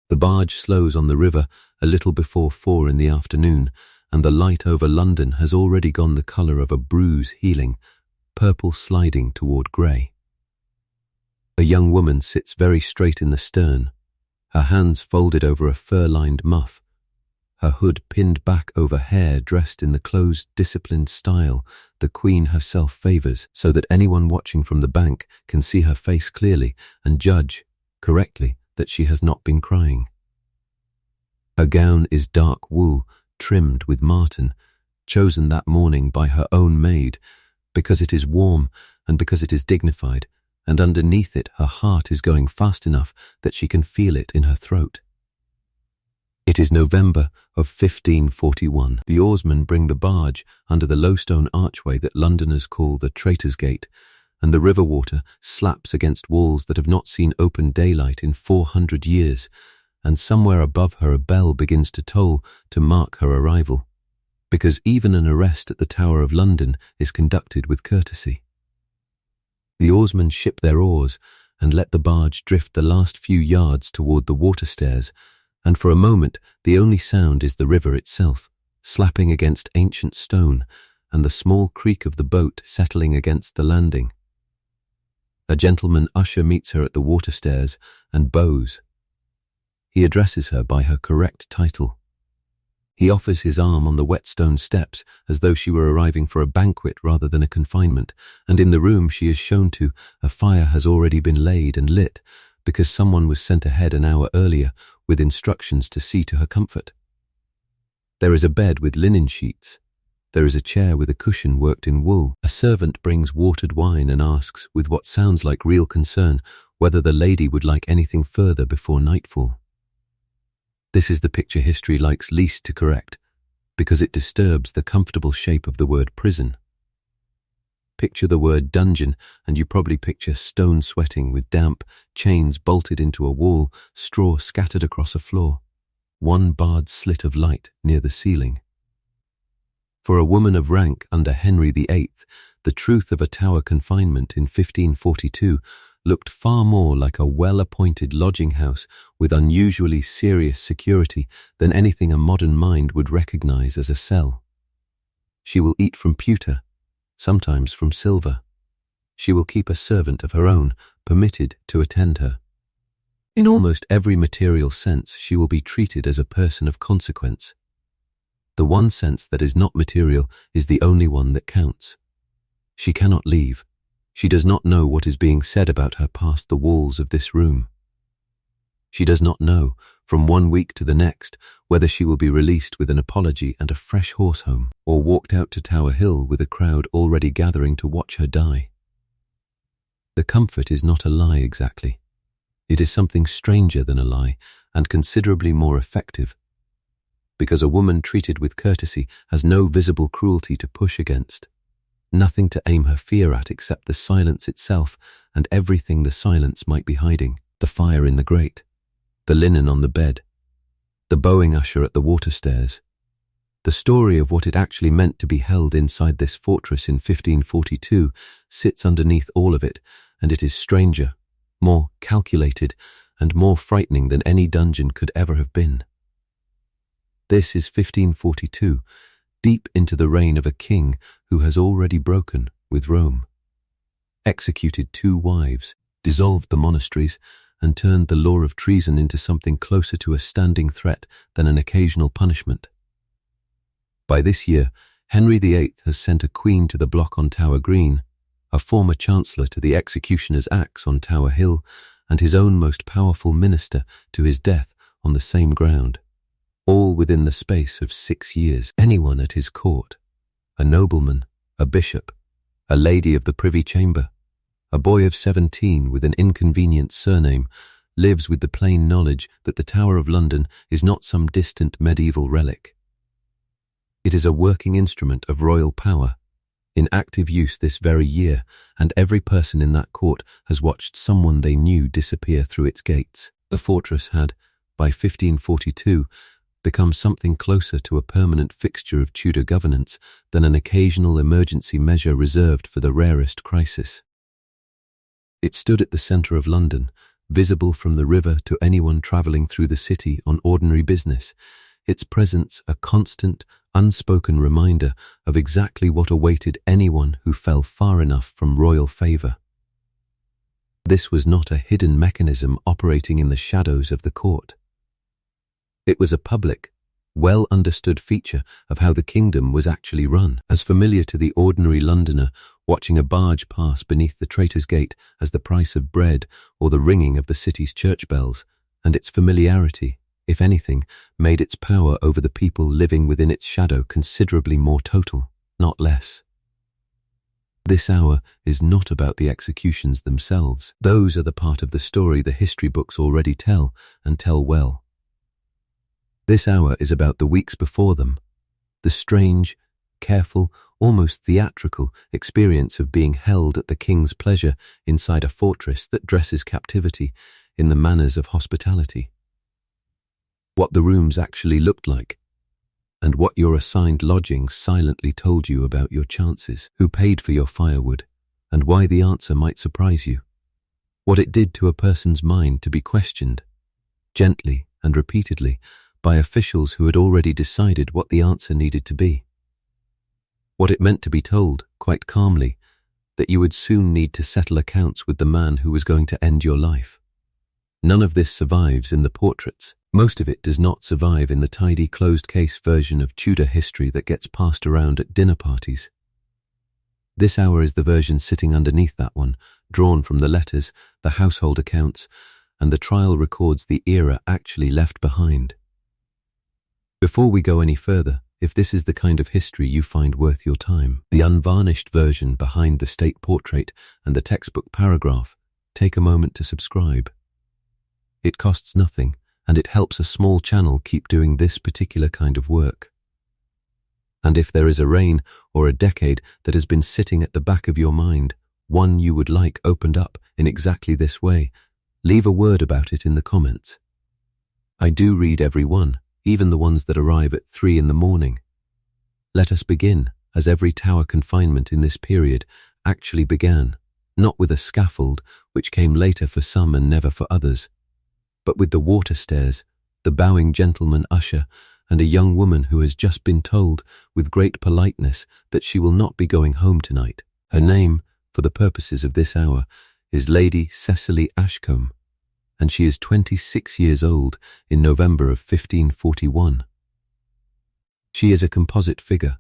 The barge slows on the river a little before 4 in the afternoon, and the light over London has already gone the colour of a bruise healing, purple sliding toward grey. A young woman sits very straight in the stern, her hands folded over a fur-lined muff, her hood pinned back over hair dressed in the closed, disciplined style the Queen herself favours, so that anyone watching from the bank can see her face clearly and judge, correctly, that she has not been crying. Her gown is dark wool, trimmed with marten, chosen that morning by her own maid, because it is warm and because it is dignified, and underneath it her heart is going fast enough that she can feel it in her throat. It is November of 1541. The oarsmen bring the barge under the low stone archway that Londoners call the Traitor's Gate, and the river water slaps against walls that have not seen open daylight in 400 years, and somewhere above her a bell begins to toll to mark her arrival, because even an arrest at the Tower of London is conducted with courtesy. The oarsmen ship their oars and let the barge drift the last few yards toward the water stairs, and for a moment the only sound is the river itself, slapping against ancient stone, and the small creak of the boat settling against the landing. A gentleman usher meets her at the water stairs and bows. He addresses her by her correct title. He offers his arm on the wet stone steps as though she were arriving for a banquet rather than a confinement, and in the room she is shown to, a fire has already been laid and lit, because someone was sent ahead an hour earlier with instructions to see to her comfort. There is a bed with linen sheets. There is a chair with a cushion worked in wool. A servant brings watered wine and asks, with what sounds like real concern, whether the lady would like anything further before nightfall. This is the picture history likes least to correct, because it disturbs the comfortable shape of the word prison. Picture the word dungeon, and you probably picture stone sweating with damp, chains bolted into a wall, straw scattered across a floor, one barred slit of light near the ceiling. For a woman of rank under Henry VIII, the truth of a Tower confinement in 1542 looked far more like a well-appointed lodging house with unusually serious security than anything a modern mind would recognize as a cell. She will eat from pewter, sometimes from silver. She will keep a servant of her own, permitted to attend her. In almost every material sense, she will be treated as a person of consequence. The one sense that is not material is the only one that counts. She cannot leave. She does not know what is being said about her past the walls of this room. She does not know, from 1 week to the next, whether she will be released with an apology and a fresh horse home, or walked out to Tower Hill with a crowd already gathering to watch her die. The comfort is not a lie exactly. It is something stranger than a lie, and considerably more effective, because a woman treated with courtesy has no visible cruelty to push against, nothing to aim her fear at except the silence itself and everything the silence might be hiding, the fire in the grate, the linen on the bed, the bowing usher at the water stairs. The story of what it actually meant to be held inside this fortress in 1542 sits underneath all of it, and it is stranger, more calculated, and more frightening than any dungeon could ever have been. This is 1542, deep into the reign of a king who has already broken with Rome, executed 2 wives, dissolved the monasteries, and turned the law of treason into something closer to a standing threat than an occasional punishment. By this year, Henry VIII has sent a queen to the block on Tower Green, a former chancellor to the executioner's axe on Tower Hill, and his own most powerful minister to his death on the same ground, all within the space of 6 years. Anyone at his court, a nobleman, a bishop, a lady of the Privy Chamber, a boy of 17 with an inconvenient surname, lives with the plain knowledge that the Tower of London is not some distant medieval relic. It is a working instrument of royal power, in active use this very year, and every person in that court has watched someone they knew disappear through its gates. The fortress had, by 1542, become something closer to a permanent fixture of Tudor governance than an occasional emergency measure reserved for the rarest crisis. It stood at the centre of London, visible from the river to anyone traveling through the city on ordinary business, its presence a constant, unspoken reminder of exactly what awaited anyone who fell far enough from royal favor. This was not a hidden mechanism operating in the shadows of the court. It was a public, well-understood feature of how the kingdom was actually run, as familiar to the ordinary Londoner watching a barge pass beneath the Traitor's Gate as the price of bread or the ringing of the city's church bells, and its familiarity, if anything, made its power over the people living within its shadow considerably more total, not less. This hour is not about the executions themselves. Those are the part of the story the history books already tell, and tell well. This hour is about the weeks before them, the strange, careful, almost theatrical experience of being held at the king's pleasure inside a fortress that dresses captivity in the manners of hospitality. What the rooms actually looked like, and what your assigned lodgings silently told you about your chances, who paid for your firewood, and why the answer might surprise you. What it did to a person's mind to be questioned, gently and repeatedly, by officials who had already decided what the answer needed to be. What it meant to be told, quite calmly, that you would soon need to settle accounts with the man who was going to end your life. None of this survives in the portraits. Most of it does not survive in the tidy closed-case version of Tudor history that gets passed around at dinner parties. This hour is the version sitting underneath that one, drawn from the letters, the household accounts, and the trial records the era actually left behind. Before we go any further, if this is the kind of history you find worth your time, the unvarnished version behind the state portrait and the textbook paragraph, take a moment to subscribe. It costs nothing, and it helps a small channel keep doing this particular kind of work. And if there is a reign or a decade that has been sitting at the back of your mind, one you would like opened up in exactly this way, leave a word about it in the comments. I do read every one, even the ones that arrive at 3 in the morning. Let us begin, as every tower confinement in this period actually began, not with a scaffold, which came later for some and never for others, but with the water stairs, the bowing gentleman usher, and a young woman who has just been told, with great politeness, that she will not be going home tonight. Her name, for the purposes of this hour, is Lady Cecily Ashcombe, and she is 26 years old in November of 1541. She is a composite figure,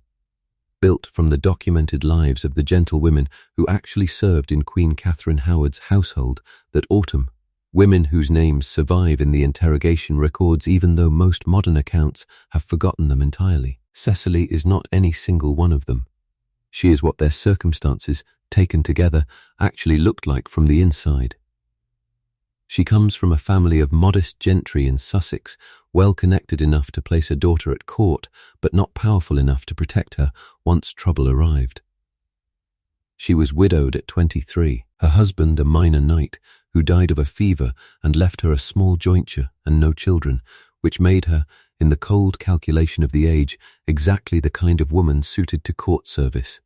built from the documented lives of the gentlewomen who actually served in Queen Catherine Howard's household that autumn, women whose names survive in the interrogation records even though most modern accounts have forgotten them entirely. Cecily is not any single one of them. She is what their circumstances, taken together, actually looked like from the inside. She comes from a family of modest gentry in Sussex, well connected enough to place a daughter at court, but not powerful enough to protect her once trouble arrived. She was widowed at 23, her husband a minor knight, who died of a fever and left her a small jointure and no children, which made her, in the cold calculation of the age, exactly the kind of woman suited to court service.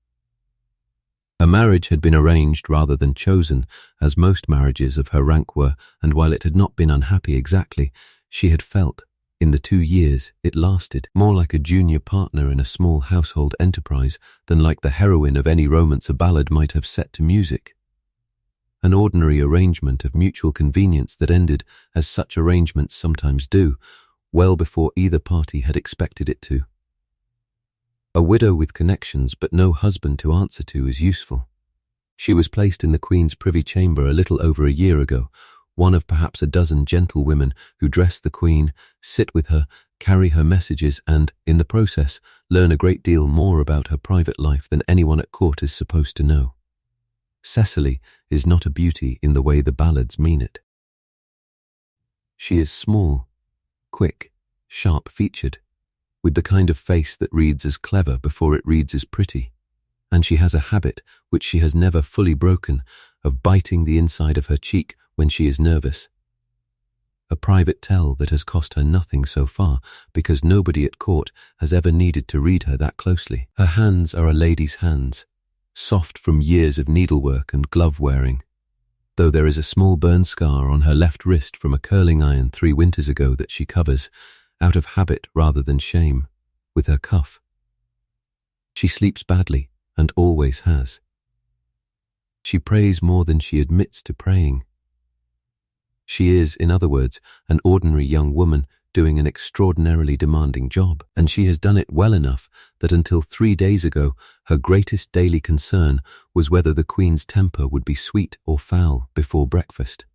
Her marriage had been arranged rather than chosen, as most marriages of her rank were, and while it had not been unhappy exactly, she had felt, in the 2 years it lasted, more like a junior partner in a small household enterprise than like the heroine of any romance a ballad might have set to music. An ordinary arrangement of mutual convenience that ended, as such arrangements sometimes do, well before either party had expected it to. A widow with connections but no husband to answer to is useful. She was placed in the Queen's privy chamber a little over a year ago, one of perhaps a dozen gentlewomen who dress the Queen, sit with her, carry her messages and, in the process, learn a great deal more about her private life than anyone at court is supposed to know. Cecily is not a beauty in the way the ballads mean it. She is small, quick, sharp-featured, with the kind of face that reads as clever before it reads as pretty, and she has a habit, which she has never fully broken, of biting the inside of her cheek when she is nervous. A private tell that has cost her nothing so far, because nobody at court has ever needed to read her that closely. Her hands are a lady's hands, soft from years of needlework and glove-wearing. though there is a small burn scar on her left wrist from a curling iron 3 winters ago that she covers, out of habit rather than shame, with her cuff. She sleeps badly, and always has. She prays more than she admits to praying. She is, in other words, an ordinary young woman doing an extraordinarily demanding job, and she has done it well enough that until 3 days ago her greatest daily concern was whether the Queen's temper would be sweet or foul before breakfast.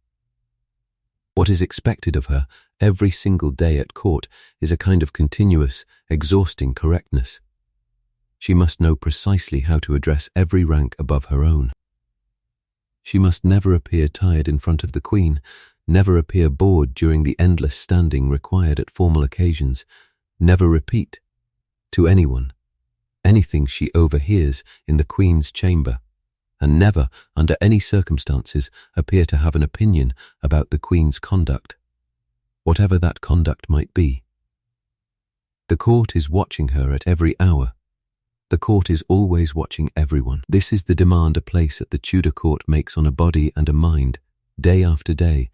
What is expected of her every single day at court is a kind of continuous, exhausting correctness. She must know precisely how to address every rank above her own. She must never appear tired in front of the Queen, never appear bored during the endless standing required at formal occasions, never repeat, to anyone, anything she overhears in the Queen's chamber, and never, under any circumstances, appear to have an opinion about the Queen's conduct, whatever that conduct might be. The court is watching her at every hour. The court is always watching everyone. This is the demand a place at the Tudor court makes on a body and a mind, day after day,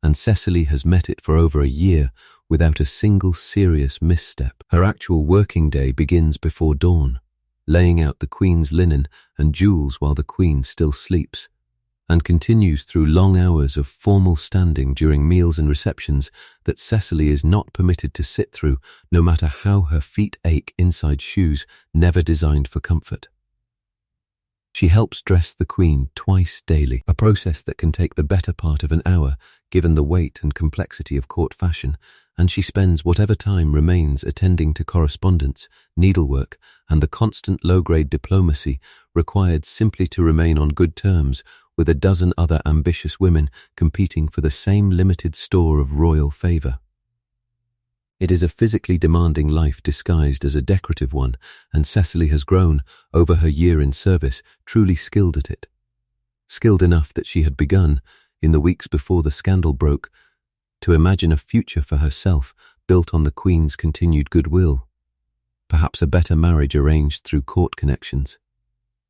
and Cecily has met it for over a year without a single serious misstep. Her actual working day begins before dawn, laying out the Queen's linen and jewels while the Queen still sleeps, and continues through long hours of formal standing during meals and receptions that Cecily is not permitted to sit through, no matter how her feet ache inside shoes never designed for comfort. She helps dress the Queen twice daily, a process that can take the better part of an hour given the weight and complexity of court fashion, and she spends whatever time remains attending to correspondence, needlework, and the constant low-grade diplomacy required simply to remain on good terms with a dozen other ambitious women competing for the same limited store of royal favour. It is a physically demanding life disguised as a decorative one, and Cecily has grown, over her year in service, truly skilled at it. Skilled enough that she had begun, in the weeks before the scandal broke, to imagine a future for herself built on the Queen's continued goodwill. Perhaps a better marriage arranged through court connections.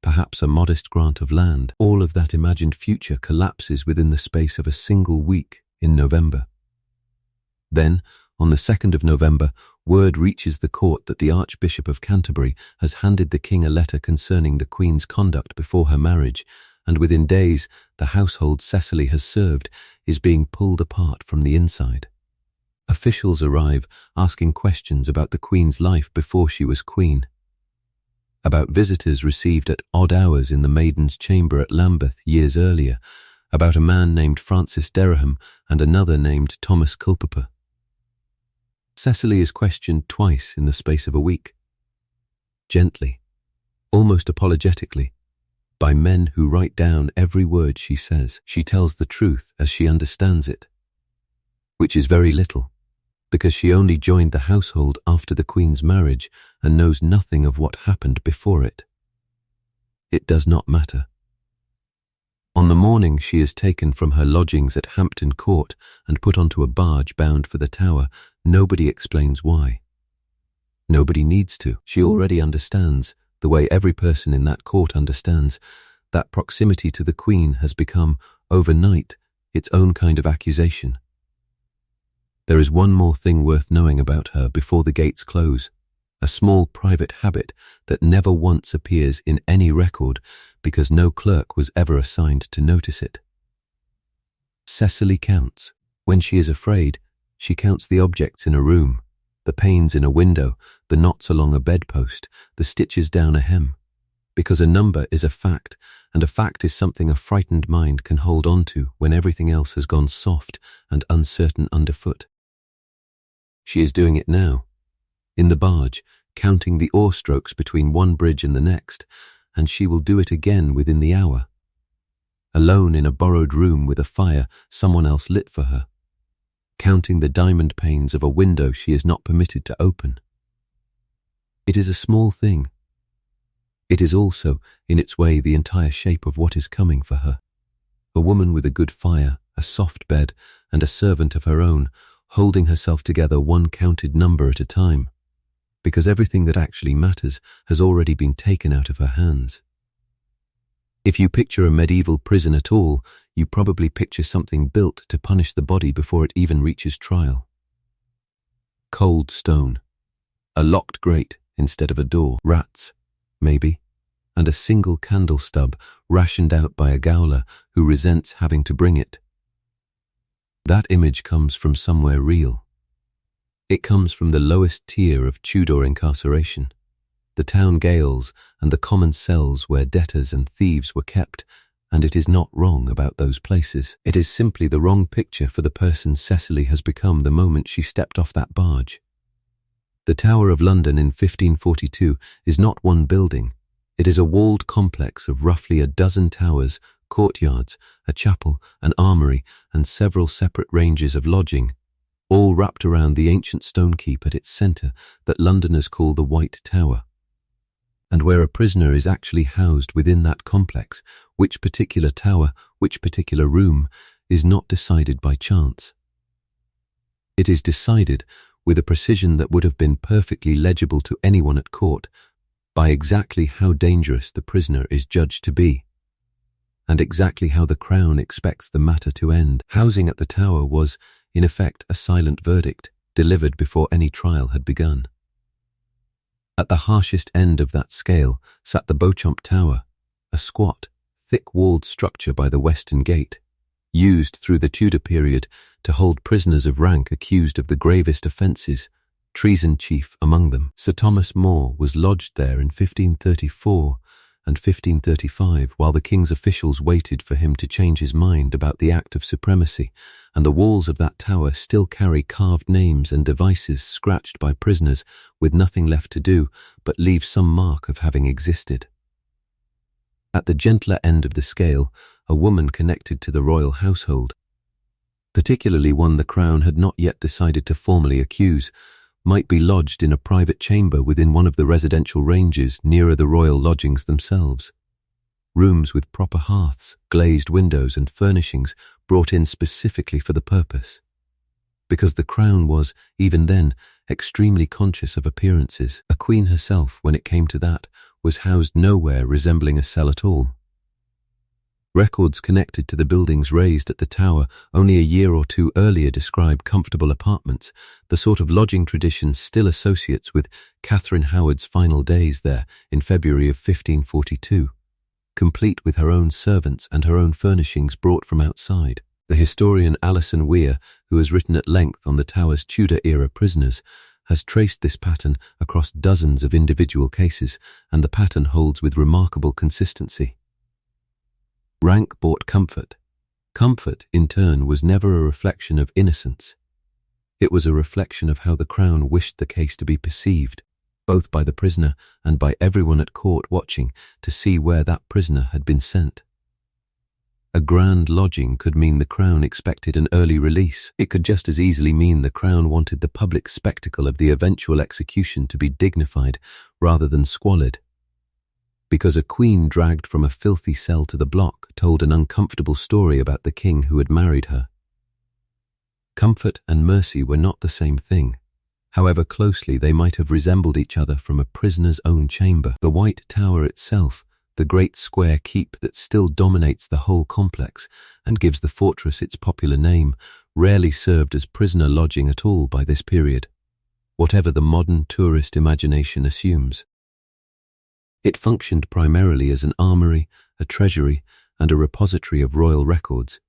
Perhaps a modest grant of land. All of that imagined future collapses within the space of a single week in November. Then, on the 2nd of November, word reaches the court that the Archbishop of Canterbury has handed the King a letter concerning the Queen's conduct before her marriage, and within days the household Cecily has served is being pulled apart from the inside. Officials arrive asking questions about the Queen's life before she was Queen, about visitors received at odd hours in the Maiden's Chamber at Lambeth years earlier, about a man named Francis Dereham and another named Thomas Culpeper. Cecily is questioned twice in the space of a week. Gently, almost apologetically, by men who write down every word she says. She tells the truth as she understands it, which is very little, because she only joined the household after the Queen's marriage and knows nothing of what happened before it. It does not matter. On the morning she is taken from her lodgings at Hampton Court and put onto a barge bound for the Tower, nobody explains why. Nobody needs to. She already understands, the way every person in that court understands, that proximity to the Queen has become, overnight, its own kind of accusation. There is one more thing worth knowing about her before the gates close, a small private habit that never once appears in any record because no clerk was ever assigned to notice it. Cecily counts. When she is afraid, she counts the objects in a room, the panes in a window, the knots along a bedpost, the stitches down a hem, because a number is a fact, and a fact is something a frightened mind can hold on to when everything else has gone soft and uncertain underfoot. She is doing it now, in the barge, counting the oar strokes between one bridge and the next, and she will do it again within the hour. Alone in a borrowed room with a fire someone else lit for her, counting the diamond panes of a window she is not permitted to open. It is a small thing. It is also, in its way, the entire shape of what is coming for her. A woman with a good fire, a soft bed, and a servant of her own, holding herself together one counted number at a time, because everything that actually matters has already been taken out of her hands. If you picture a medieval prison at all, you probably picture something built to punish the body before it even reaches trial. Cold stone. A locked grate instead of a door. Rats, maybe, and a single candle stub rationed out by a gaoler who resents having to bring it. That image comes from somewhere real. It comes from the lowest tier of Tudor incarceration, the town gaols and the common cells where debtors and thieves were kept, and it is not wrong about those places. It is simply the wrong picture for the person Cecily has become the moment she stepped off that barge. The Tower of London in 1542 is not one building. It is a walled complex of roughly a dozen towers, courtyards, a chapel, an armoury, and several separate ranges of lodging, all wrapped around the ancient stone keep at its centre that Londoners call the White Tower. And where a prisoner is actually housed within that complex, which particular tower, which particular room, is not decided by chance. It is decided, with a precision that would have been perfectly legible to anyone at court, by exactly how dangerous the prisoner is judged to be, and exactly how the Crown expects the matter to end. Housing at the Tower was, in effect, a silent verdict, delivered before any trial had begun. At the harshest end of that scale sat the Beauchamp Tower, a squat, thick-walled structure by the western gate, used through the Tudor period to hold prisoners of rank accused of the gravest offences, treason chief among them. Sir Thomas More was lodged there in 1534 and 1535 while the king's officials waited for him to change his mind about the Act of Supremacy, and the walls of that tower still carry carved names and devices scratched by prisoners with nothing left to do but leave some mark of having existed. At the gentler end of the scale, a woman connected to the royal household, particularly one the Crown had not yet decided to formally accuse, might be lodged in a private chamber within one of the residential ranges nearer the royal lodgings themselves. Rooms with proper hearths, glazed windows and furnishings brought in specifically for the purpose. Because the Crown was, even then, extremely conscious of appearances, a queen herself, when it came to that, was housed nowhere resembling a cell at all. Records connected to the buildings raised at the Tower only a year or two earlier describe comfortable apartments, the sort of lodging tradition still associates with Catherine Howard's final days there in February of 1542, complete with her own servants and her own furnishings brought from outside. The historian Alison Weir, who has written at length on the Tower's Tudor-era prisoners, has traced this pattern across dozens of individual cases, and the pattern holds with remarkable consistency. Rank bought comfort. Comfort, in turn, was never a reflection of innocence. It was a reflection of how the Crown wished the case to be perceived, both by the prisoner and by everyone at court watching to see where that prisoner had been sent. A grand lodging could mean the Crown expected an early release. It could just as easily mean the Crown wanted the public spectacle of the eventual execution to be dignified rather than squalid. Because a queen dragged from a filthy cell to the block told an uncomfortable story about the king who had married her. Comfort and mercy were not the same thing, however closely they might have resembled each other from a prisoner's own chamber. The White Tower itself, the great square keep that still dominates the whole complex and gives the fortress its popular name, rarely served as prisoner lodging at all by this period, whatever the modern tourist imagination assumes. It functioned primarily as an armoury, a treasury, and a repository of royal records,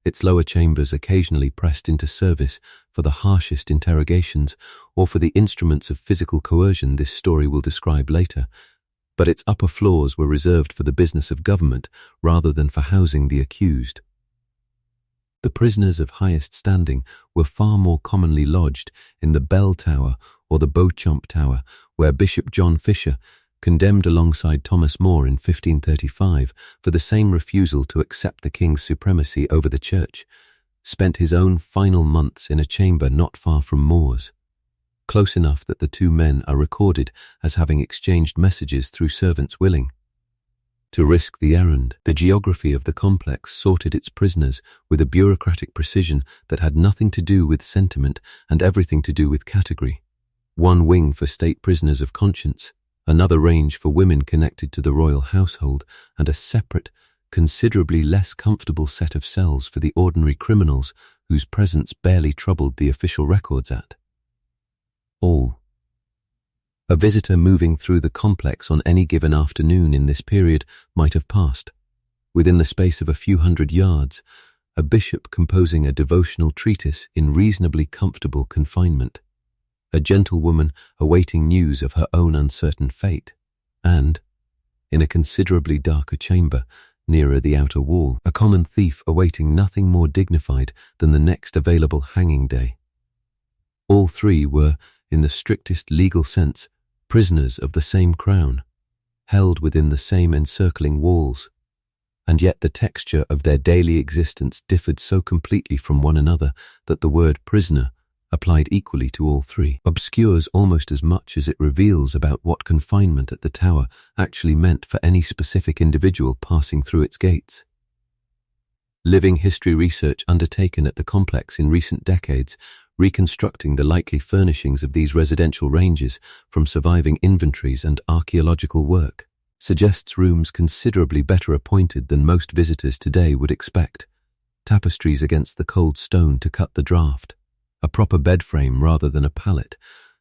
its lower chambers occasionally pressed into service for the harshest interrogations or for the instruments of physical coercion this story will describe later, but its upper floors were reserved for the business of government rather than for housing the accused. The prisoners of highest standing were far more commonly lodged in the Bell Tower or the Beauchamp Tower, where Bishop John Fisher, condemned alongside Thomas More in 1535 for the same refusal to accept the king's supremacy over the church, spent his own final months in a chamber not far from More's, close enough that the two men are recorded as having exchanged messages through servants willing. To risk the errand, the geography of the complex sorted its prisoners with a bureaucratic precision that had nothing to do with sentiment and everything to do with category. One wing for state prisoners of conscience, another range for women connected to the royal household, and a separate, considerably less comfortable set of cells for the ordinary criminals whose presence barely troubled the official records at all. A visitor moving through the complex on any given afternoon in this period might have passed, within the space of a few hundred yards, a bishop composing a devotional treatise in reasonably comfortable confinement, a gentlewoman awaiting news of her own uncertain fate, and, in a considerably darker chamber, nearer the outer wall, a common thief awaiting nothing more dignified than the next available hanging day. All three were, in the strictest legal sense, prisoners of the same crown, held within the same encircling walls, and yet the texture of their daily existence differed so completely from one another that the word prisoner, applied equally to all three, obscures almost as much as it reveals about what confinement at the Tower actually meant for any specific individual passing through its gates. Living history research undertaken at the complex in recent decades, reconstructing the likely furnishings of these residential ranges from surviving inventories and archaeological work, suggests rooms considerably better appointed than most visitors today would expect. Tapestries against the cold stone to cut the draught, a proper bed frame rather than a pallet,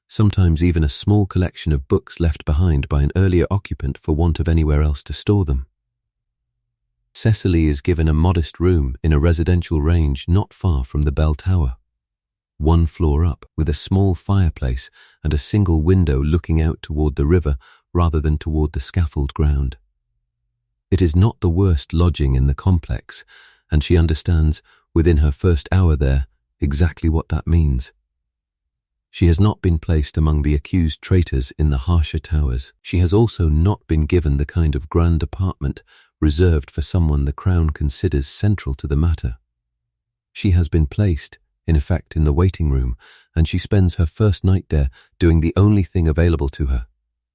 sometimes even a small collection of books left behind by an earlier occupant for want of anywhere else to store them. Cecily is given a modest room in a residential range not far from the bell tower, one floor up, with a small fireplace and a single window looking out toward the river rather than toward the scaffold ground. It is not the worst lodging in the complex, and she understands, within her first hour there, exactly what that means. She has not been placed among the accused traitors in the harsher towers. She has also not been given the kind of grand apartment reserved for someone the Crown considers central to the matter. She has been placed, in effect, in the waiting room, and she spends her first night there doing the only thing available to her,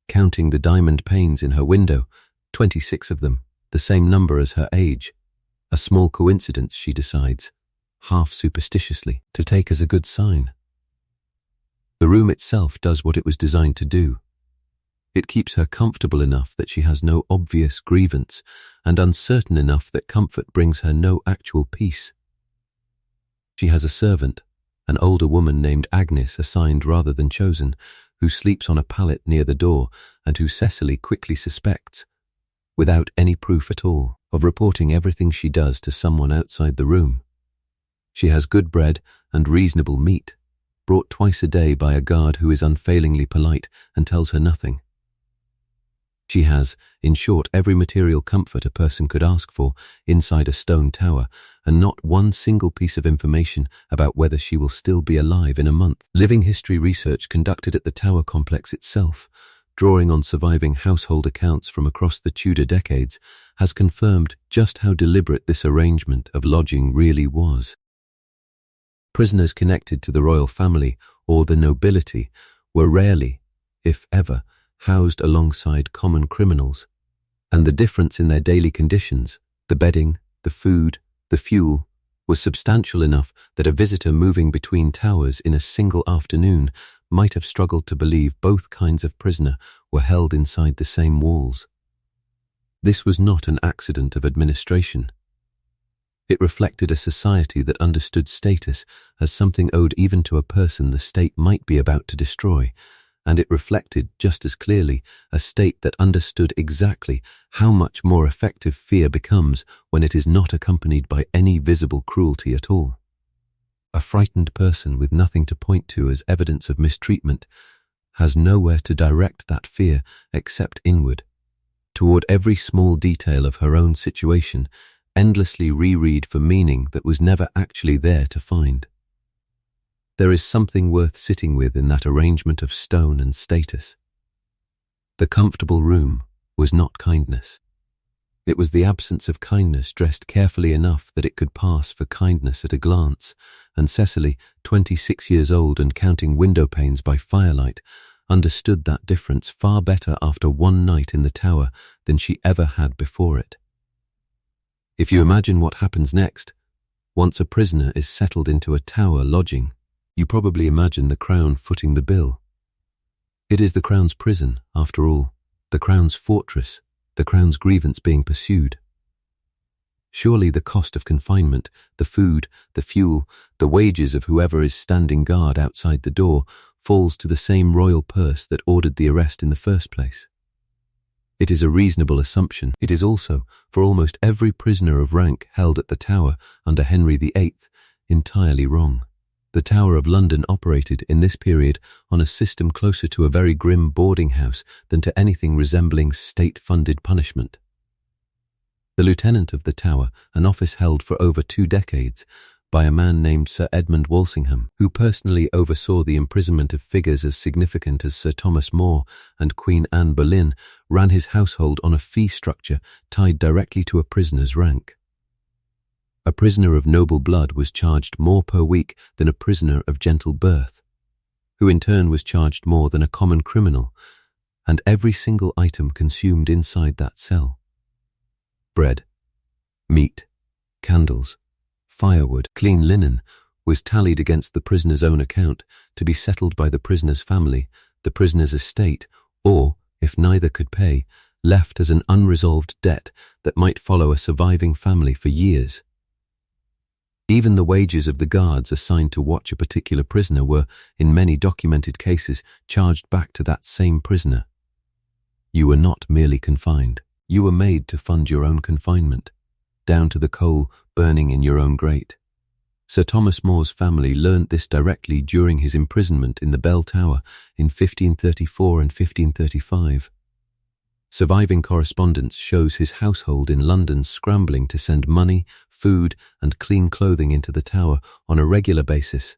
counting the diamond panes in her window, 26 of them, the same number as her age, a small coincidence, she decides, half superstitiously, to take as a good sign. The room itself does what it was designed to do. It keeps her comfortable enough that she has no obvious grievance, and uncertain enough that comfort brings her no actual peace. She has a servant, an older woman named Agnes, assigned rather than chosen, who sleeps on a pallet near the door and who Cecily quickly suspects, without any proof at all, of reporting everything she does to someone outside the room. She has good bread and reasonable meat, brought twice a day by a guard who is unfailingly polite and tells her nothing. She has, in short, every material comfort a person could ask for inside a stone tower, and not one single piece of information about whether she will still be alive in a month. Living history research conducted at the tower complex itself, drawing on surviving household accounts from across the Tudor decades, has confirmed just how deliberate this arrangement of lodging really was. Prisoners connected to the royal family or the nobility were rarely, if ever, housed alongside common criminals, and the difference in their daily conditions, the bedding, the food, the fuel, was substantial enough that a visitor moving between towers in a single afternoon might have struggled to believe both kinds of prisoner were held inside the same walls. This was not an accident of administration. It reflected a society that understood status as something owed even to a person the state might be about to destroy, and it reflected, just as clearly, a state that understood exactly how much more effective fear becomes when it is not accompanied by any visible cruelty at all. A frightened person with nothing to point to as evidence of mistreatment has nowhere to direct that fear except inward, toward every small detail of her own situation, endlessly reread for meaning that was never actually there to find. There is something worth sitting with in that arrangement of stone and status. The comfortable room was not kindness. It was the absence of kindness dressed carefully enough that it could pass for kindness at a glance, and Cecily, 26 years old and counting window panes by firelight, understood that difference far better after one night in the tower than she ever had before it. If you imagine what happens next, once a prisoner is settled into a tower lodging, you probably imagine the Crown footing the bill. It is the Crown's prison, after all, the Crown's fortress, the Crown's grievance being pursued. Surely the cost of confinement, the food, the fuel, the wages of whoever is standing guard outside the door falls to the same royal purse that ordered the arrest in the first place. It is a reasonable assumption. It is also, for almost every prisoner of rank held at the Tower under Henry VIII, entirely wrong. The Tower of London operated in this period on a system closer to a very grim boarding house than to anything resembling state-funded punishment. The Lieutenant of the Tower, an office held for over 2 decades, by a man named Sir Edmund Walsingham, who personally oversaw the imprisonment of figures as significant as Sir Thomas More and Queen Anne Boleyn, ran his household on a fee structure tied directly to a prisoner's rank. A prisoner of noble blood was charged more per week than a prisoner of gentle birth, who in turn was charged more than a common criminal, and every single item consumed inside that cell — bread, meat, candles, firewood, clean linen — was tallied against the prisoner's own account to be settled by the prisoner's family, the prisoner's estate, or, if neither could pay, left as an unresolved debt that might follow a surviving family for years. Even the wages of the guards assigned to watch a particular prisoner were, in many documented cases, charged back to that same prisoner. You were not merely confined. You were made to fund your own confinement, down to the coal burning in your own grate. Sir Thomas More's family learnt this directly during his imprisonment in the Bell Tower in 1534 and 1535. Surviving correspondence shows his household in London scrambling to send money, food, and clean clothing into the Tower on a regular basis,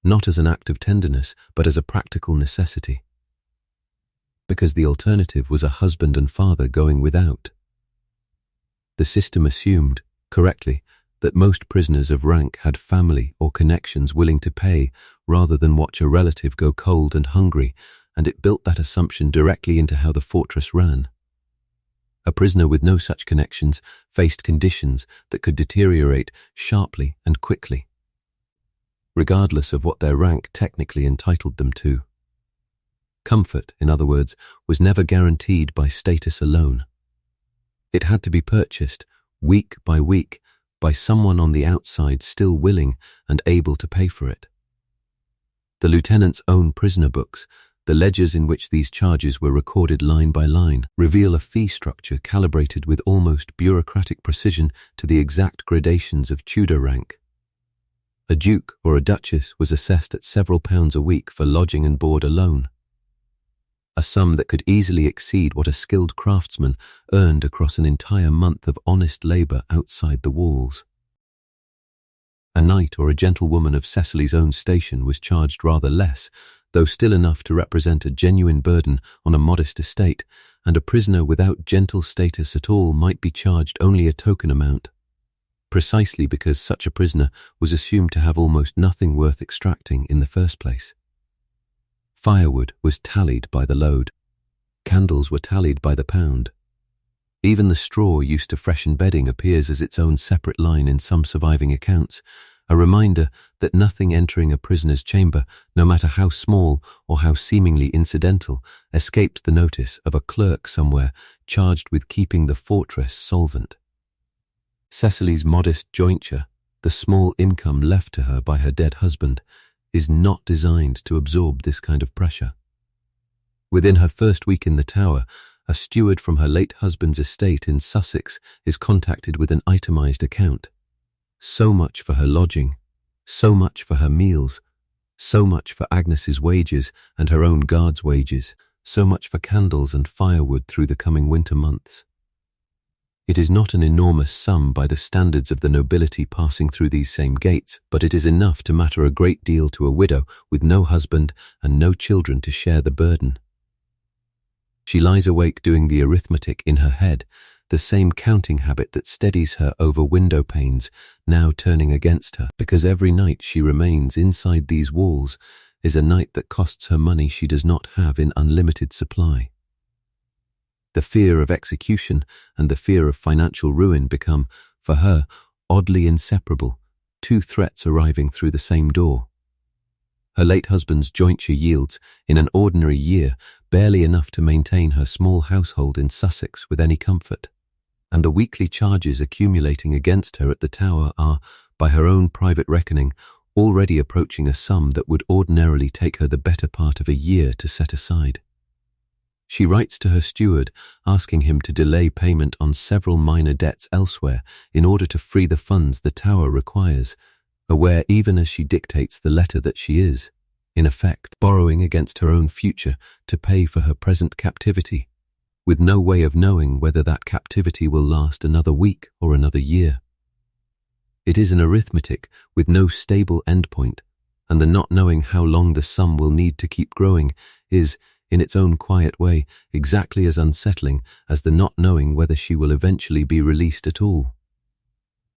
not as an act of tenderness, but as a practical necessity, because the alternative was a husband and father going without. The system assumed, correctly, that most prisoners of rank had family or connections willing to pay rather than watch a relative go cold and hungry, and it built that assumption directly into how the fortress ran. A prisoner with no such connections faced conditions that could deteriorate sharply and quickly, regardless of what their rank technically entitled them to. Comfort, in other words, was never guaranteed by status alone. It had to be purchased, week by week, by someone on the outside still willing and able to pay for it. The lieutenant's own prisoner books, the ledgers in which these charges were recorded line by line, reveal a fee structure calibrated with almost bureaucratic precision to the exact gradations of Tudor rank. A duke or a duchess was assessed at several pounds a week for lodging and board alone, a sum that could easily exceed what a skilled craftsman earned across an entire month of honest labour outside the walls. A knight or a gentlewoman of Cecily's own station was charged rather less, though still enough to represent a genuine burden on a modest estate, and a prisoner without gentle status at all might be charged only a token amount, precisely because such a prisoner was assumed to have almost nothing worth extracting in the first place. Firewood was tallied by the load. Candles were tallied by the pound. Even the straw used to freshen bedding appears as its own separate line in some surviving accounts, a reminder that nothing entering a prisoner's chamber, no matter how small or how seemingly incidental, escaped the notice of a clerk somewhere charged with keeping the fortress solvent. Cecily's modest jointure, the small income left to her by her dead husband, is not designed to absorb this kind of pressure. Within her first week in the Tower, a steward from her late husband's estate in Sussex is contacted with an itemised account. So much for her lodging, so much for her meals, so much for Agnes's wages and her own guard's wages, so much for candles and firewood through the coming winter months. It is not an enormous sum by the standards of the nobility passing through these same gates, but it is enough to matter a great deal to a widow with no husband and no children to share the burden. She lies awake doing the arithmetic in her head, the same counting habit that steadies her over window panes, now turning against her, because every night she remains inside these walls is a night that costs her money she does not have in unlimited supply. The fear of execution and the fear of financial ruin become, for her, oddly inseparable, two threats arriving through the same door. Her late husband's jointure yields, in an ordinary year, barely enough to maintain her small household in Sussex with any comfort, and the weekly charges accumulating against her at the tower are, by her own private reckoning, already approaching a sum that would ordinarily take her the better part of a year to set aside. She writes to her steward, asking him to delay payment on several minor debts elsewhere in order to free the funds the tower requires, aware even as she dictates the letter that she is, in effect, borrowing against her own future to pay for her present captivity, with no way of knowing whether that captivity will last another week or another year. It is an arithmetic with no stable endpoint, and the not knowing how long the sum will need to keep growing is, in its own quiet way, exactly as unsettling as the not knowing whether she will eventually be released at all.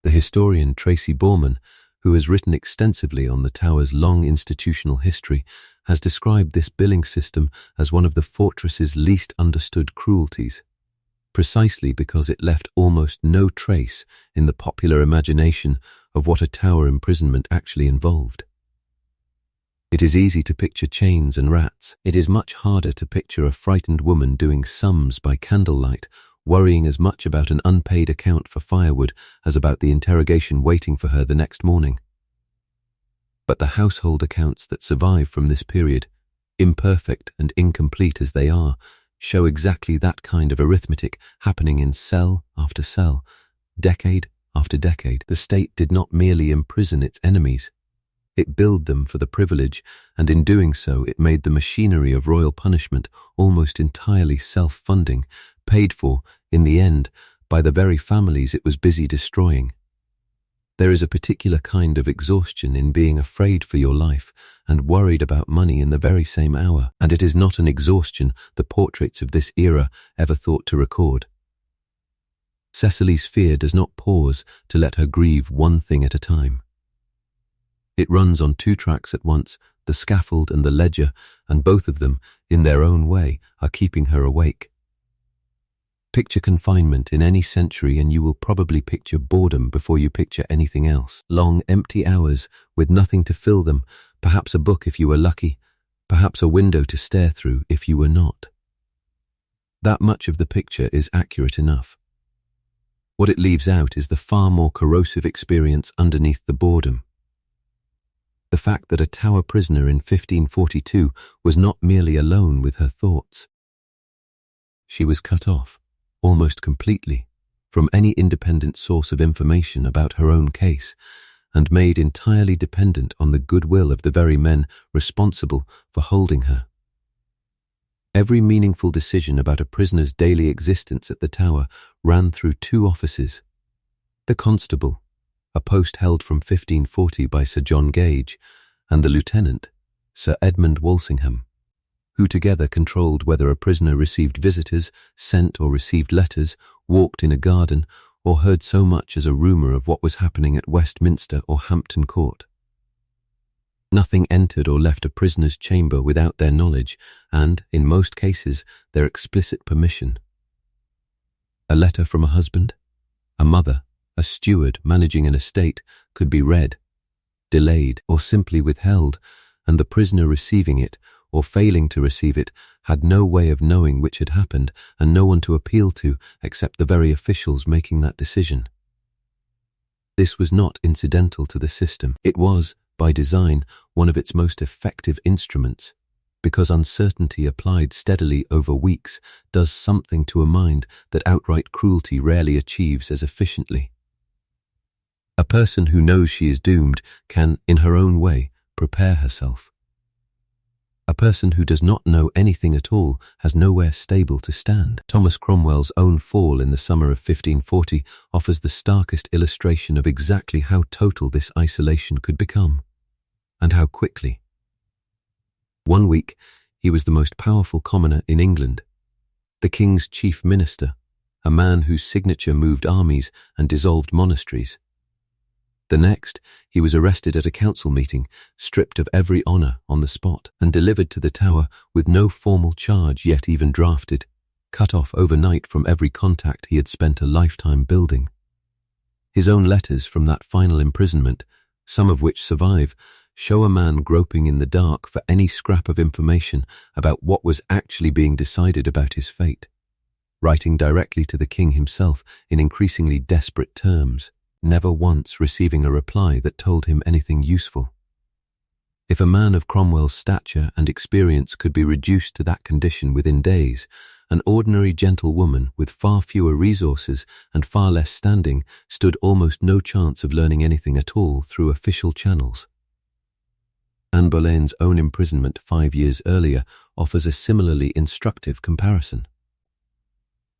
The historian Tracy Borman, who has written extensively on the tower's long institutional history, has described this billing system as one of the fortress's least understood cruelties, precisely because it left almost no trace in the popular imagination of what a tower imprisonment actually involved. It is easy to picture chains and rats. It is much harder to picture a frightened woman doing sums by candlelight, worrying as much about an unpaid account for firewood as about the interrogation waiting for her the next morning. But the household accounts that survive from this period, imperfect and incomplete as they are, show exactly that kind of arithmetic happening in cell after cell, decade after decade. The state did not merely imprison its enemies. It billed them for the privilege, and in doing so it made the machinery of royal punishment almost entirely self-funding, paid for, in the end, by the very families it was busy destroying. There is a particular kind of exhaustion in being afraid for your life and worried about money in the very same hour, and it is not an exhaustion the portraits of this era ever thought to record. Cecily's fear does not pause to let her grieve one thing at a time. It runs on two tracks at once, the scaffold and the ledger, and both of them, in their own way, are keeping her awake. Picture confinement in any century and you will probably picture boredom before you picture anything else. Long, empty hours with nothing to fill them, perhaps a book if you were lucky, perhaps a window to stare through if you were not. That much of the picture is accurate enough. What it leaves out is the far more corrosive experience underneath the boredom. The fact that a Tower prisoner in 1542 was not merely alone with her thoughts. She was cut off, almost completely, from any independent source of information about her own case, and made entirely dependent on the goodwill of the very men responsible for holding her. Every meaningful decision about a prisoner's daily existence at the Tower ran through two offices. The constable, a post held from 1540 by Sir John Gage, and the lieutenant, Sir Edmund Walsingham, who together controlled whether a prisoner received visitors, sent or received letters, walked in a garden, or heard so much as a rumour of what was happening at Westminster or Hampton Court. Nothing entered or left a prisoner's chamber without their knowledge and, in most cases, their explicit permission. A letter from a husband, a mother, a steward managing an estate could be read, delayed, or simply withheld, and the prisoner receiving it or failing to receive it had no way of knowing which had happened and no one to appeal to except the very officials making that decision. This was not incidental to the system. It was, by design, one of its most effective instruments, because uncertainty applied steadily over weeks does something to a mind that outright cruelty rarely achieves as efficiently. A person who knows she is doomed can, in her own way, prepare herself. A person who does not know anything at all has nowhere stable to stand. Thomas Cromwell's own fall in the summer of 1540 offers the starkest illustration of exactly how total this isolation could become, and how quickly. One week, he was the most powerful commoner in England, the king's chief minister, a man whose signature moved armies and dissolved monasteries. The next, he was arrested at a council meeting, stripped of every honour on the spot, and delivered to the Tower with no formal charge yet even drafted, cut off overnight from every contact he had spent a lifetime building. His own letters from that final imprisonment, some of which survive, show a man groping in the dark for any scrap of information about what was actually being decided about his fate. writing directly to the king himself in increasingly desperate terms, never once receiving a reply that told him anything useful. If a man of Cromwell's stature and experience could be reduced to that condition within days, an ordinary gentlewoman with far fewer resources and far less standing stood almost no chance of learning anything at all through official channels. Anne Boleyn's own imprisonment 5 years earlier offers a similarly instructive comparison.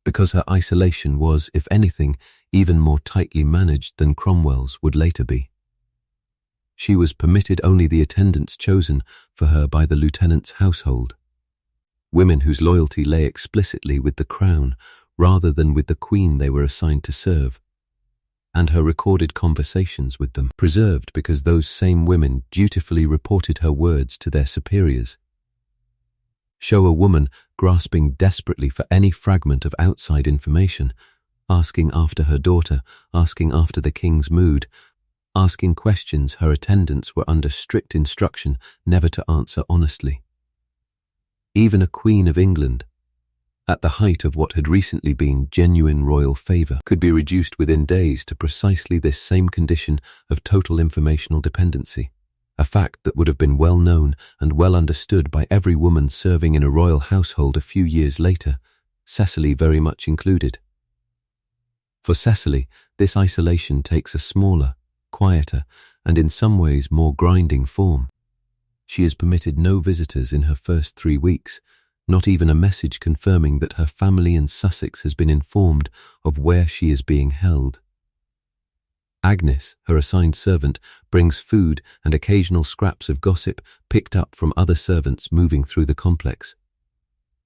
Because her isolation was, if anything, even more tightly managed than Cromwell's would later be. She was permitted only the attendants chosen for her by the lieutenant's household, women whose loyalty lay explicitly with the crown rather than with the queen they were assigned to serve, and her recorded conversations with them, preserved because those same women dutifully reported her words to their superiors, show a woman grasping desperately for any fragment of outside information, asking after her daughter, asking after the king's mood, asking questions her attendants were under strict instruction never to answer honestly. Even a Queen of England, at the height of what had recently been genuine royal favour, could be reduced within days to precisely this same condition of total informational dependency, a fact that would have been well known and well understood by every woman serving in a royal household a few years later, Cecily very much included. For Cecily, this isolation takes a smaller, quieter, and in some ways more grinding form. She is permitted no visitors in her first 3 weeks, not even a message confirming that her family in Sussex has been informed of where she is being held. Agnes, her assigned servant, brings food and occasional scraps of gossip picked up from other servants moving through the complex.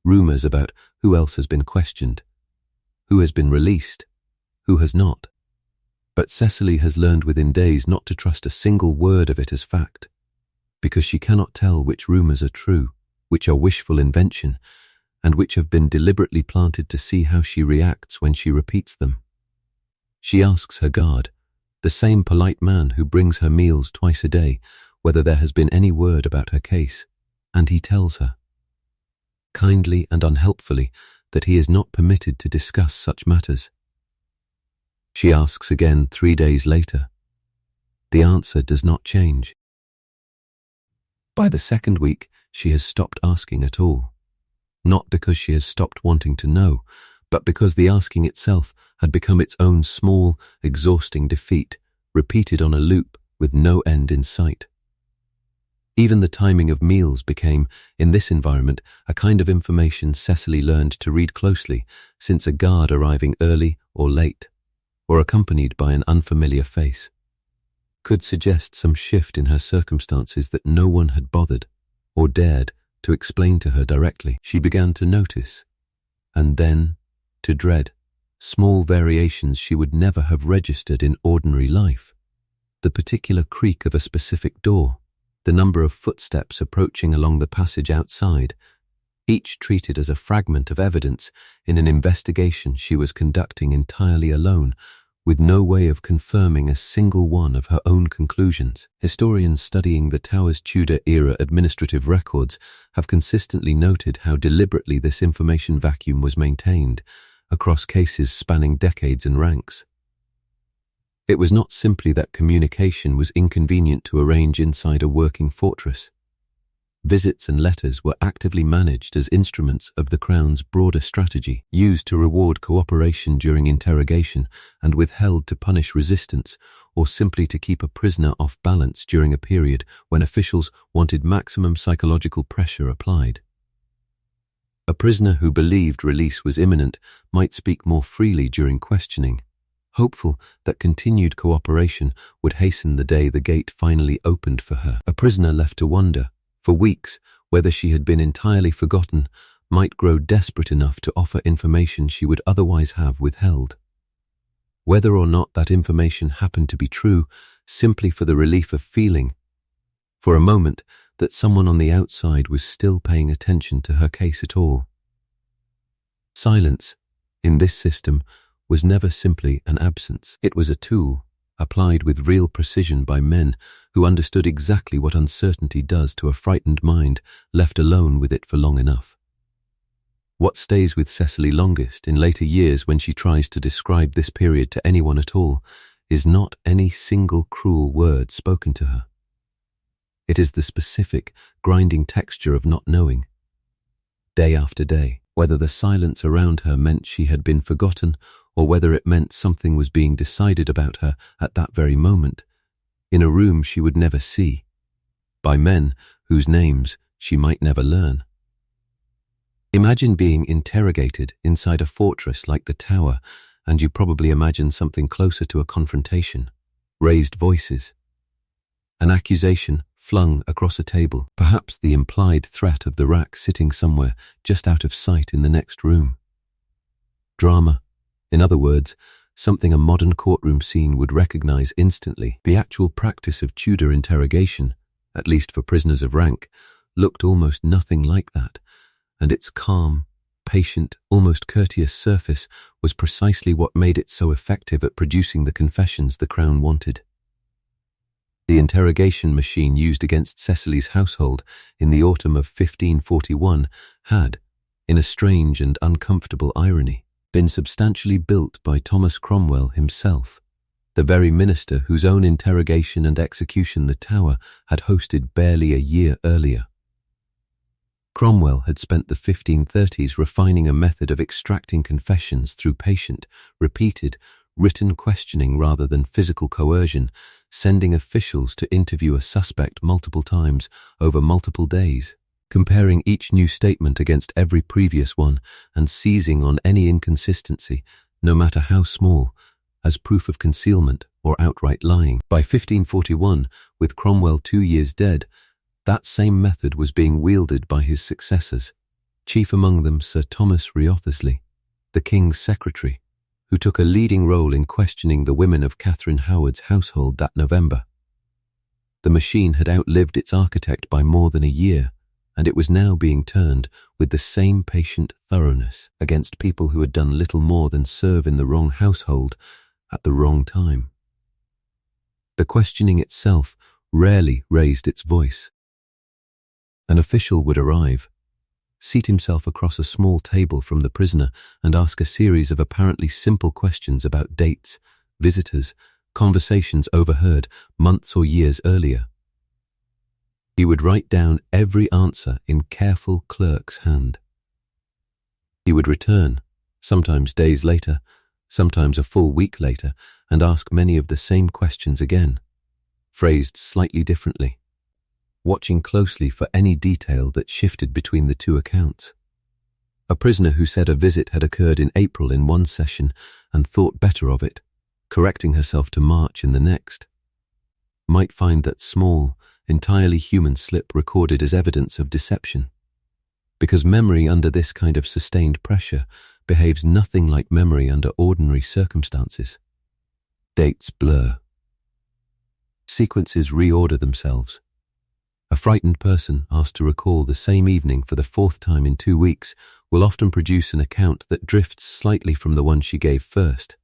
Rumours about who else has been questioned, who has been released, who has not. But Cecily has learned within days not to trust a single word of it as fact, because she cannot tell which rumours are true, which are wishful invention, and which have been deliberately planted to see how she reacts when she repeats them. She asks her guard, the same polite man who brings her meals twice a day, whether there has been any word about her case, and he tells her, kindly and unhelpfully, that he is not permitted to discuss such matters. She asks again 3 days later. The answer does not change. By the second week, she has stopped asking at all. Not because she has stopped wanting to know, but because the asking itself had become its own small, exhausting defeat, repeated on a loop with no end in sight. Even the timing of meals became, in this environment, a kind of information Cecily learned to read closely, since a guard arriving early or late, or accompanied by an unfamiliar face, could suggest some shift in her circumstances that no one had bothered or dared to explain to her directly. She began to notice, and then to dread, small variations she would never have registered in ordinary life. The particular creak of a specific door, the number of footsteps approaching along the passage outside, each treated as a fragment of evidence in an investigation she was conducting entirely alone, with no way of confirming a single one of her own conclusions. Historians studying the Tower's Tudor-era administrative records have consistently noted how deliberately this information vacuum was maintained across cases spanning decades and ranks. It was not simply that communication was inconvenient to arrange inside a working fortress. Visits and letters were actively managed as instruments of the Crown's broader strategy, used to reward cooperation during interrogation and withheld to punish resistance, or simply to keep a prisoner off balance during a period when officials wanted maximum psychological pressure applied. A prisoner who believed release was imminent might speak more freely during questioning, hopeful that continued cooperation would hasten the day the gate finally opened for her. A prisoner left to wonder, for weeks, whether she had been entirely forgotten, might grow desperate enough to offer information she would otherwise have withheld. Whether or not that information happened to be true, simply for the relief of feeling, for a moment, that someone on the outside was still paying attention to her case at all. Silence, in this system, was never simply an absence. It was a tool, applied with real precision by men who understood exactly what uncertainty does to a frightened mind left alone with it for long enough. What stays with Cecily longest in later years when she tries to describe this period to anyone at all is not any single cruel word spoken to her. It is the specific, grinding texture of not knowing. Day after day, whether the silence around her meant she had been forgotten or whether it meant something was being decided about her at that very moment, in a room she would never see, by men whose names she might never learn. Imagine being interrogated inside a fortress like the Tower, and you probably imagine something closer to a confrontation. Raised voices. An accusation flung across a table, perhaps the implied threat of the rack sitting somewhere just out of sight in the next room. Drama. In other words, something a modern courtroom scene would recognize instantly. The actual practice of Tudor interrogation, at least for prisoners of rank, looked almost nothing like that, and its calm, patient, almost courteous surface was precisely what made it so effective at producing the confessions the Crown wanted. The interrogation machine used against Cecily's household in the autumn of 1541 had, in a strange and uncomfortable irony, been substantially built by Thomas Cromwell himself, the very minister whose own interrogation and execution the Tower had hosted barely a year earlier. Cromwell had spent the 1530s refining a method of extracting confessions through patient, repeated, written questioning rather than physical coercion, sending officials to interview a suspect multiple times over multiple days, comparing each new statement against every previous one and seizing on any inconsistency, no matter how small, as proof of concealment or outright lying. By 1541, with Cromwell 2 years dead, that same method was being wielded by his successors, chief among them Sir Thomas Wriothesley, the King's secretary, who took a leading role in questioning the women of Catherine Howard's household that November. The machine had outlived its architect by more than a year, and it was now being turned with the same patient thoroughness against people who had done little more than serve in the wrong household at the wrong time. The questioning itself rarely raised its voice. An official would arrive, seat himself across a small table from the prisoner and ask a series of apparently simple questions about dates, visitors, conversations overheard months or years earlier. He would write down every answer in careful clerk's hand. He would return, sometimes days later, sometimes a full week later, and ask many of the same questions again, phrased slightly differently, watching closely for any detail that shifted between the two accounts. A prisoner who said a visit had occurred in April in one session and thought better of it, correcting herself to March in the next, might find that small, entirely human slip recorded as evidence of deception, because memory under this kind of sustained pressure behaves nothing like memory under ordinary circumstances. Dates blur. Sequences reorder themselves. A frightened person asked to recall the same evening for the 4th time in 2 weeks will often produce an account that drifts slightly from the one she gave first.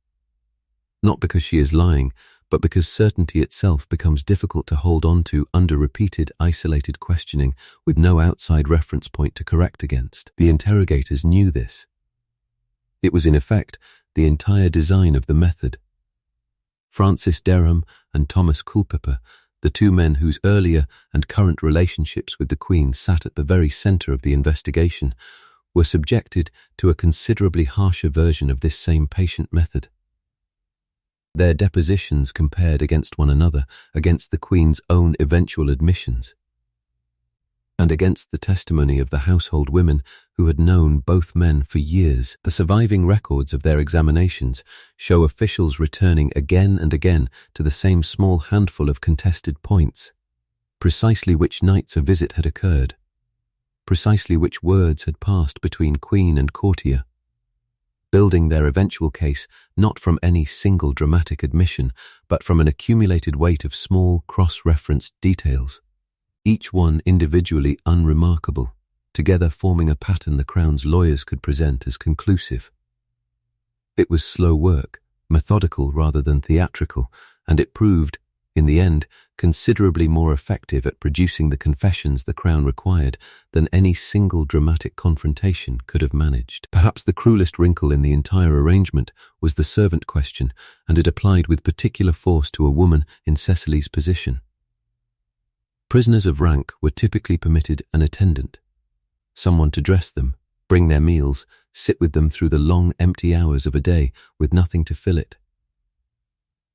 Not because she is lying, but because certainty itself becomes difficult to hold on to under repeated, isolated questioning with no outside reference point to correct against. The interrogators knew this. It was in effect the entire design of the method. Francis Derham and Thomas Culpeper, the two men whose earlier and current relationships with the Queen sat at the very centre of the investigation, were subjected to a considerably harsher version of this same patient method. Their depositions compared against one another, against the Queen's own eventual admissions, and against the testimony of the household women who had known both men for years. The surviving records of their examinations show officials returning again and again to the same small handful of contested points, precisely which nights a visit had occurred, precisely which words had passed between Queen and courtier, building their eventual case not from any single dramatic admission, but from an accumulated weight of small cross-referenced details, each one individually unremarkable, together forming a pattern the Crown's lawyers could present as conclusive. It was slow work, methodical rather than theatrical, and it proved, in the end, considerably more effective at producing the confessions the Crown required than any single dramatic confrontation could have managed. Perhaps the cruelest wrinkle in the entire arrangement was the servant question, and it applied with particular force to a woman in Cecily's position. Prisoners of rank were typically permitted an attendant, someone to dress them, bring their meals, sit with them through the long, empty hours of a day with nothing to fill it.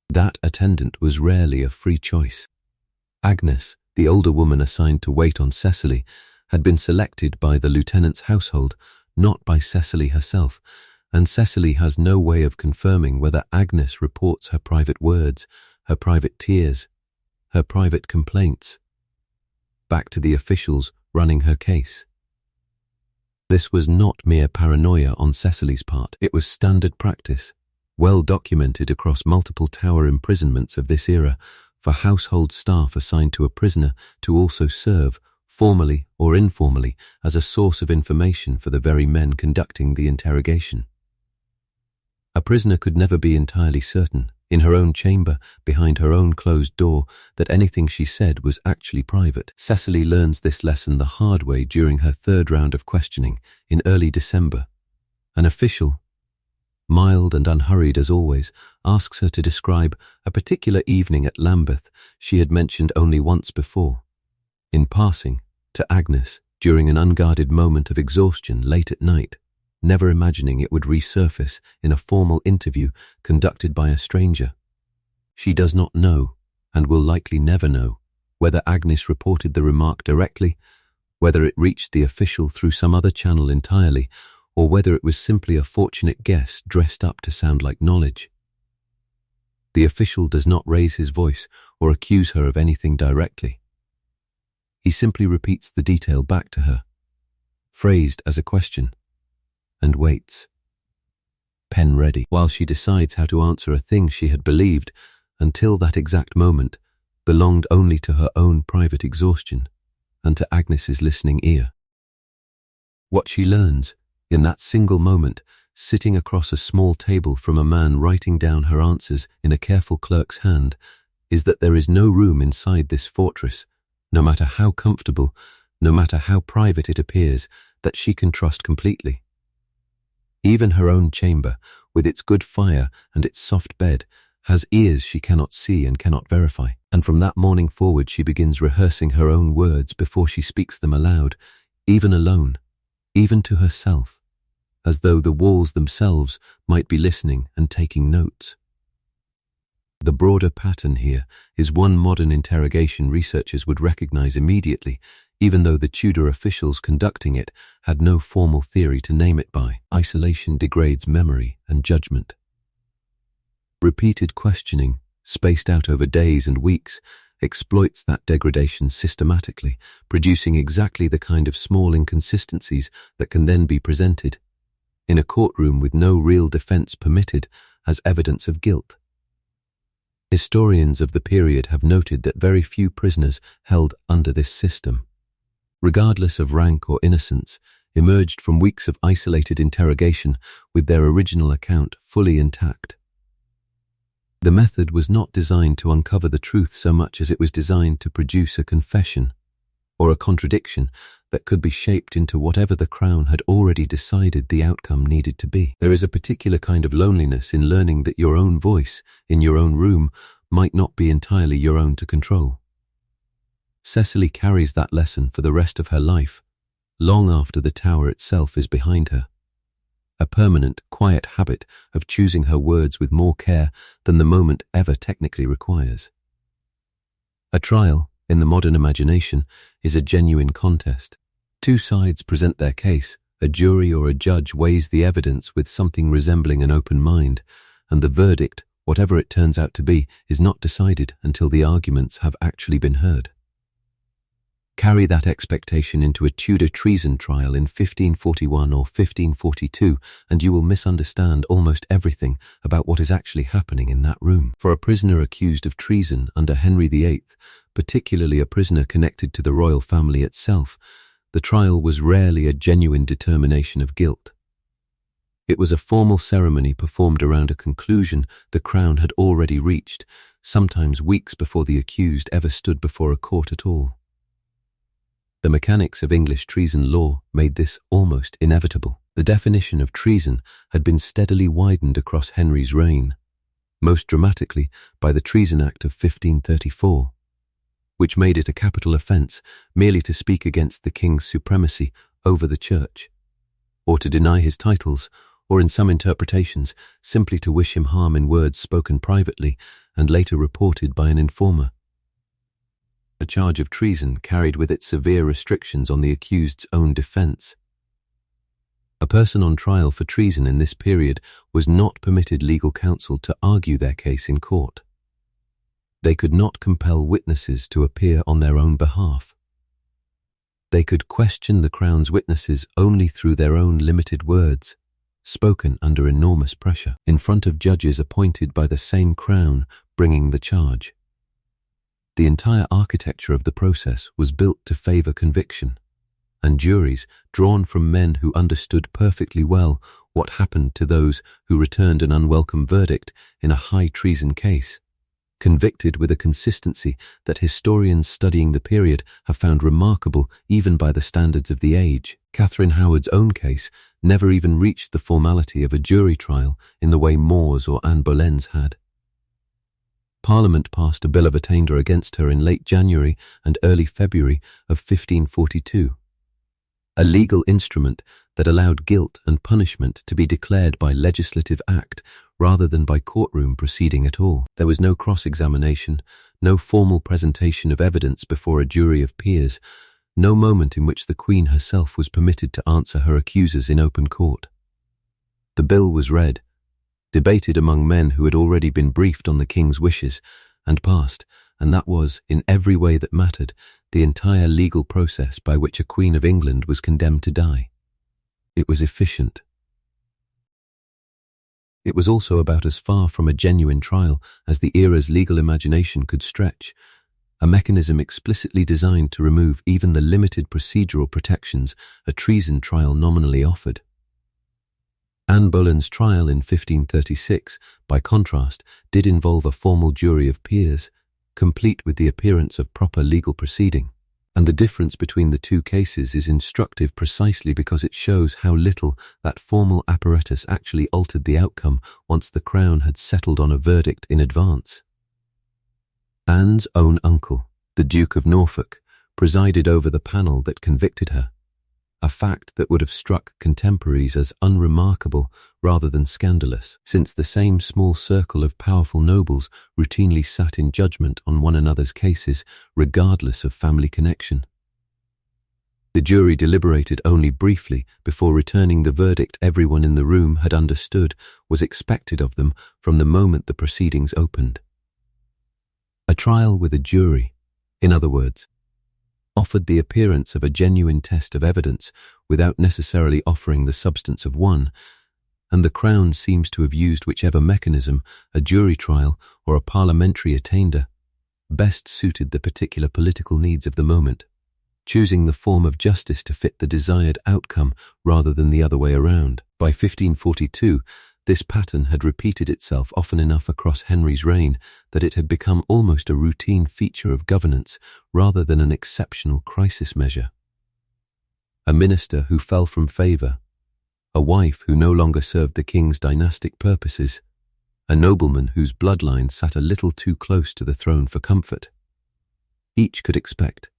That attendant was rarely a free choice. Agnes, the older woman assigned to wait on Cecily, had been selected by the lieutenant's household, not by Cecily herself, and Cecily has no way of confirming whether Agnes reports her private words, her private tears, her private complaints, back to the officials running her case. This was not mere paranoia on Cecily's part. It was standard practice, well documented across multiple Tower imprisonments of this era, for household staff assigned to a prisoner to also serve, formally or informally, as a source of information for the very men conducting the interrogation. A prisoner could never be entirely certain, in her own chamber, behind her own closed door, that anything she said was actually private. Cecily learns this lesson the hard way during her third round of questioning in early December. An official, mild and unhurried as always, asks her to describe a particular evening at Lambeth she had mentioned only once before, in passing, to Agnes during an unguarded moment of exhaustion late at night, never imagining it would resurface in a formal interview conducted by a stranger. She does not know, and will likely never know, whether Agnes reported the remark directly, whether it reached the official through some other channel entirely, or whether it was simply a fortunate guess dressed up to sound like knowledge. The official does not raise his voice or accuse her of anything directly. He simply repeats the detail back to her, phrased as a question, and waits, pen ready, while she decides how to answer a thing she had believed, until that exact moment, belonged only to her own private exhaustion and to Agnes's listening ear. What she learns, in that single moment, sitting across a small table from a man writing down her answers in a careful clerk's hand, is that there is no room inside this fortress, no matter how comfortable, no matter how private it appears, that she can trust completely. Even her own chamber, with its good fire and its soft bed, has ears she cannot see and cannot verify, and from that morning forward she begins rehearsing her own words before she speaks them aloud, even alone, even to herself, as though the walls themselves might be listening and taking notes. The broader pattern here is one modern interrogation researchers would recognize immediately, even though the Tudor officials conducting it had no formal theory to name it by. Isolation degrades memory and judgment. Repeated questioning, spaced out over days and weeks, exploits that degradation systematically, producing exactly the kind of small inconsistencies that can then be presented, in a courtroom with no real defense permitted, as evidence of guilt. Historians of the period have noted that very few prisoners held under this system, regardless of rank or innocence, emerged from weeks of isolated interrogation with their original account fully intact. The method was not designed to uncover the truth so much as it was designed to produce a confession, or a contradiction that could be shaped into whatever the Crown had already decided the outcome needed to be. There is a particular kind of loneliness in learning that your own voice, in your own room, might not be entirely your own to control. Cecily carries that lesson for the rest of her life, long after the Tower itself is behind her. A permanent, quiet habit of choosing her words with more care than the moment ever technically requires. A trial, in the modern imagination, is a genuine contest. Two sides present their case, a jury or a judge weighs the evidence with something resembling an open mind, and the verdict, whatever it turns out to be, is not decided until the arguments have actually been heard. Carry that expectation into a Tudor treason trial in 1541 or 1542, and you will misunderstand almost everything about what is actually happening in that room. For a prisoner accused of treason under Henry VIII, particularly a prisoner connected to the royal family itself, the trial was rarely a genuine determination of guilt. It was a formal ceremony performed around a conclusion the Crown had already reached, sometimes weeks before the accused ever stood before a court at all. The mechanics of English treason law made this almost inevitable. The definition of treason had been steadily widened across Henry's reign, most dramatically by the Treason Act of 1534, which made it a capital offence merely to speak against the king's supremacy over the church, or to deny his titles, or in some interpretations, simply to wish him harm in words spoken privately and later reported by an informer. A charge of treason carried with it severe restrictions on the accused's own defence. A person on trial for treason in this period was not permitted legal counsel to argue their case in court. They could not compel witnesses to appear on their own behalf. They could question the Crown's witnesses only through their own limited words, spoken under enormous pressure, in front of judges appointed by the same Crown bringing the charge. The entire architecture of the process was built to favour conviction, and juries drawn from men who understood perfectly well what happened to those who returned an unwelcome verdict in a high treason case, convicted with a consistency that historians studying the period have found remarkable even by the standards of the age. Catherine Howard's own case never even reached the formality of a jury trial in the way More's or Anne Boleyn's had. Parliament passed a Bill of Attainder against her in late January and early February of 1542, a legal instrument that allowed guilt and punishment to be declared by legislative act rather than by courtroom proceeding at all. There was no cross-examination, no formal presentation of evidence before a jury of peers, no moment in which the Queen herself was permitted to answer her accusers in open court. The bill was read, debated among men who had already been briefed on the King's wishes, and passed, and that was, in every way that mattered, the entire legal process by which a Queen of England was condemned to die. It was efficient. It was also about as far from a genuine trial as the era's legal imagination could stretch, a mechanism explicitly designed to remove even the limited procedural protections a treason trial nominally offered. Anne Boleyn's trial in 1536, by contrast, did involve a formal jury of peers, complete with the appearance of proper legal proceeding. And the difference between the two cases is instructive precisely because it shows how little that formal apparatus actually altered the outcome once the Crown had settled on a verdict in advance. Anne's own uncle, the Duke of Norfolk, presided over the panel that convicted her, a fact that would have struck contemporaries as unremarkable rather than scandalous, since the same small circle of powerful nobles routinely sat in judgment on one another's cases, regardless of family connection. The jury deliberated only briefly before returning the verdict everyone in the room had understood was expected of them from the moment the proceedings opened. A trial with a jury, in other words, offered the appearance of a genuine test of evidence without necessarily offering the substance of one, and the Crown seems to have used whichever mechanism, a jury trial or a parliamentary attainder, best suited the particular political needs of the moment, choosing the form of justice to fit the desired outcome rather than the other way around. By 1542, this pattern had repeated itself often enough across Henry's reign that it had become almost a routine feature of governance rather than an exceptional crisis measure. A minister who fell from favour, a wife who no longer served the king's dynastic purposes, a nobleman whose bloodline sat a little too close to the throne for comfort. Each could expect,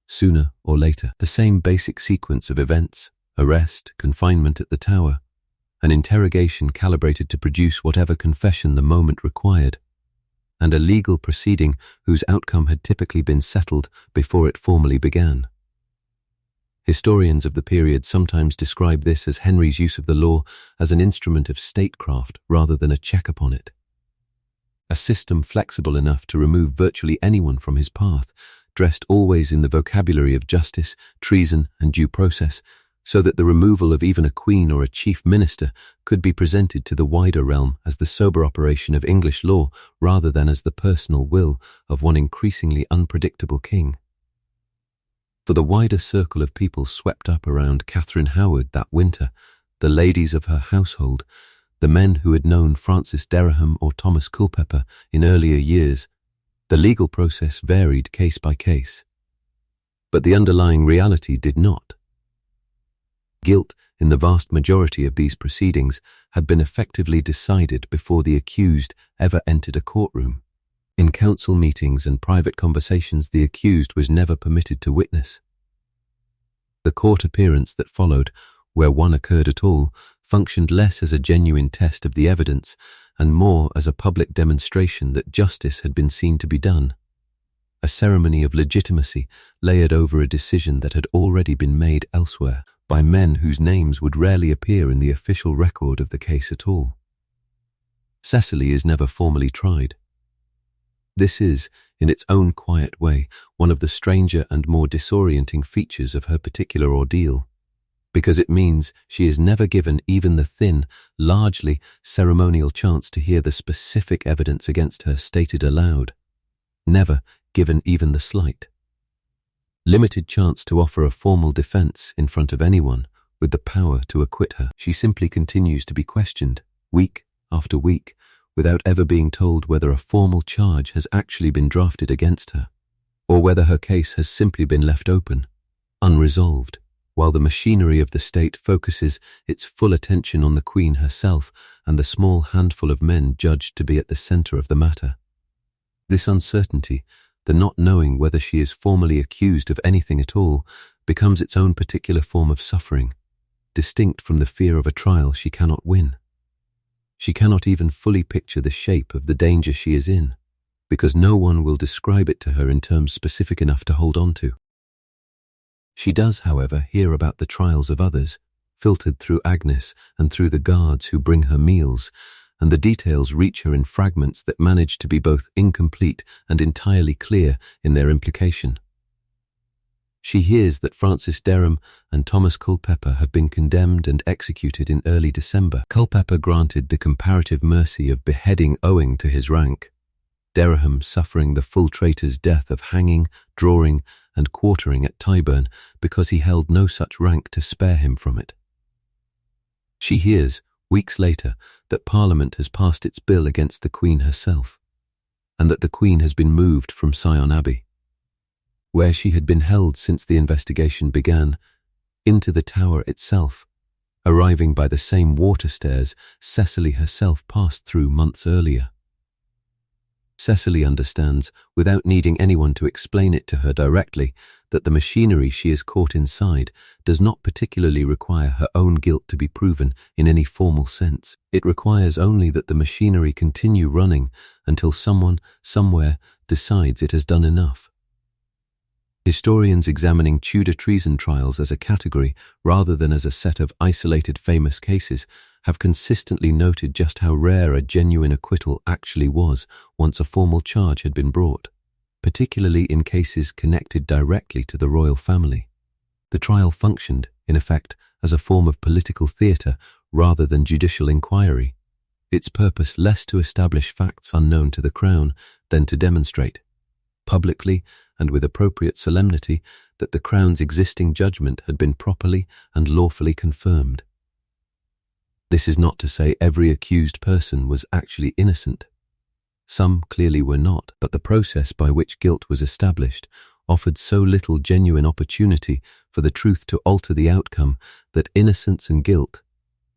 sooner or later, the same basic sequence of events: arrest, confinement at the Tower, an interrogation calibrated to produce whatever confession the moment required, and a legal proceeding whose outcome had typically been settled before it formally began. Historians of the period sometimes describe this as Henry's use of the law as an instrument of statecraft rather than a check upon it. A system flexible enough to remove virtually anyone from his path, dressed always in the vocabulary of justice, treason, and due process, so that the removal of even a queen or a chief minister could be presented to the wider realm as the sober operation of English law rather than as the personal will of one increasingly unpredictable king. For the wider circle of people swept up around Catherine Howard that winter, the ladies of her household, the men who had known Francis Dereham or Thomas Culpeper in earlier years, the legal process varied case by case. But the underlying reality did not. Guilt in the vast majority of these proceedings had been effectively decided before the accused ever entered a courtroom. In council meetings and private conversations, the accused was never permitted to witness. The court appearance that followed, where one occurred at all, functioned less as a genuine test of the evidence and more as a public demonstration that justice had been seen to be done. A ceremony of legitimacy layered over a decision that had already been made elsewhere by men whose names would rarely appear in the official record of the case at all. Cecily is never formally tried. This is, in its own quiet way, one of the stranger and more disorienting features of her particular ordeal, because it means she is never given even the thin, largely ceremonial chance to hear the specific evidence against her stated aloud, never given even the slight. Limited chance to offer a formal defense in front of anyone with the power to acquit her. She simply continues to be questioned, week after week, without ever being told whether a formal charge has actually been drafted against her, or whether her case has simply been left open, unresolved, while the machinery of the state focuses its full attention on the Queen herself and the small handful of men judged to be at the center of the matter. This uncertainty, the not knowing whether she is formally accused of anything at all, becomes its own particular form of suffering, distinct from the fear of a trial she cannot win. She cannot even fully picture the shape of the danger she is in, because no one will describe it to her in terms specific enough to hold on to. She does, however, hear about the trials of others, filtered through Agnes and through the guards who bring her meals, and the details reach her in fragments that manage to be both incomplete and entirely clear in their implication. She hears that Francis Dereham and Thomas Culpeper have been condemned and executed in early December. Culpeper granted the comparative mercy of beheading owing to his rank, Dereham suffering the full traitor's death of hanging, drawing, and quartering at Tyburn because he held no such rank to spare him from it. She hears, weeks later, that Parliament has passed its bill against the Queen herself, and that the Queen has been moved from Sion Abbey, where she had been held since the investigation began, into the Tower itself, arriving by the same water stairs Cecily herself passed through months earlier. Cecily understands, without needing anyone to explain it to her directly, that the machinery she is caught inside does not particularly require her own guilt to be proven in any formal sense. It requires only that the machinery continue running until someone, somewhere, decides it has done enough. Historians examining Tudor treason trials as a category rather than as a set of isolated famous cases have consistently noted just how rare a genuine acquittal actually was once a formal charge had been brought, particularly in cases connected directly to the royal family. The trial functioned, in effect, as a form of political theatre rather than judicial inquiry, its purpose less to establish facts unknown to the Crown than to demonstrate, publicly and with appropriate solemnity, that the Crown's existing judgment had been properly and lawfully confirmed. This is not to say every accused person was actually innocent. Some clearly were not, but the process by which guilt was established offered so little genuine opportunity for the truth to alter the outcome that innocence and guilt,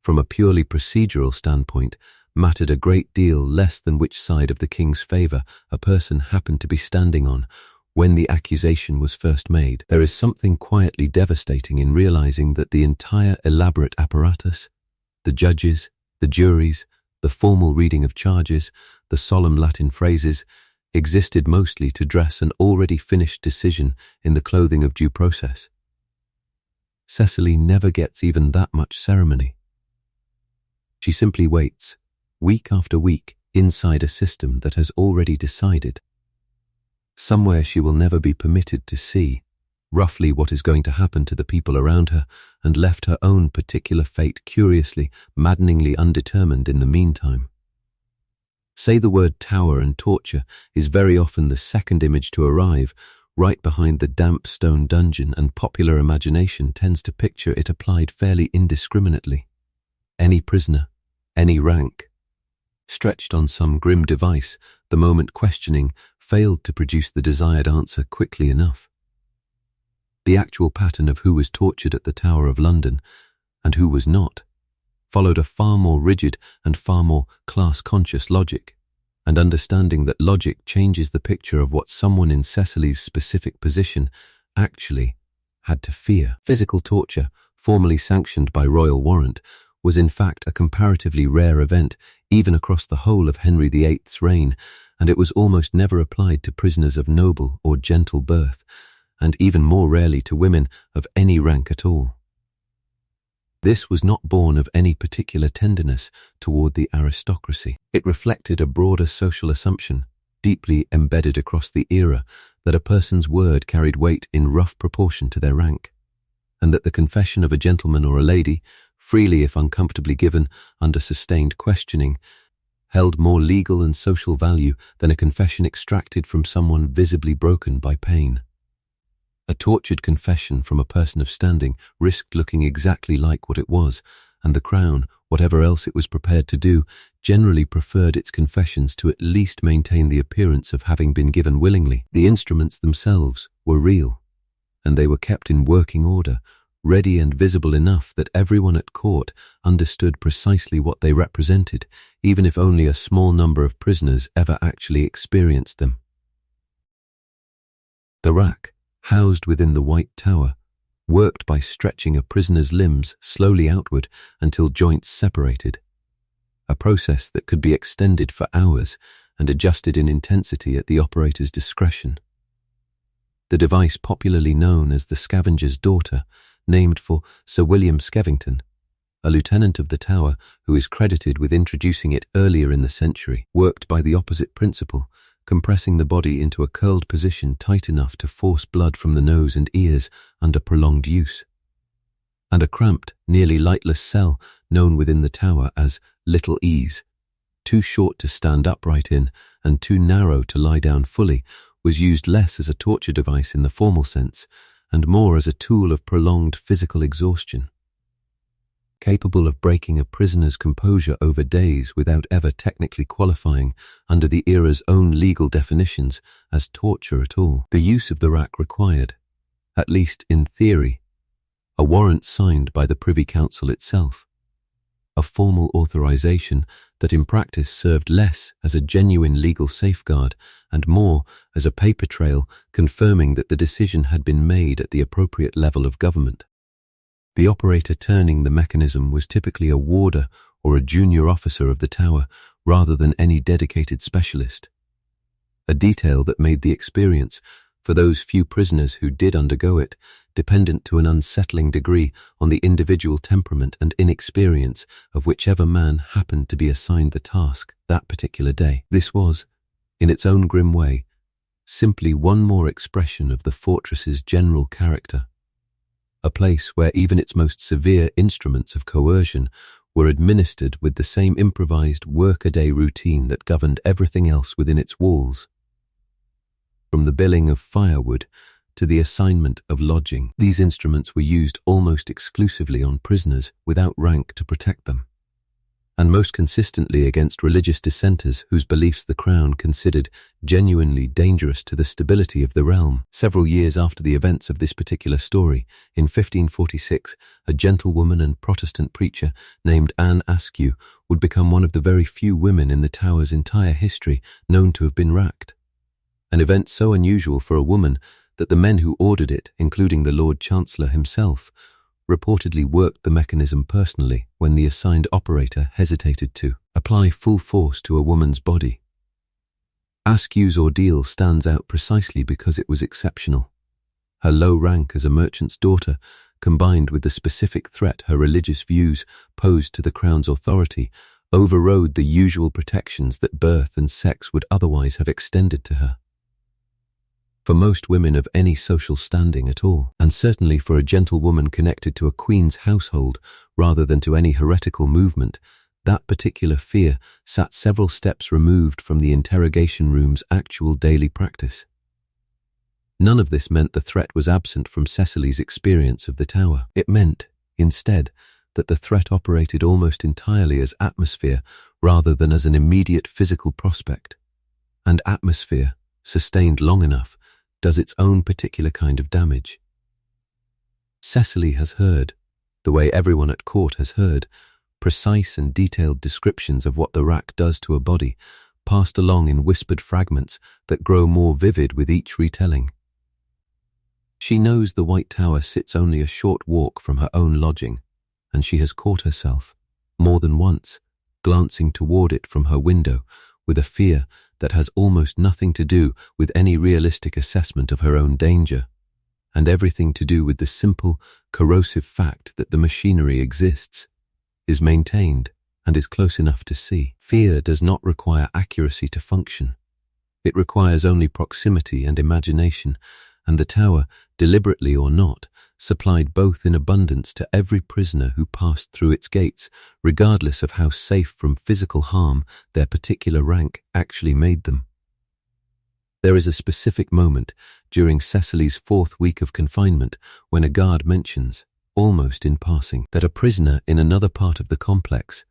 from a purely procedural standpoint, mattered a great deal less than which side of the king's favour a person happened to be standing on when the accusation was first made. There is something quietly devastating in realizing that the entire elaborate apparatus, the judges, the juries, the formal reading of charges, the solemn Latin phrases, existed mostly to dress an already finished decision in the clothing of due process. Cecily never gets even that much ceremony. She simply waits, week after week, inside a system that has already decided. Somewhere she will never be permitted to see, roughly what is going to happen to the people around her, and left her own particular fate curiously, maddeningly undetermined in the meantime. Say the word tower and torture is very often the second image to arrive, right behind the damp stone dungeon, and popular imagination tends to picture it applied fairly indiscriminately. Any prisoner, any rank. Stretched on some grim device, the moment questioning failed to produce the desired answer quickly enough. The actual pattern of who was tortured at the Tower of London and who was not followed a far more rigid and far more class-conscious logic, and understanding that logic changes the picture of what someone in Cecily's specific position actually had to fear. Physical torture, formally sanctioned by royal warrant, was in fact a comparatively rare event even across the whole of Henry VIII's reign, and it was almost never applied to prisoners of noble or gentle birth, and even more rarely to women of any rank at all. This was not born of any particular tenderness toward the aristocracy. It reflected a broader social assumption, deeply embedded across the era, that a person's word carried weight in rough proportion to their rank, and that the confession of a gentleman or a lady, freely if uncomfortably given under sustained questioning, held more legal and social value than a confession extracted from someone visibly broken by pain. A tortured confession from a person of standing risked looking exactly like what it was, and the Crown, whatever else it was prepared to do, generally preferred its confessions to at least maintain the appearance of having been given willingly. The instruments themselves were real, and they were kept in working order, ready and visible enough that everyone at court understood precisely what they represented, even if only a small number of prisoners ever actually experienced them. The rack, housed within the White Tower, worked by stretching a prisoner's limbs slowly outward until joints separated, a process that could be extended for hours and adjusted in intensity at the operator's discretion. The device, popularly known as the Scavenger's Daughter, named for Sir William Skevington, a lieutenant of the Tower who is credited with introducing it earlier in the century, worked by the opposite principle, compressing the body into a curled position tight enough to force blood from the nose and ears under prolonged use. And a cramped, nearly lightless cell known within the Tower as Little Ease, too short to stand upright in and too narrow to lie down fully, was used less as a torture device in the formal sense and more as a tool of prolonged physical exhaustion. Capable of breaking a prisoner's composure over days without ever technically qualifying under the era's own legal definitions as torture at all. The use of the rack required, at least in theory, a warrant signed by the Privy Council itself, a formal authorization that in practice served less as a genuine legal safeguard and more as a paper trail confirming that the decision had been made at the appropriate level of government. The operator turning the mechanism was typically a warder or a junior officer of the Tower rather than any dedicated specialist, a detail that made the experience, for those few prisoners who did undergo it, dependent to an unsettling degree on the individual temperament and inexperience of whichever man happened to be assigned the task that particular day. This was, in its own grim way, simply one more expression of the fortress's general character, a place where even its most severe instruments of coercion were administered with the same improvised workaday routine that governed everything else within its walls. From the billing of firewood to the assignment of lodging, these instruments were used almost exclusively on prisoners without rank to protect them, and most consistently against religious dissenters whose beliefs the Crown considered genuinely dangerous to the stability of the realm. Several years after the events of this particular story, in 1546, a gentlewoman and Protestant preacher named Anne Askew would become one of the very few women in the Tower's entire history known to have been racked, an event so unusual for a woman that the men who ordered it, including the Lord Chancellor himself, reportedly worked the mechanism personally when the assigned operator hesitated to apply full force to a woman's body. Askew's ordeal stands out precisely because it was exceptional. Her low rank as a merchant's daughter, combined with the specific threat her religious views posed to the Crown's authority, overrode the usual protections that birth and sex would otherwise have extended to her. For most women of any social standing at all, and certainly for a gentlewoman connected to a queen's household rather than to any heretical movement, that particular fear sat several steps removed from the interrogation room's actual daily practice. None of this meant the threat was absent from Cecily's experience of the Tower. It meant, instead, that the threat operated almost entirely as atmosphere rather than as an immediate physical prospect. And atmosphere, sustained long enough, does its own particular kind of damage. Cecily has heard, the way everyone at court has heard, precise and detailed descriptions of what the rack does to a body, passed along in whispered fragments that grow more vivid with each retelling. She knows the White Tower sits only a short walk from her own lodging, and she has caught herself, more than once, glancing toward it from her window with a fear that has almost nothing to do with any realistic assessment of her own danger, and everything to do with the simple, corrosive fact that the machinery exists, is maintained, and is close enough to see. Fear does not require accuracy to function. It requires only proximity and imagination, and the tower, deliberately or not, supplied both in abundance to every prisoner who passed through its gates, regardless of how safe from physical harm their particular rank actually made them. There is a specific moment during Cecily's 4th week of confinement when a guard mentions, almost in passing, that a prisoner in another part of the complex,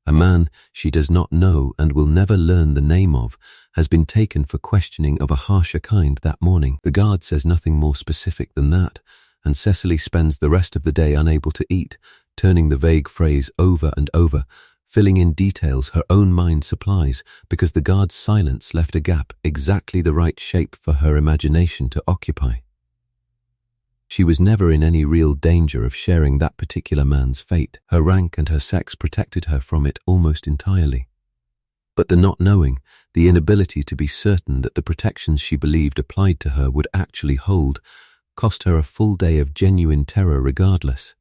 a man she does not know and will never learn the name of, has been taken for questioning of a harsher kind that morning. The guard says nothing more specific than that, and Cecily spends the rest of the day unable to eat, turning the vague phrase over and over, filling in details her own mind supplies because the guard's silence left a gap exactly the right shape for her imagination to occupy. She was never in any real danger of sharing that particular man's fate. Her rank and her sex protected her from it almost entirely. But the not knowing, the inability to be certain that the protections she believed applied to her would actually hold, cost her a full day of genuine terror regardless.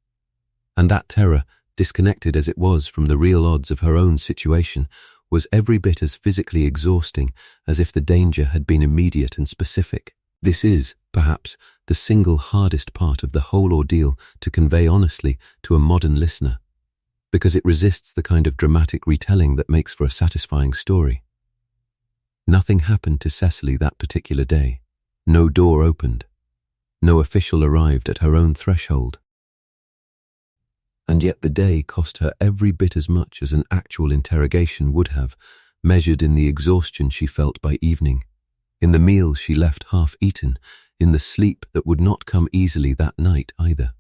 And that terror, disconnected as it was from the real odds of her own situation, was every bit as physically exhausting as if the danger had been immediate and specific. This is, perhaps, the single hardest part of the whole ordeal to convey honestly to a modern listener, because it resists the kind of dramatic retelling that makes for a satisfying story. Nothing happened to Cecily that particular day. No door opened. No official arrived at her own threshold. And yet the day cost her every bit as much as an actual interrogation would have, measured in the exhaustion she felt by evening, in the meal she left half-eaten, in the sleep that would not come easily that night either.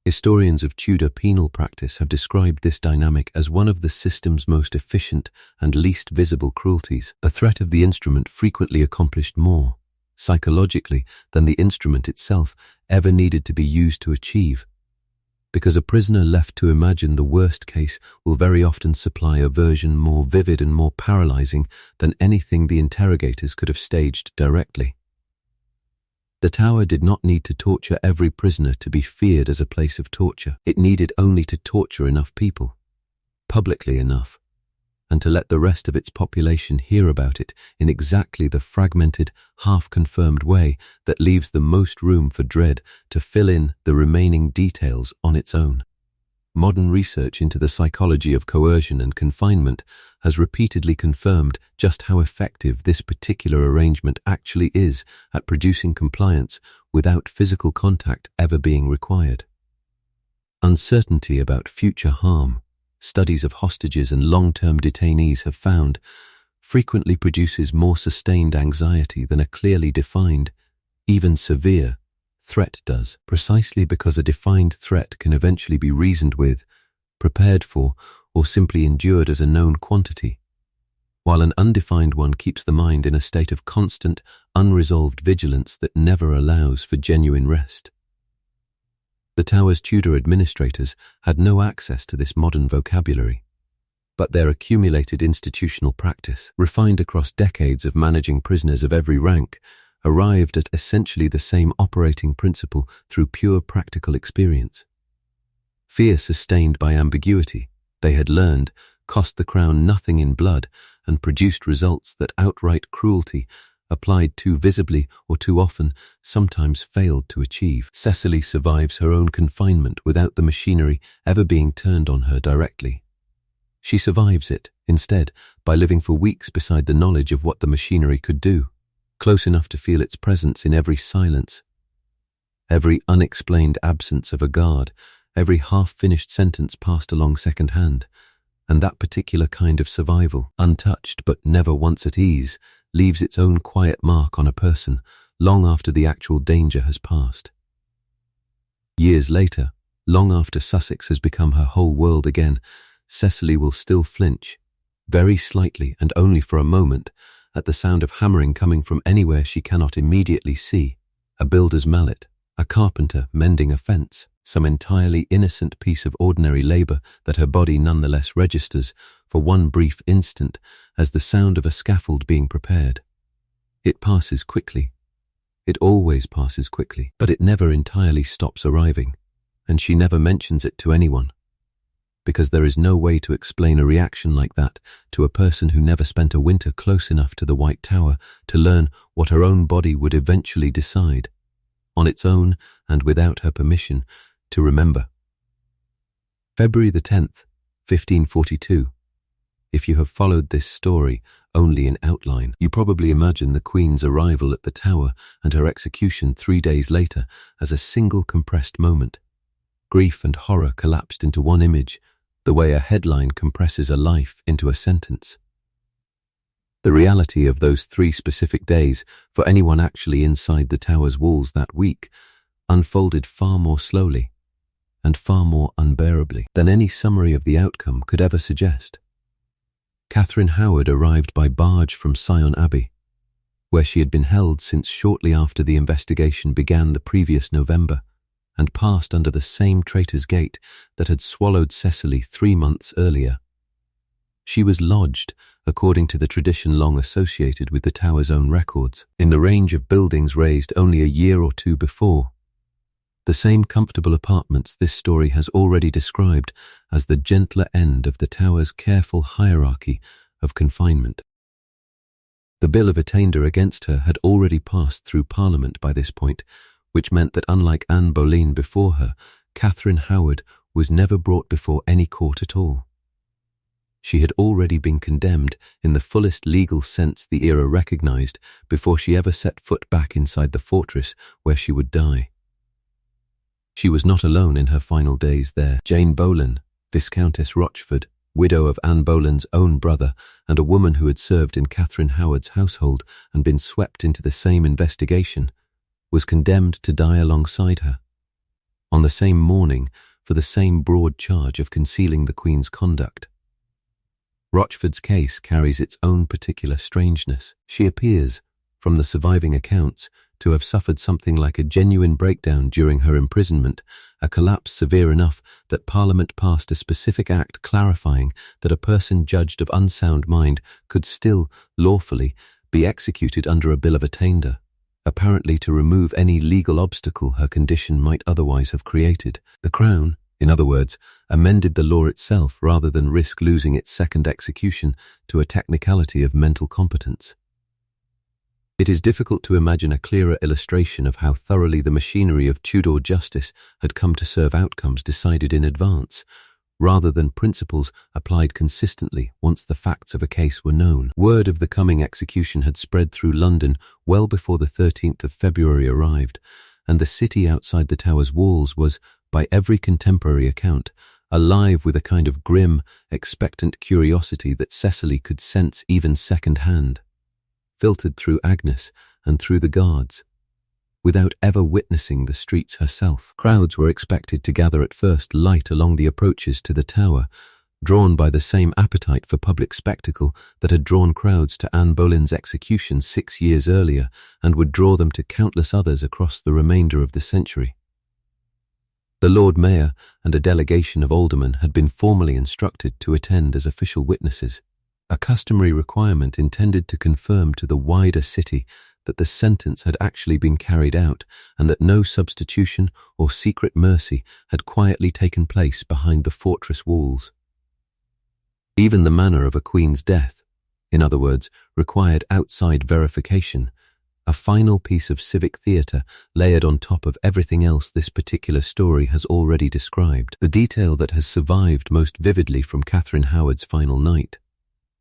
Historians of Tudor penal practice have described this dynamic as one of the system's most efficient and least visible cruelties. The threat of the instrument frequently accomplished more, psychologically, than the instrument itself ever needed to be used to achieve, because a prisoner left to imagine the worst case will very often supply a version more vivid and more paralyzing than anything the interrogators could have staged directly. The tower did not need to torture every prisoner to be feared as a place of torture. It needed only to torture enough people, publicly enough, and to let the rest of its population hear about it in exactly the fragmented, half-confirmed way that leaves the most room for dread to fill in the remaining details on its own. Modern research into the psychology of coercion and confinement has repeatedly confirmed just how effective this particular arrangement actually is at producing compliance without physical contact ever being required. Uncertainty about future harm, studies of hostages and long-term detainees have found, frequently produces more sustained anxiety than a clearly defined, even severe, threat does, precisely because a defined threat can eventually be reasoned with, prepared for, or simply endured as a known quantity, while an undefined one keeps the mind in a state of constant, unresolved vigilance that never allows for genuine rest. The tower's Tudor administrators had no access to this modern vocabulary, but their accumulated institutional practice, refined across decades of managing prisoners of every rank, arrived at essentially the same operating principle through pure practical experience. Fear sustained by ambiguity, they had learned, cost the crown nothing in blood and produced results that outright cruelty, applied too visibly or too often, sometimes failed to achieve. Cecily survives her own confinement without the machinery ever being turned on her directly. She survives it, instead, by living for weeks beside the knowledge of what the machinery could do, close enough to feel its presence in every silence, every unexplained absence of a guard, every half-finished sentence passed along second-hand, and that particular kind of survival, untouched but never once at ease, leaves its own quiet mark on a person long after the actual danger has passed. Years later, long after Sussex has become her whole world again, Cecily will still flinch, very slightly and only for a moment, at the sound of hammering coming from anywhere she cannot immediately see: a builder's mallet, a carpenter mending a fence, some entirely innocent piece of ordinary labour that her body nonetheless registers for one brief instant as the sound of a scaffold being prepared. It passes quickly. It always passes quickly, but it never entirely stops arriving, and she never mentions it to anyone, because there is no way to explain a reaction like that to a person who never spent a winter close enough to the White Tower to learn what her own body would eventually decide, on its own and without her permission, to remember. February the 10th, 1542. If you have followed this story only in outline, you probably imagine the Queen's arrival at the Tower and her execution 3 days later as a single compressed moment. Grief and horror collapsed into one image, the way a headline compresses a life into a sentence. The reality of those 3 specific days, for anyone actually inside the Tower's walls that week, unfolded far more slowly and far more unbearably than any summary of the outcome could ever suggest. Catherine Howard arrived by barge from Sion Abbey, where she had been held since shortly after the investigation began the previous November, and passed under the same traitor's gate that had swallowed Cecily 3 months earlier. She was lodged, according to the tradition long associated with the Tower's own records, in the range of buildings raised only a year or 2 before. The same comfortable apartments this story has already described as the gentler end of the Tower's careful hierarchy of confinement. The Bill of Attainder against her had already passed through Parliament by this point, which meant that unlike Anne Boleyn before her, Catherine Howard was never brought before any court at all. She had already been condemned in the fullest legal sense the era recognized before she ever set foot back inside the fortress where she would die. She was not alone in her final days there. Jane Boleyn, Viscountess Rochford, widow of Anne Boleyn's own brother and a woman who had served in Catherine Howard's household and been swept into the same investigation, was condemned to die alongside her, on the same morning, for the same broad charge of concealing the Queen's conduct. Rochford's case carries its own particular strangeness. She appears, from the surviving accounts, to have suffered something like a genuine breakdown during her imprisonment, a collapse severe enough that Parliament passed a specific act clarifying that a person judged of unsound mind could still, lawfully, be executed under a Bill of Attainder, apparently to remove any legal obstacle her condition might otherwise have created. The Crown, in other words, amended the law itself rather than risk losing its second execution to a technicality of mental competence. It is difficult to imagine a clearer illustration of how thoroughly the machinery of Tudor justice had come to serve outcomes decided in advance, rather than principles applied consistently once the facts of a case were known. Word of the coming execution had spread through London well before the 13th of February arrived, and the city outside the Tower's walls was, by every contemporary account, alive with a kind of grim, expectant curiosity that Cecily could sense even second-hand, filtered through Agnes and through the guards, without ever witnessing the streets herself. Crowds were expected to gather at first light along the approaches to the Tower, drawn by the same appetite for public spectacle that had drawn crowds to Anne Boleyn's execution 6 years earlier and would draw them to countless others across the remainder of the century. The Lord Mayor and a delegation of aldermen had been formally instructed to attend as official witnesses, a customary requirement intended to confirm to the wider city that the sentence had actually been carried out and that no substitution or secret mercy had quietly taken place behind the fortress walls. Even the manner of a Queen's death, in other words, required outside verification, a final piece of civic theatre layered on top of everything else this particular story has already described, the detail that has survived most vividly from Catherine Howard's final night,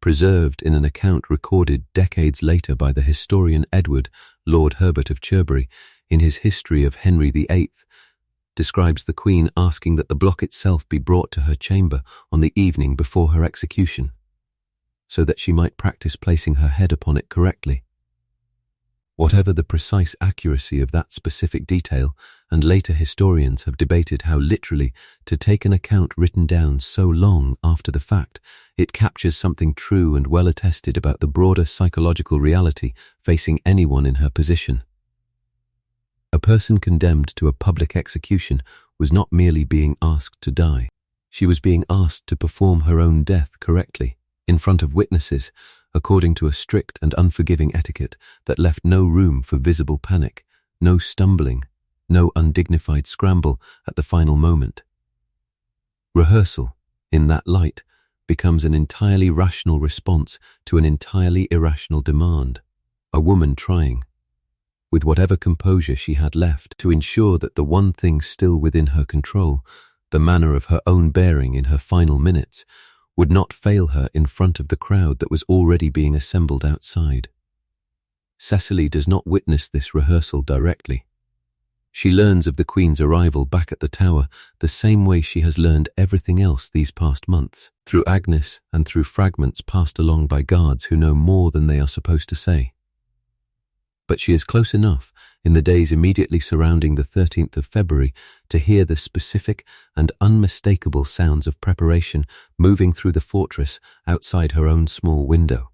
preserved in an account recorded decades later by the historian Edward, Lord Herbert of Cherbury, in his History of Henry VIII, describes the Queen asking that the block itself be brought to her chamber on the evening before her execution, so that she might practice placing her head upon it correctly. Whatever the precise accuracy of that specific detail, and later historians have debated how literally to take an account written down so long after the fact, it captures something true and well attested about the broader psychological reality facing anyone in her position. A person condemned to a public execution was not merely being asked to die. She was being asked to perform her own death correctly, in front of witnesses, according to a strict and unforgiving etiquette that left no room for visible panic, no stumbling, no undignified scramble at the final moment. Rehearsal, in that light, becomes an entirely rational response to an entirely irrational demand. A woman trying, with whatever composure she had left, to ensure that the one thing still within her control, the manner of her own bearing in her final minutes, would not fail her in front of the crowd that was already being assembled outside. Cecily does not witness this rehearsal directly. She learns of the Queen's arrival back at the Tower the same way she has learned everything else these past months, through Agnes and through fragments passed along by guards who know more than they are supposed to say. But she is close enough in the days immediately surrounding the 13th of February to hear the specific and unmistakable sounds of preparation moving through the fortress outside her own small window.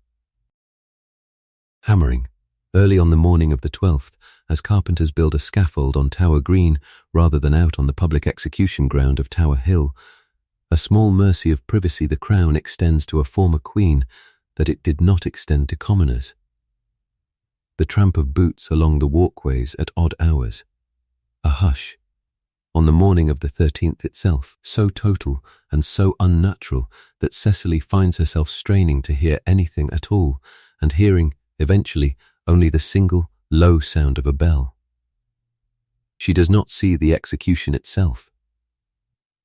Hammering, early on the morning of the 12th, as carpenters build a scaffold on Tower Green rather than out on the public execution ground of Tower Hill, a small mercy of privacy the Crown extends to a former Queen that it did not extend to commoners. The tramp of boots along the walkways at odd hours. A hush, on the morning of the 13th itself, so total and so unnatural that Cecily finds herself straining to hear anything at all, and hearing, eventually, only the single, low sound of a bell. She does not see the execution itself.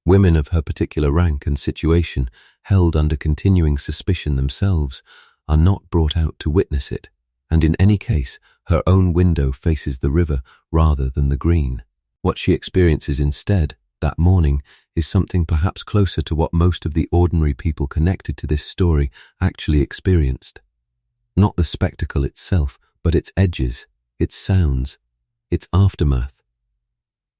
Women of her particular rank and situation, held under continuing suspicion themselves, are not brought out to witness it, and in any case, her own window faces the river rather than the green. What she experiences instead, that morning, is something perhaps closer to what most of the ordinary people connected to this story actually experienced. Not the spectacle itself, but its edges, its sounds, its aftermath.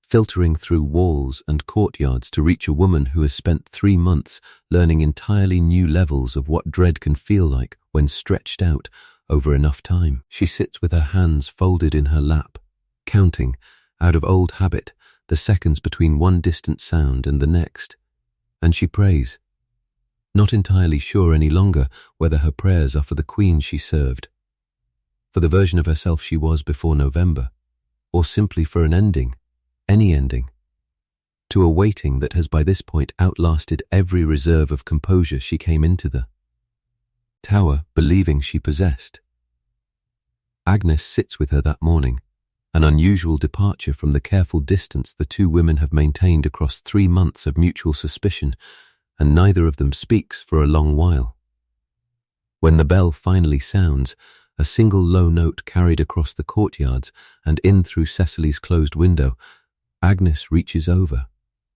Filtering through walls and courtyards to reach a woman who has spent 3 months learning entirely new levels of what dread can feel like when stretched out over enough time. She sits with her hands folded in her lap, counting, out of old habit, the seconds between one distant sound and the next, and she prays, not entirely sure any longer whether her prayers are for the Queen she served, for the version of herself she was before November, or simply for an ending, any ending, to a waiting that has by this point outlasted every reserve of composure she came into the Tower believing she possessed. Agnes sits with her that morning, an unusual departure from the careful distance the two women have maintained across 3 months of mutual suspicion, and neither of them speaks for a long while. When the bell finally sounds, a single low note carried across the courtyards and in through Cecily's closed window, Agnes reaches over,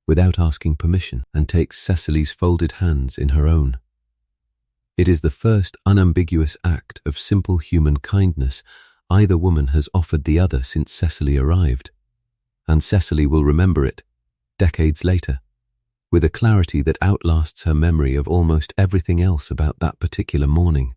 without asking permission, and takes Cecily's folded hands in her own. It is the first unambiguous act of simple human kindness either woman has offered the other since Cecily arrived, and Cecily will remember it, decades later, with a clarity that outlasts her memory of almost everything else about that particular morning.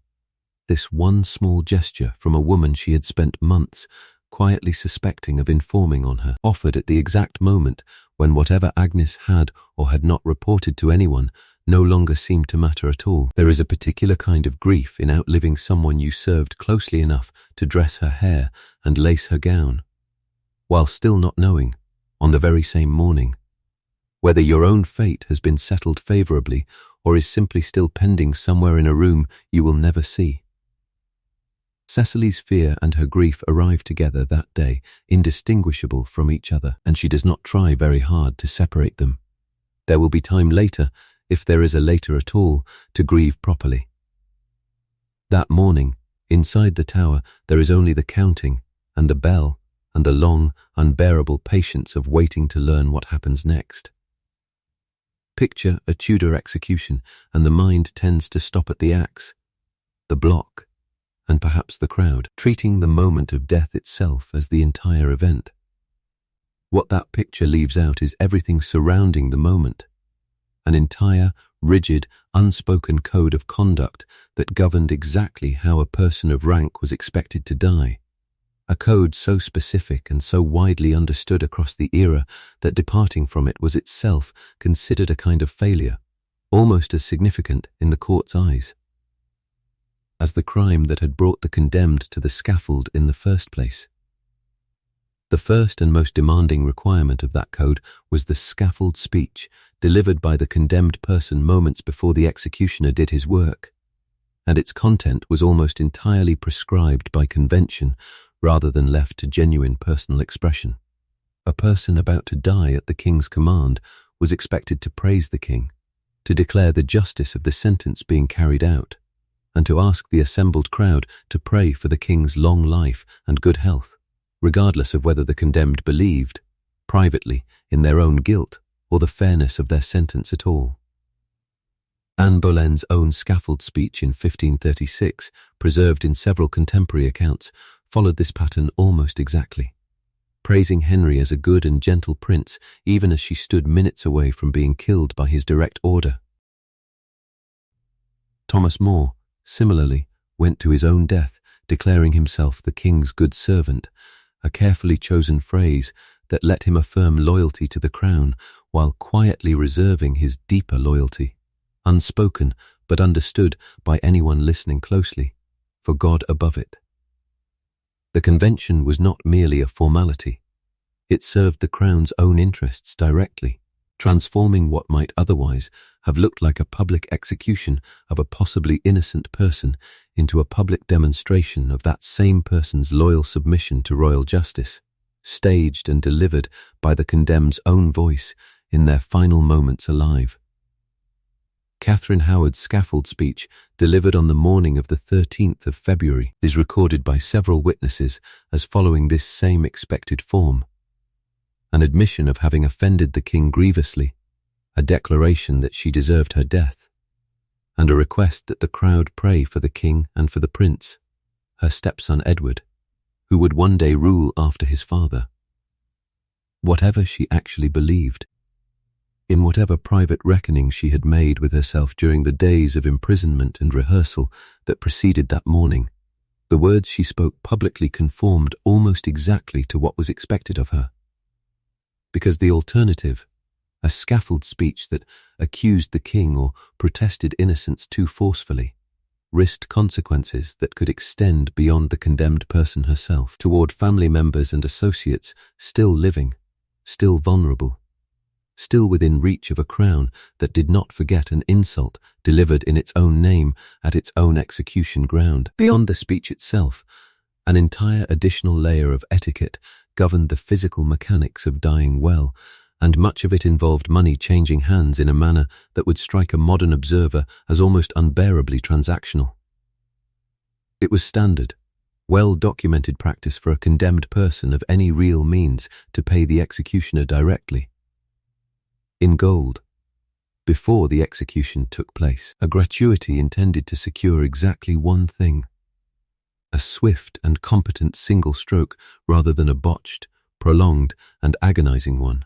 This one small gesture from a woman she had spent months quietly suspecting of informing on her, offered at the exact moment when whatever Agnes had or had not reported to anyone no longer seemed to matter at all. There is a particular kind of grief in outliving someone you served closely enough to dress her hair and lace her gown, while still not knowing, on the very same morning, whether your own fate has been settled favorably or is simply still pending somewhere in a room you will never see. Cecily's fear and her grief arrive together that day, indistinguishable from each other, and she does not try very hard to separate them. There will be time later, if there is a later at all, to grieve properly. That morning, inside the Tower, there is only the counting and the bell and the long, unbearable patience of waiting to learn what happens next. Picture a Tudor execution, and the mind tends to stop at the axe, the block, and perhaps the crowd, treating the moment of death itself as the entire event. What that picture leaves out is everything surrounding the moment, an entire, rigid, unspoken code of conduct that governed exactly how a person of rank was expected to die. A code so specific and so widely understood across the era that departing from it was itself considered a kind of failure, almost as significant in the court's eyes as the crime that had brought the condemned to the scaffold in the first place. The first and most demanding requirement of that code was the scaffold speech delivered by the condemned person moments before the executioner did his work, and its content was almost entirely prescribed by convention rather than left to genuine personal expression. A person about to die at the king's command was expected to praise the king, to declare the justice of the sentence being carried out, and to ask the assembled crowd to pray for the king's long life and good health, regardless of whether the condemned believed, privately, in their own guilt or the fairness of their sentence at all. Anne Boleyn's own scaffold speech in 1536, preserved in several contemporary accounts, followed this pattern almost exactly, praising Henry as a good and gentle prince even as she stood minutes away from being killed by his direct order. Thomas More, similarly, went to his own death, declaring himself the king's good servant, a carefully chosen phrase that let him affirm loyalty to the crown while quietly reserving his deeper loyalty, unspoken but understood by anyone listening closely, for God above it. The convention was not merely a formality. It served the crown's own interests directly, transforming what might otherwise have looked like a public execution of a possibly innocent person into a public demonstration of that same person's loyal submission to royal justice, staged and delivered by the condemned's own voice in their final moments alive. Catherine Howard's scaffold speech, delivered on the morning of the 13th of February, is recorded by several witnesses as following this same expected form: an admission of having offended the king grievously, a declaration that she deserved her death, and a request that the crowd pray for the king and for the prince, her stepson Edward, who would one day rule after his father. Whatever she actually believed, in whatever private reckoning she had made with herself during the days of imprisonment and rehearsal that preceded that morning, the words she spoke publicly conformed almost exactly to what was expected of her. Because the alternative, a scaffold speech that accused the king or protested innocence too forcefully, risked consequences that could extend beyond the condemned person herself, toward family members and associates still living, still vulnerable, still within reach of a crown that did not forget an insult delivered in its own name at its own execution ground. Beyond the speech itself, an entire additional layer of etiquette governed the physical mechanics of dying well, and much of it involved money changing hands in a manner that would strike a modern observer as almost unbearably transactional. It was standard, well-documented practice for a condemned person of any real means to pay the executioner directly, in gold, before the execution took place, a gratuity intended to secure exactly one thing: a swift and competent single stroke rather than a botched, prolonged, and agonizing one.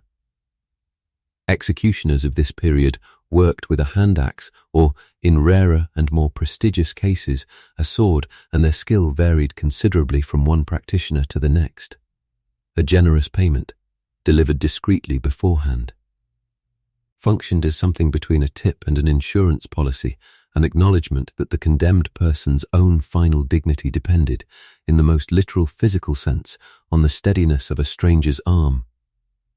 Executioners of this period worked with a hand axe or, in rarer and more prestigious cases, a sword, and their skill varied considerably from one practitioner to the next. A generous payment, delivered discreetly beforehand, functioned as something between a tip and an insurance policy, an acknowledgement that the condemned person's own final dignity depended, in the most literal physical sense, on the steadiness of a stranger's arm,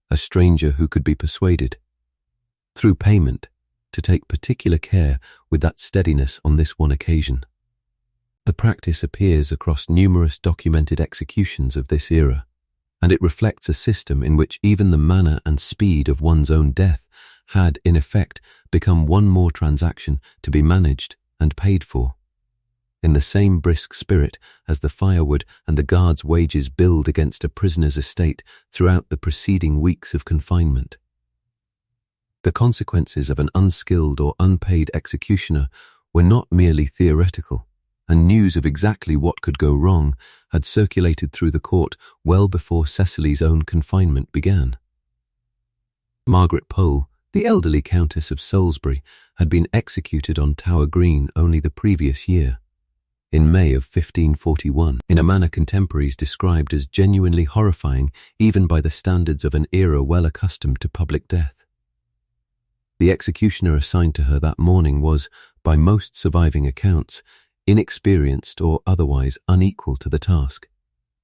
a stranger who could be persuaded, through payment, to take particular care with that steadiness on this one occasion. The practice appears across numerous documented executions of this era, and it reflects a system in which even the manner and speed of one's own death had, in effect, become one more transaction to be managed and paid for. in the same brisk spirit as the firewood and the guard's wages billed against a prisoner's estate throughout the preceding weeks of confinement. The consequences of an unskilled or unpaid executioner were not merely theoretical, and news of exactly what could go wrong had circulated through the court well before Cecily's own confinement began. Margaret Pole, the elderly Countess of Salisbury, had been executed on Tower Green only the previous year, in May of 1541, in a manner contemporaries described as genuinely horrifying even by the standards of an era well accustomed to public death. The executioner assigned to her that morning was, by most surviving accounts, inexperienced or otherwise unequal to the task,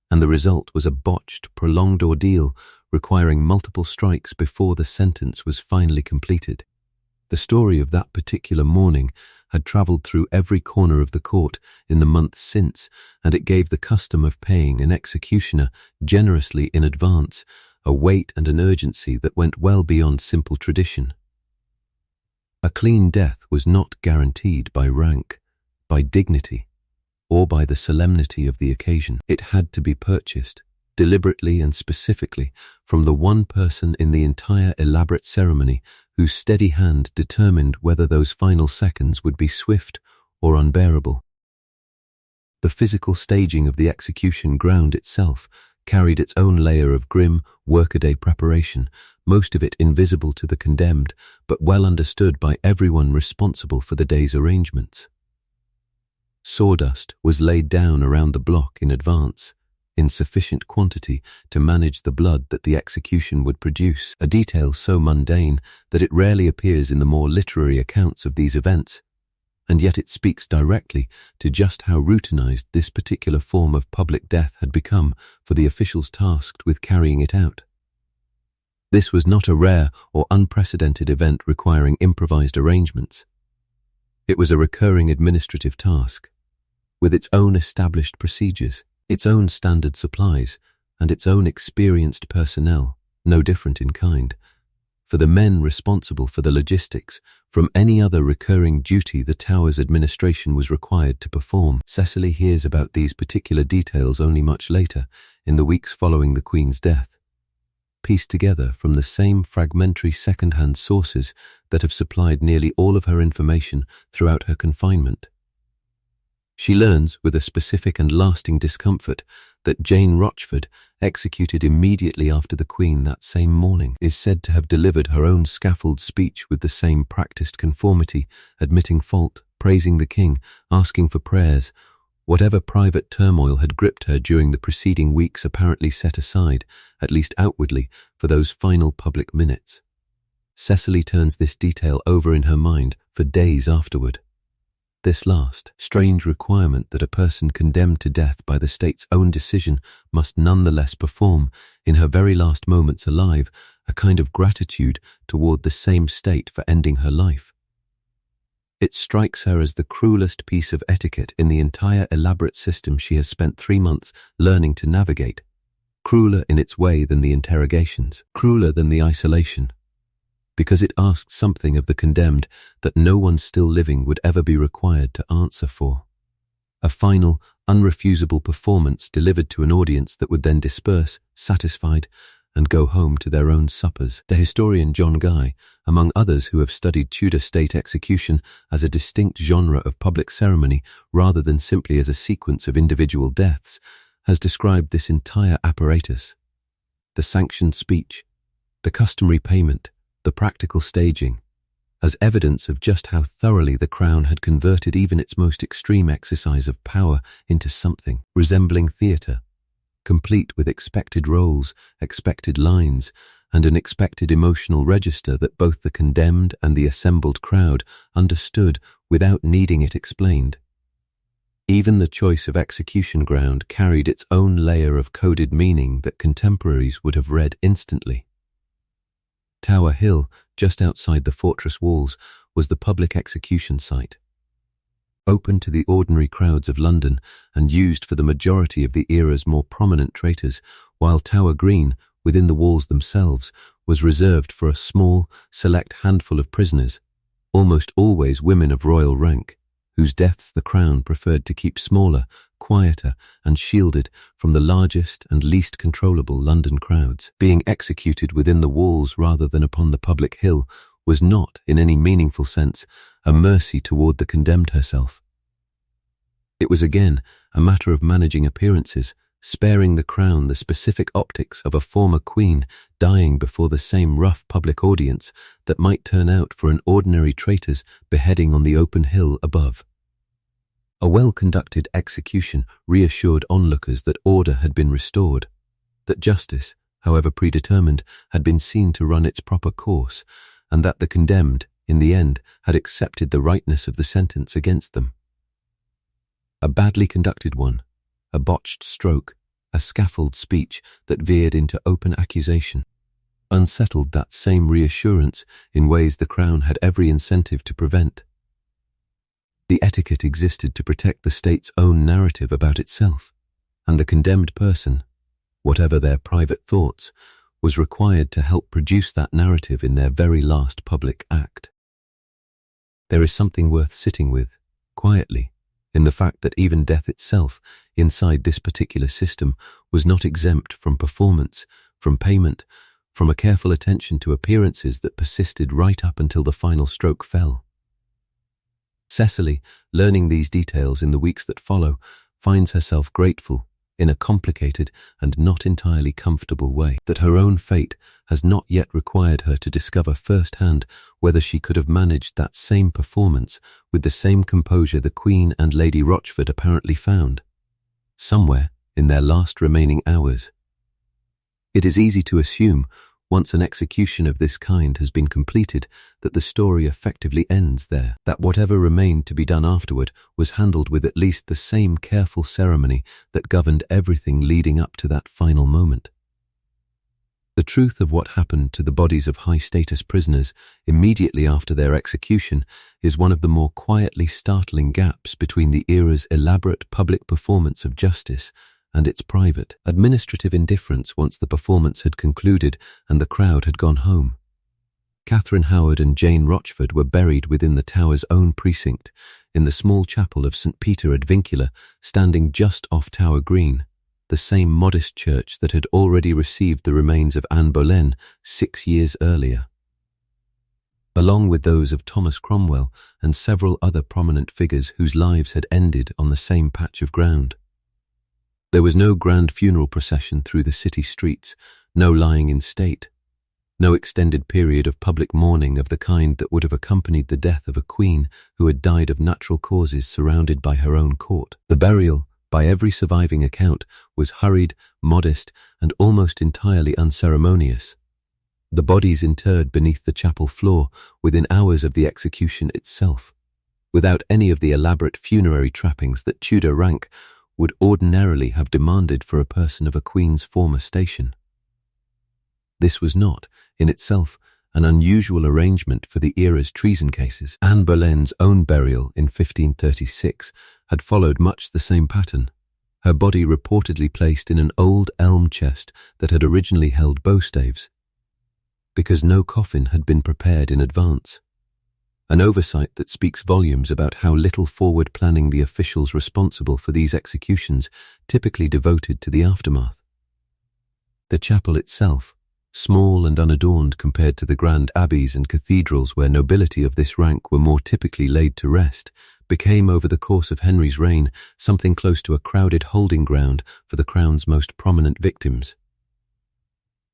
and the result was a botched, prolonged ordeal requiring multiple strikes before the sentence was finally completed. The story of that particular morning had travelled through every corner of the court in the months since, and it gave the custom of paying an executioner generously in advance a weight and an urgency that went well beyond simple tradition. A clean death was not guaranteed by rank, by dignity, or by the solemnity of the occasion. It had to be purchased, deliberately and specifically, from the one person in the entire elaborate ceremony whose steady hand determined whether those final seconds would be swift or unbearable. The physical staging of the execution ground itself carried its own layer of grim, workaday preparation, most of it invisible to the condemned, but well understood by everyone responsible for the day's arrangements. Sawdust was laid down around the block in advance, in sufficient quantity to manage the blood that the execution would produce, a detail so mundane that it rarely appears in the more literary accounts of these events, and yet it speaks directly to just how routinized this particular form of public death had become for the officials tasked with carrying it out. This was not a rare or unprecedented event requiring improvised arrangements. It was a recurring administrative task, with its own established procedures, its own standard supplies, and its own experienced personnel, no different in kind, for the men responsible for the logistics from any other recurring duty the Tower's administration was required to perform. Cecily hears about these particular details only much later, in the weeks following the Queen's death, pieced together from the same fragmentary second-hand sources that have supplied nearly all of her information throughout her confinement. She learns, with a specific and lasting discomfort, that Jane Rochford, executed immediately after the Queen that same morning, is said to have delivered her own scaffold speech with the same practiced conformity, admitting fault, praising the King, asking for prayers. Whatever private turmoil had gripped her during the preceding weeks apparently set aside, at least outwardly, for those final public minutes. Cecily turns this detail over in her mind for days afterward. This last, strange requirement that a person condemned to death by the state's own decision must nonetheless perform, in her very last moments alive, a kind of gratitude toward the same state for ending her life. It strikes her as the cruelest piece of etiquette in the entire elaborate system she has spent 3 months learning to navigate, crueler in its way than the interrogations, crueler than the isolation, because it asks something of the condemned that no one still living would ever be required to answer for. A final, unrefusable performance delivered to an audience that would then disperse, satisfied, and go home to their own suppers. The historian John Guy, among others who have studied Tudor state execution as a distinct genre of public ceremony rather than simply as a sequence of individual deaths, has described this entire apparatus: the sanctioned speech, the customary payment, the practical staging, as evidence of just how thoroughly the Crown had converted even its most extreme exercise of power into something resembling theatre, complete with expected roles, expected lines, and an expected emotional register that both the condemned and the assembled crowd understood without needing it explained. Even the choice of execution ground carried its own layer of coded meaning that contemporaries would have read instantly. Tower Hill, just outside the fortress walls, was the public execution site. Open to the ordinary crowds of London and used for the majority of the era's more prominent traitors, while Tower Green, within the walls themselves, was reserved for a small, select handful of prisoners, almost always women of royal rank, whose deaths the Crown preferred to keep smaller, quieter, and shielded from the largest and least controllable London crowds. Being executed within the walls rather than upon the public hill was not, in any meaningful sense, a mercy toward the condemned herself. It was again a matter of managing appearances, sparing the Crown the specific optics of a former queen dying before the same rough public audience that might turn out for an ordinary traitor's beheading on the open hill above. A well-conducted execution reassured onlookers that order had been restored, that justice, however predetermined, had been seen to run its proper course, and that the condemned, in the end, had accepted the rightness of the sentence against them. A badly conducted one, a botched stroke, a scaffold speech that veered into open accusation, unsettled that same reassurance in ways the Crown had every incentive to prevent. The etiquette existed to protect the state's own narrative about itself, and the condemned person, whatever their private thoughts, was required to help produce that narrative in their very last public act. There is something worth sitting with, quietly, in the fact that even death itself, inside this particular system, was not exempt from performance, from payment, from a careful attention to appearances that persisted right up until the final stroke fell. Cecily, learning these details in the weeks that follow, finds herself grateful, in a complicated and not entirely comfortable way, that her own fate has not yet required her to discover firsthand whether she could have managed that same performance with the same composure the Queen and Lady Rochford apparently found, somewhere in their last remaining hours. It is easy to assume, once an execution of this kind has been completed, that the story effectively ends there, that whatever remained to be done afterward was handled with at least the same careful ceremony that governed everything leading up to that final moment. The truth of what happened to the bodies of high-status prisoners immediately after their execution is one of the more quietly startling gaps between the era's elaborate public performance of justice and its private, administrative indifference once the performance had concluded and the crowd had gone home. Catherine Howard and Jane Rochford were buried within the Tower's own precinct, in the small chapel of St. Peter ad Vincula, standing just off Tower Green, the same modest church that had already received the remains of Anne Boleyn 6 years earlier. Along with those of Thomas Cromwell and several other prominent figures whose lives had ended on the same patch of ground. There was no grand funeral procession through the city streets, no lying in state, no extended period of public mourning of the kind that would have accompanied the death of a queen who had died of natural causes surrounded by her own court. The burial, by every surviving account, was hurried, modest, and almost entirely unceremonious. The bodies interred beneath the chapel floor within hours of the execution itself, without any of the elaborate funerary trappings that Tudor rank would ordinarily have demanded for a person of a queen's former station. This was not, in itself, an unusual arrangement for the era's treason cases. Anne Boleyn's own burial in 1536 had followed much the same pattern, her body reportedly placed in an old elm chest that had originally held bowstaves, because no coffin had been prepared in advance. An oversight that speaks volumes about how little forward planning the officials responsible for these executions typically devoted to the aftermath. The chapel itself, small and unadorned compared to the grand abbeys and cathedrals where nobility of this rank were more typically laid to rest, became over the course of Henry's reign something close to a crowded holding ground for the Crown's most prominent victims.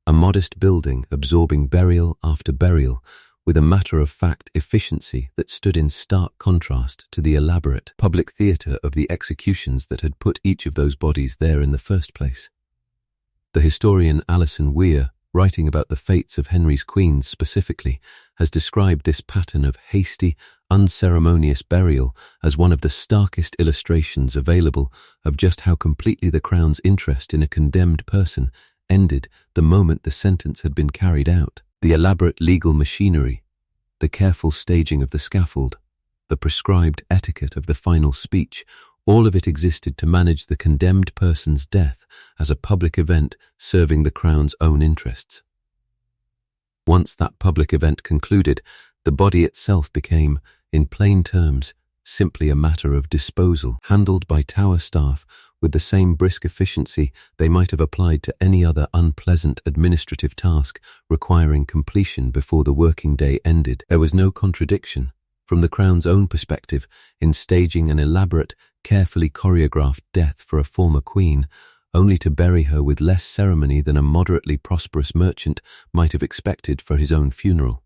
A modest building absorbing burial after burial, with a matter-of-fact efficiency that stood in stark contrast to the elaborate public theatre of the executions that had put each of those bodies there in the first place. The historian Alison Weir, writing about the fates of Henry's queens specifically, has described this pattern of hasty, unceremonious burial as one of the starkest illustrations available of just how completely the Crown's interest in a condemned person ended the moment the sentence had been carried out. The elaborate legal machinery, the careful staging of the scaffold, the prescribed etiquette of the final speech, all of it existed to manage the condemned person's death as a public event serving the Crown's own interests. Once that public event concluded, the body itself became, in plain terms, simply a matter of disposal, handled by Tower staff with the same brisk efficiency they might have applied to any other unpleasant administrative task requiring completion before the working day ended. There was no contradiction, from the Crown's own perspective, in staging an elaborate, carefully choreographed death for a former queen, only to bury her with less ceremony than a moderately prosperous merchant might have expected for his own funeral.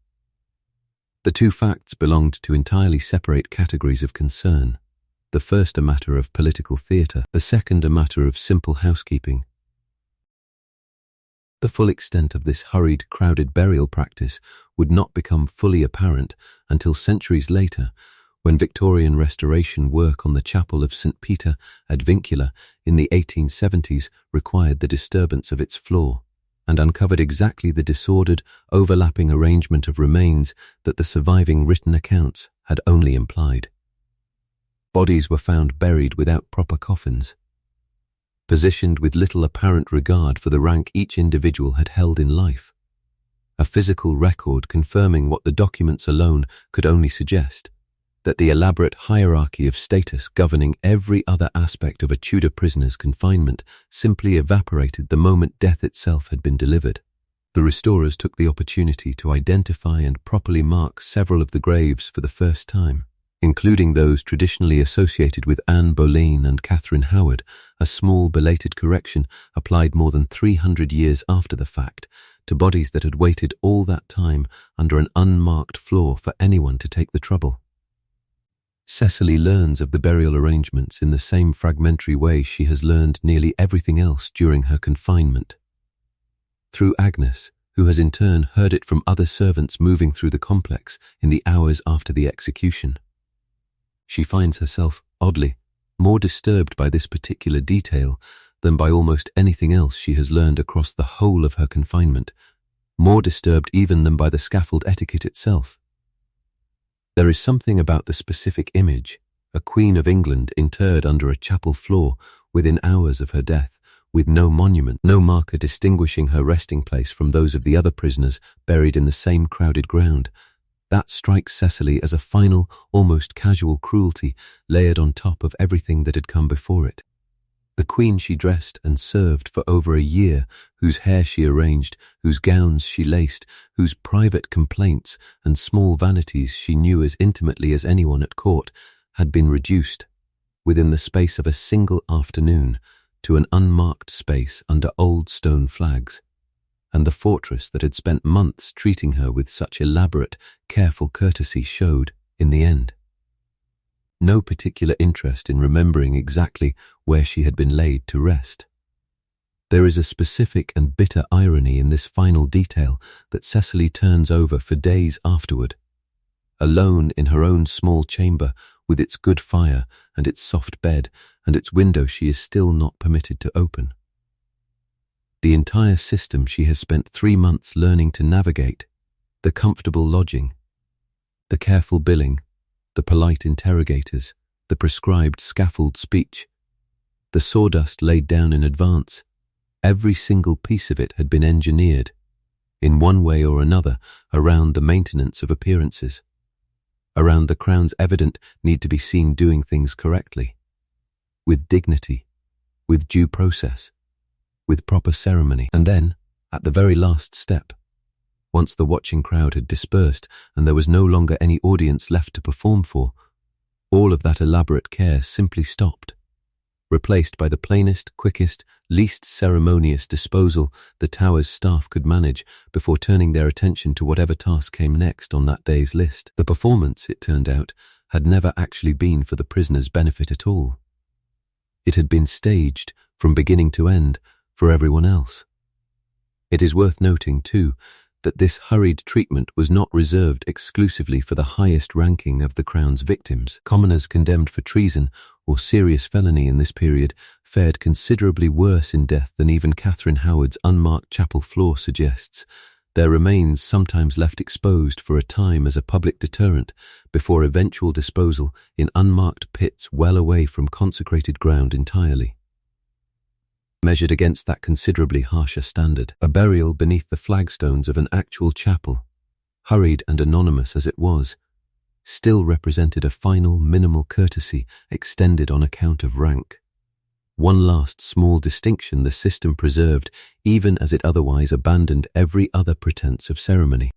The two facts belonged to entirely separate categories of concern. The first a matter of political theatre, the second a matter of simple housekeeping. The full extent of this hurried, crowded burial practice would not become fully apparent until centuries later, when Victorian restoration work on the chapel of St. Peter ad Vincula in the 1870s required the disturbance of its floor, and uncovered exactly the disordered, overlapping arrangement of remains that the surviving written accounts had only implied. Bodies were found buried without proper coffins, positioned with little apparent regard for the rank each individual had held in life, a physical record confirming what the documents alone could only suggest, that the elaborate hierarchy of status governing every other aspect of a Tudor prisoner's confinement simply evaporated the moment death itself had been delivered. The restorers took the opportunity to identify and properly mark several of the graves for the first time, including those traditionally associated with Anne Boleyn and Catherine Howard, a small belated correction applied more than 300 years after the fact to bodies that had waited all that time under an unmarked floor for anyone to take the trouble. Cecily learns of the burial arrangements in the same fragmentary way she has learned nearly everything else during her confinement. Through Agnes, who has in turn heard it from other servants moving through the complex in the hours after the execution. She finds herself, oddly, more disturbed by this particular detail than by almost anything else she has learned across the whole of her confinement, more disturbed even than by the scaffold etiquette itself. There is something about the specific image, a Queen of England interred under a chapel floor within hours of her death, with no monument, no marker distinguishing her resting place from those of the other prisoners buried in the same crowded ground, that strikes Cecily as a final, almost casual cruelty layered on top of everything that had come before it. The Queen she dressed and served for over a year, whose hair she arranged, whose gowns she laced, whose private complaints and small vanities she knew as intimately as anyone at court, had been reduced, within the space of a single afternoon, to an unmarked space under old stone flags, and the fortress that had spent months treating her with such elaborate, careful courtesy showed, in the end, no particular interest in remembering exactly where she had been laid to rest. There is a specific and bitter irony in this final detail that Cecily turns over for days afterward. Alone in her own small chamber, with its good fire and its soft bed and its window she is still not permitted to open. The entire system she has spent 3 months learning to navigate, the comfortable lodging, the careful billing, the polite interrogators, the prescribed scaffold speech, the sawdust laid down in advance, every single piece of it had been engineered, in one way or another, around the maintenance of appearances, around the Crown's evident need to be seen doing things correctly, with dignity, with due process, with proper ceremony. And then, at the very last step, once the watching crowd had dispersed and there was no longer any audience left to perform for, all of that elaborate care simply stopped, replaced by the plainest, quickest, least ceremonious disposal the Tower's staff could manage before turning their attention to whatever task came next on that day's list. The performance, it turned out, had never actually been for the prisoner's benefit at all. It had been staged, from beginning to end, for everyone else. It is worth noting, too, that this hurried treatment was not reserved exclusively for the highest ranking of the Crown's victims. Commoners condemned for treason or serious felony in this period fared considerably worse in death than even Catherine Howard's unmarked chapel floor suggests, their remains sometimes left exposed for a time as a public deterrent before eventual disposal in unmarked pits well away from consecrated ground entirely. Measured against that considerably harsher standard, a burial beneath the flagstones of an actual chapel, hurried and anonymous as it was, still represented a final, minimal courtesy extended on account of rank. One last small distinction the system preserved, even as it otherwise abandoned every other pretense of ceremony.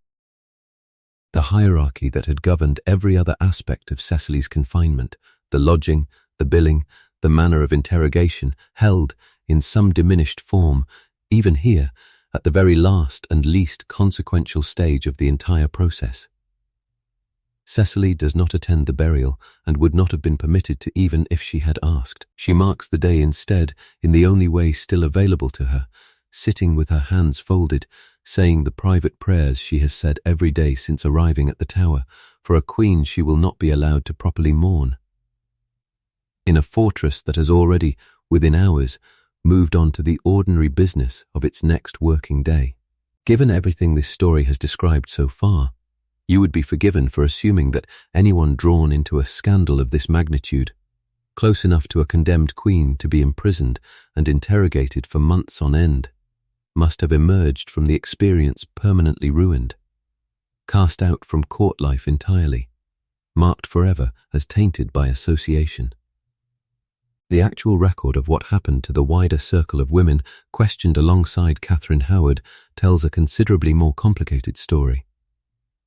The hierarchy that had governed every other aspect of Cecily's confinement, the lodging, the billing, the manner of interrogation, held, in some diminished form, even here, at the very last and least consequential stage of the entire process. Cecily does not attend the burial and would not have been permitted to even if she had asked. She marks the day instead in the only way still available to her, sitting with her hands folded, saying the private prayers she has said every day since arriving at the tower, for a queen she will not be allowed to properly mourn. In a fortress that has already, within hours, moved on to the ordinary business of its next working day. Given everything this story has described so far, you would be forgiven for assuming that anyone drawn into a scandal of this magnitude, close enough to a condemned queen to be imprisoned and interrogated for months on end, must have emerged from the experience permanently ruined, cast out from court life entirely, marked forever as tainted by association. The actual record of what happened to the wider circle of women questioned alongside Catherine Howard tells a considerably more complicated story,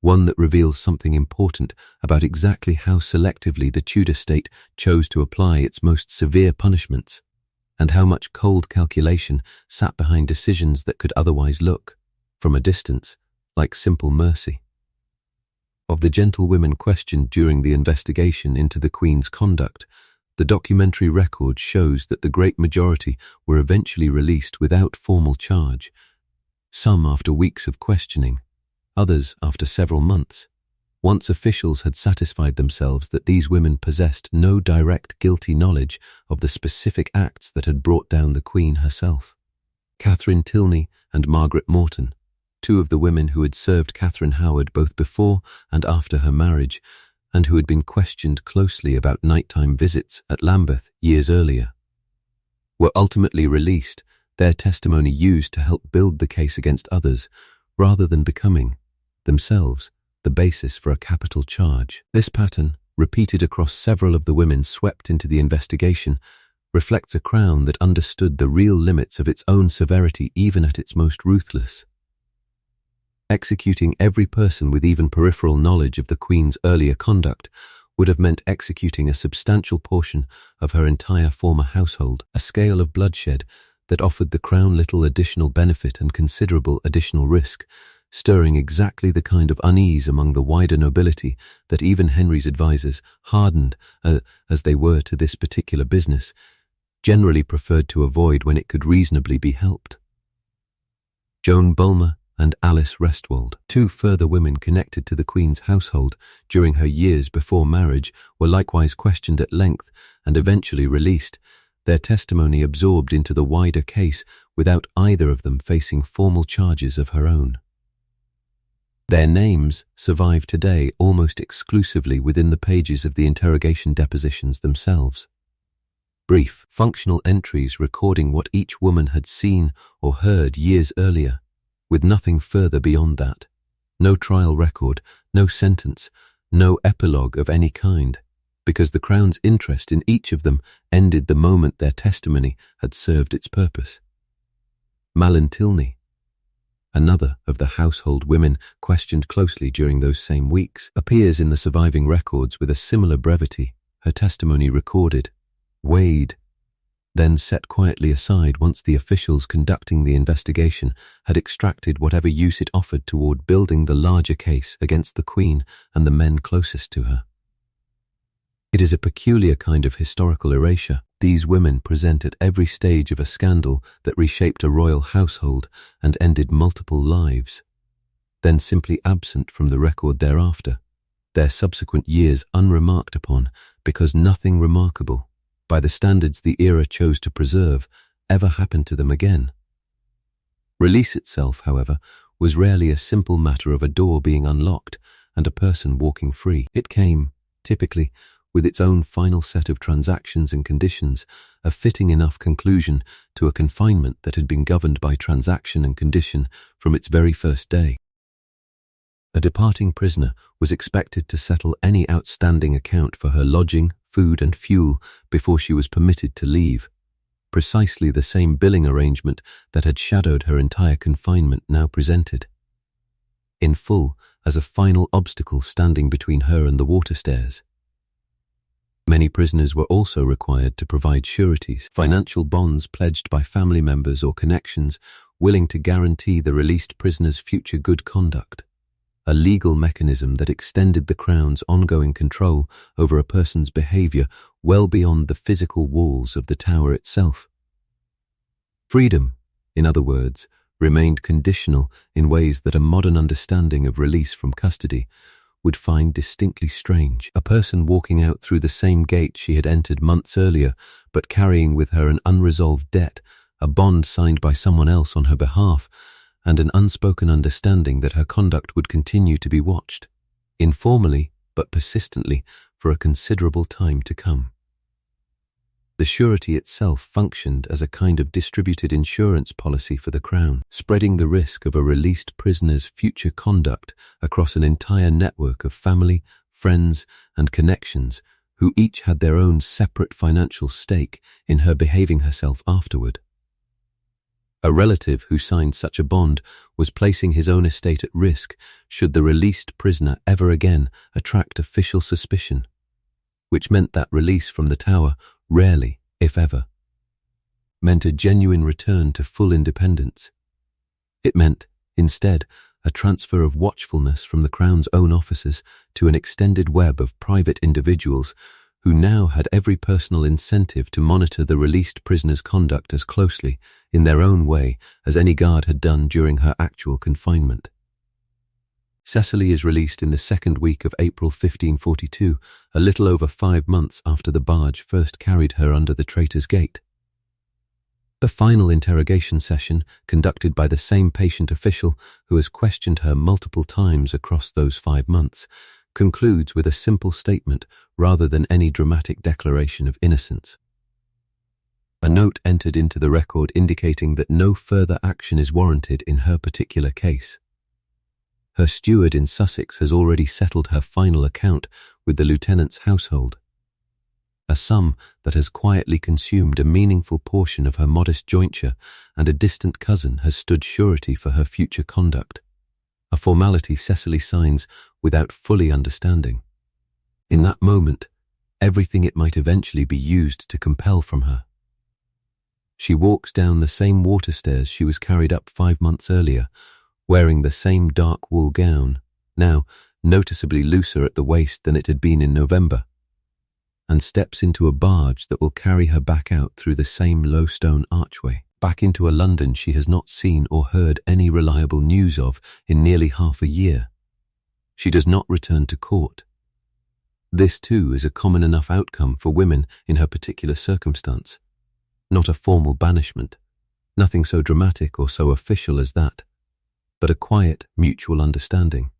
one that reveals something important about exactly how selectively the Tudor state chose to apply its most severe punishments, and how much cold calculation sat behind decisions that could otherwise look, from a distance, like simple mercy. Of the gentlewomen questioned during the investigation into the Queen's conduct, the documentary record shows that the great majority were eventually released without formal charge, some after weeks of questioning, others after several months, once officials had satisfied themselves that these women possessed no direct guilty knowledge of the specific acts that had brought down the Queen herself. Catherine Tilney and Margaret Morton, two of the women who had served Catherine Howard both before and after her marriage, and who had been questioned closely about nighttime visits at Lambeth years earlier, were ultimately released, their testimony used to help build the case against others, rather than becoming, themselves, the basis for a capital charge. This pattern, repeated across several of the women swept into the investigation, reflects a Crown that understood the real limits of its own severity even at its most ruthless. Executing every person with even peripheral knowledge of the Queen's earlier conduct would have meant executing a substantial portion of her entire former household, a scale of bloodshed that offered the Crown little additional benefit and considerable additional risk, stirring exactly the kind of unease among the wider nobility that even Henry's advisers, hardened as they were to this particular business, generally preferred to avoid when it could reasonably be helped. Joan Bulmer and Alice Restwold, two further women connected to the Queen's household during her years before marriage, were likewise questioned at length and eventually released, their testimony absorbed into the wider case without either of them facing formal charges of her own. Their names survive today almost exclusively within the pages of the interrogation depositions themselves. Brief, functional entries recording what each woman had seen or heard years earlier, with nothing further beyond that. No trial record, no sentence, no epilogue of any kind, because the Crown's interest in each of them ended the moment their testimony had served its purpose. Malin Tilney, another of the household women questioned closely during those same weeks, appears in the surviving records with a similar brevity, her testimony recorded, weighed, then set quietly aside once the officials conducting the investigation had extracted whatever use it offered toward building the larger case against the Queen and the men closest to her. It is a peculiar kind of historical erasure these women present at every stage of a scandal that reshaped a royal household and ended multiple lives, then simply absent from the record thereafter, their subsequent years unremarked upon because nothing remarkable, by the standards the era chose to preserve, ever happened to them again. Release itself, however, was rarely a simple matter of a door being unlocked and a person walking free. It came, typically, with its own final set of transactions and conditions, a fitting enough conclusion to a confinement that had been governed by transaction and condition from its very first day. A departing prisoner was expected to settle any outstanding account for her lodging, food and fuel before she was permitted to leave. Precisely the same billing arrangement that had shadowed her entire confinement now presented, in full, as a final obstacle standing between her and the water stairs. Many prisoners were also required to provide sureties, financial bonds pledged by family members or connections willing to guarantee the released prisoner's future good conduct, a legal mechanism that extended the Crown's ongoing control over a person's behavior well beyond the physical walls of the tower itself. Freedom, in other words, remained conditional in ways that a modern understanding of release from custody would find distinctly strange. A person walking out through the same gate she had entered months earlier, but carrying with her an unresolved debt, a bond signed by someone else on her behalf, and an unspoken understanding that her conduct would continue to be watched, informally but persistently, for a considerable time to come. The surety itself functioned as a kind of distributed insurance policy for the Crown, spreading the risk of a released prisoner's future conduct across an entire network of family, friends, and connections who each had their own separate financial stake in her behaving herself afterward. A relative who signed such a bond was placing his own estate at risk should the released prisoner ever again attract official suspicion, which meant that release from the tower rarely, if ever, meant a genuine return to full independence. It meant, instead, a transfer of watchfulness from the Crown's own officers to an extended web of private individuals who now had every personal incentive to monitor the released prisoner's conduct as closely, in their own way, as any guard had done during her actual confinement. Cecily is released in the second week of April 1542, a little over 5 months after the barge first carried her under the Traitor's Gate. The final interrogation session, conducted by the same patient official who has questioned her multiple times across those 5 months, concludes with a simple statement rather than any dramatic declaration of innocence. A note entered into the record indicating that no further action is warranted in her particular case. Her steward in Sussex has already settled her final account with the lieutenant's household, a sum that has quietly consumed a meaningful portion of her modest jointure, and a distant cousin has stood surety for her future conduct, a formality Cecily signs without fully understanding. In that moment, everything it might eventually be used to compel from her. She walks down the same water stairs she was carried up 5 months earlier, wearing the same dark wool gown, now noticeably looser at the waist than it had been in November, and steps into a barge that will carry her back out through the same low stone archway, back into a London she has not seen or heard any reliable news of in nearly half a year. She does not return to court. This too is a common enough outcome for women in her particular circumstance. Not a formal banishment, nothing so dramatic or so official as that, but a quiet, mutual understanding,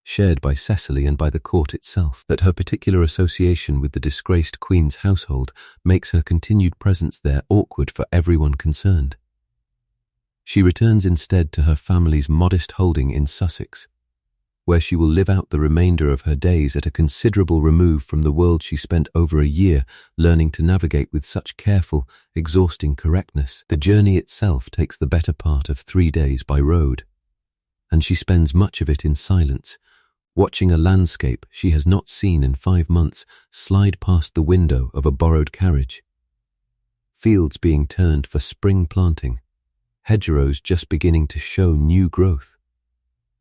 shared by Cecily and by the court itself, that her particular association with the disgraced Queen's household makes her continued presence there awkward for everyone concerned. She returns instead to her family's modest holding in Sussex, where she will live out the remainder of her days at a considerable remove from the world she spent over a year learning to navigate with such careful, exhausting correctness. The journey itself takes the better part of 3 days by road, and she spends much of it in silence, watching a landscape she has not seen in 5 months slide past the window of a borrowed carriage. Fields being turned for spring planting, hedgerows just beginning to show new growth.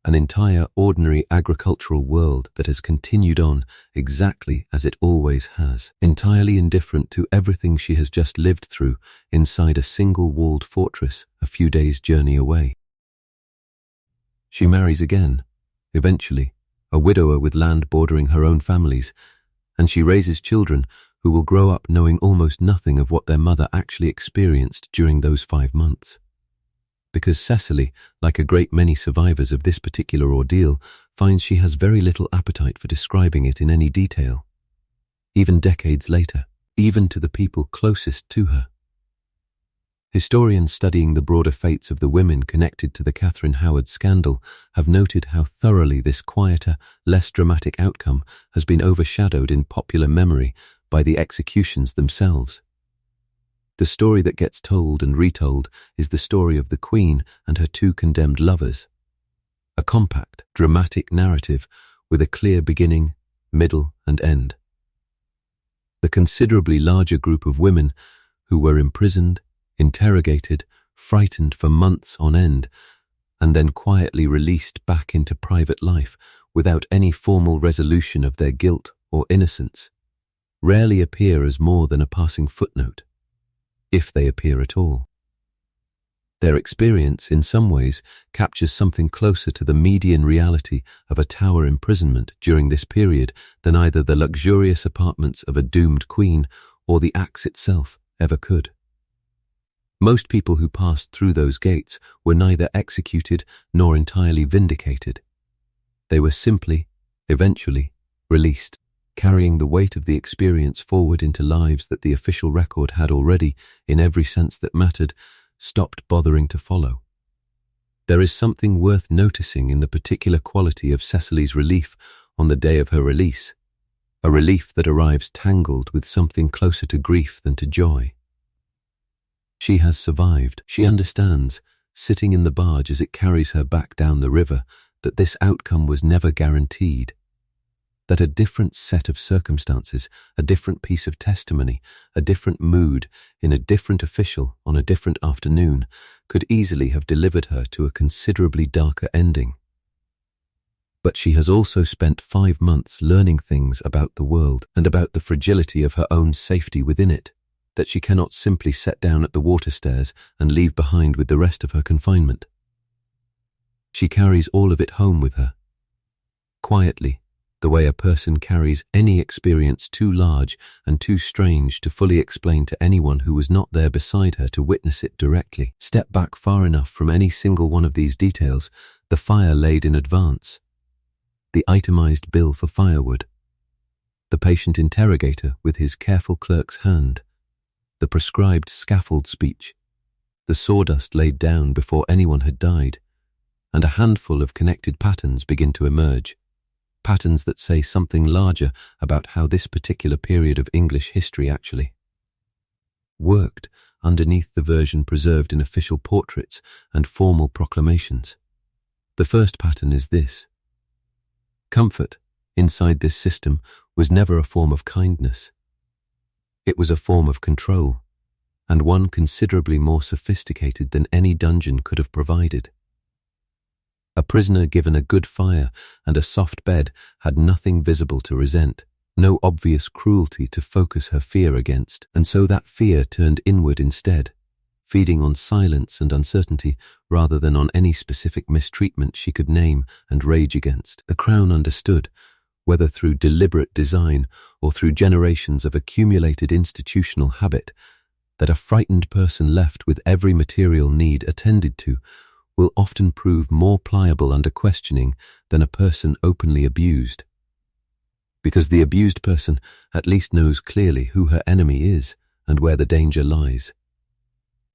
An entire ordinary agricultural world that has continued on exactly as it always has, entirely indifferent to everything she has just lived through inside a single-walled fortress a few days' journey away. She marries again, eventually, a widower with land bordering her own family's, and she raises children who will grow up knowing almost nothing of what their mother actually experienced during those 5 months. Because Cecily, like a great many survivors of this particular ordeal, finds she has very little appetite for describing it in any detail, even decades later, even to the people closest to her. Historians studying the broader fates of the women connected to the Catherine Howard scandal have noted how thoroughly this quieter, less dramatic outcome has been overshadowed in popular memory by the executions themselves. The story that gets told and retold is the story of the Queen and her two condemned lovers. A compact, dramatic narrative with a clear beginning, middle, and end. The considerably larger group of women who were imprisoned, interrogated, frightened for months on end, and then quietly released back into private life without any formal resolution of their guilt or innocence, rarely appear as more than a passing footnote, if they appear at all. Their experience, in some ways, captures something closer to the median reality of a Tower imprisonment during this period than either the luxurious apartments of a doomed queen or the axe itself ever could. Most people who passed through those gates were neither executed nor entirely vindicated. They were simply, eventually, released, carrying the weight of the experience forward into lives that the official record had already, in every sense that mattered, stopped bothering to follow. There is something worth noticing in the particular quality of Cecily's relief on the day of her release, a relief that arrives tangled with something closer to grief than to joy. She has survived. She understands, sitting in the barge as it carries her back down the river, that this outcome was never guaranteed, that a different set of circumstances, a different piece of testimony, a different mood in a different official on a different afternoon could easily have delivered her to a considerably darker ending. But she has also spent 5 months learning things about the world and about the fragility of her own safety within it, that she cannot simply set down at the water stairs and leave behind with the rest of her confinement. She carries all of it home with her, quietly, the way a person carries any experience too large and too strange to fully explain to anyone who was not there beside her to witness it directly. Step back far enough from any single one of these details, the fire laid in advance, the itemized bill for firewood, the patient interrogator with his careful clerk's hand, the prescribed scaffold speech, the sawdust laid down before anyone had died, and a handful of connected patterns begin to emerge. Patterns that say something larger about how this particular period of English history actually worked underneath the version preserved in official portraits and formal proclamations. The first pattern is this. Comfort, inside this system, was never a form of kindness. It was a form of control, and one considerably more sophisticated than any dungeon could have provided. A prisoner given a good fire and a soft bed had nothing visible to resent, no obvious cruelty to focus her fear against, and so that fear turned inward instead, feeding on silence and uncertainty rather than on any specific mistreatment she could name and rage against. The Crown understood, whether through deliberate design or through generations of accumulated institutional habit, that a frightened person left with every material need attended to will often prove more pliable under questioning than a person openly abused. Because the abused person at least knows clearly who her enemy is and where the danger lies.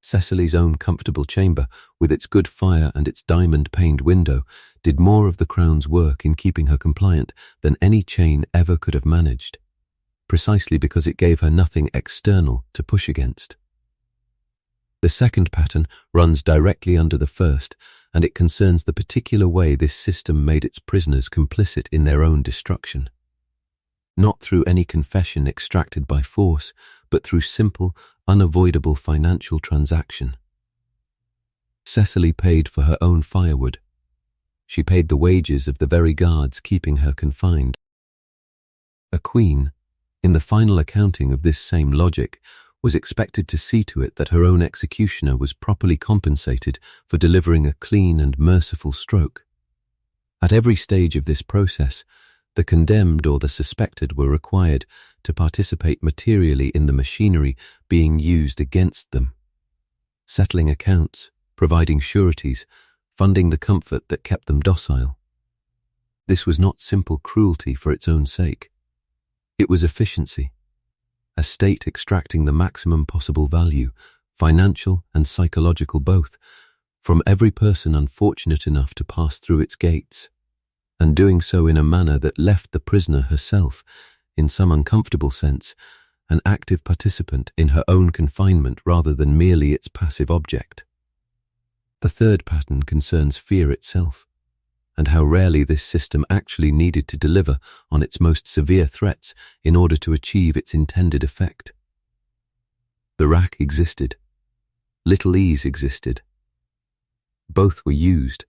Cecily's own comfortable chamber, with its good fire and its diamond-paned window, did more of the Crown's work in keeping her compliant than any chain ever could have managed, precisely because it gave her nothing external to push against. The second pattern runs directly under the first, and it concerns the particular way this system made its prisoners complicit in their own destruction. Not through any confession extracted by force, but through simple, unavoidable financial transaction. Cecily paid for her own firewood. She paid the wages of the very guards keeping her confined. A queen, in the final accounting of this same logic, was expected to see to it that her own executioner was properly compensated for delivering a clean and merciful stroke. At every stage of this process, the condemned or the suspected were required to participate materially in the machinery being used against them, settling accounts, providing sureties, funding the comfort that kept them docile. This was not simple cruelty for its own sake. It was efficiency, a state extracting the maximum possible value financial and psychological both, from every person unfortunate enough to pass through its gates, and doing so in a manner that left the prisoner herself, in some uncomfortable sense, an active participant in her own confinement rather than merely its passive object. The third pattern concerns fear itself, and how rarely this system actually needed to deliver on its most severe threats in order to achieve its intended effect. The rack existed. Little ease existed. Both were used,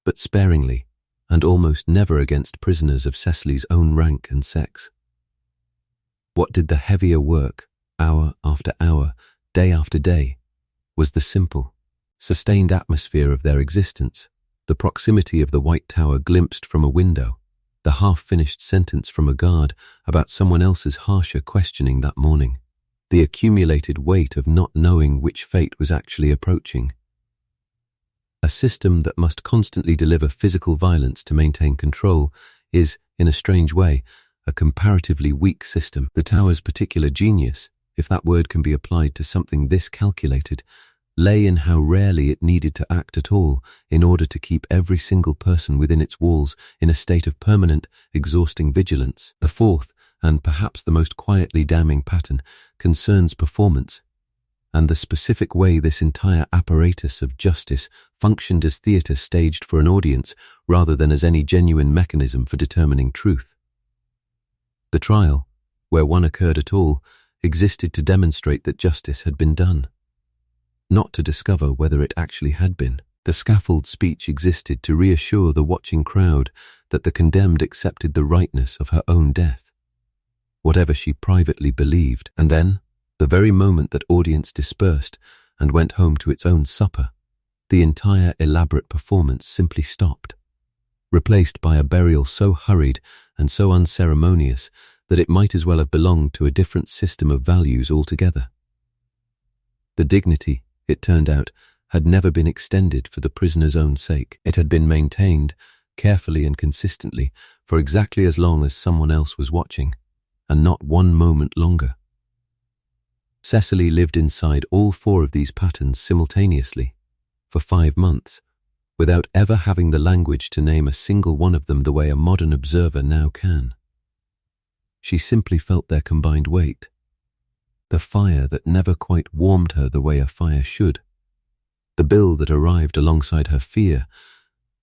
but sparingly, and almost never against prisoners of Cecily's own rank and sex. What did the heavier work, hour after hour, day after day, was the simple, sustained atmosphere of their existence, the proximity of the White Tower glimpsed from a window, the half-finished sentence from a guard about someone else's harsher questioning that morning, the accumulated weight of not knowing which fate was actually approaching. A system that must constantly deliver physical violence to maintain control is, in a strange way, a comparatively weak system. The Tower's particular genius, if that word can be applied to something this calculated, lay in how rarely it needed to act at all in order to keep every single person within its walls in a state of permanent, exhausting vigilance. The fourth, and perhaps the most quietly damning pattern, concerns performance, and the specific way this entire apparatus of justice functioned as theatre staged for an audience rather than as any genuine mechanism for determining truth. The trial, where one occurred at all, existed to demonstrate that justice had been done, not to discover whether it actually had been. The scaffold speech existed to reassure the watching crowd that the condemned accepted the rightness of her own death, whatever she privately believed. And then, the very moment that audience dispersed and went home to its own supper, the entire elaborate performance simply stopped, replaced by a burial so hurried and so unceremonious that it might as well have belonged to a different system of values altogether. The dignity, it turned out, had never been extended for the prisoner's own sake. It had been maintained, carefully and consistently, for exactly as long as someone else was watching, and not one moment longer. Cecily lived inside all four of these patterns simultaneously, for 5 months, without ever having the language to name a single one of them the way a modern observer now can. She simply felt their combined weight, the fire that never quite warmed her the way a fire should, the bill that arrived alongside her fear,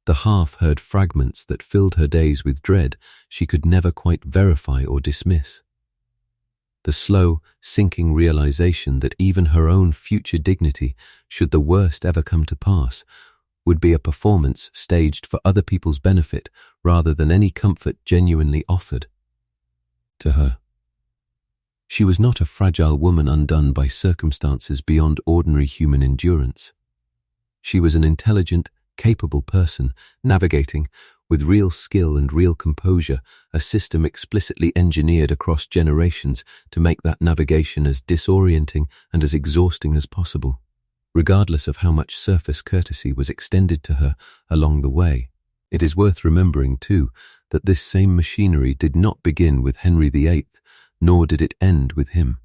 the half-heard fragments that filled her days with dread she could never quite verify or dismiss, the slow, sinking realization that even her own future dignity, should the worst ever come to pass, would be a performance staged for other people's benefit rather than any comfort genuinely offered to her. She was not a fragile woman undone by circumstances beyond ordinary human endurance. She was an intelligent, capable person navigating, with real skill and real composure, a system explicitly engineered across generations to make that navigation as disorienting and as exhausting as possible, regardless of how much surface courtesy was extended to her along the way. It is worth remembering, too, that this same machinery did not begin with Henry VIII, nor did it end with him.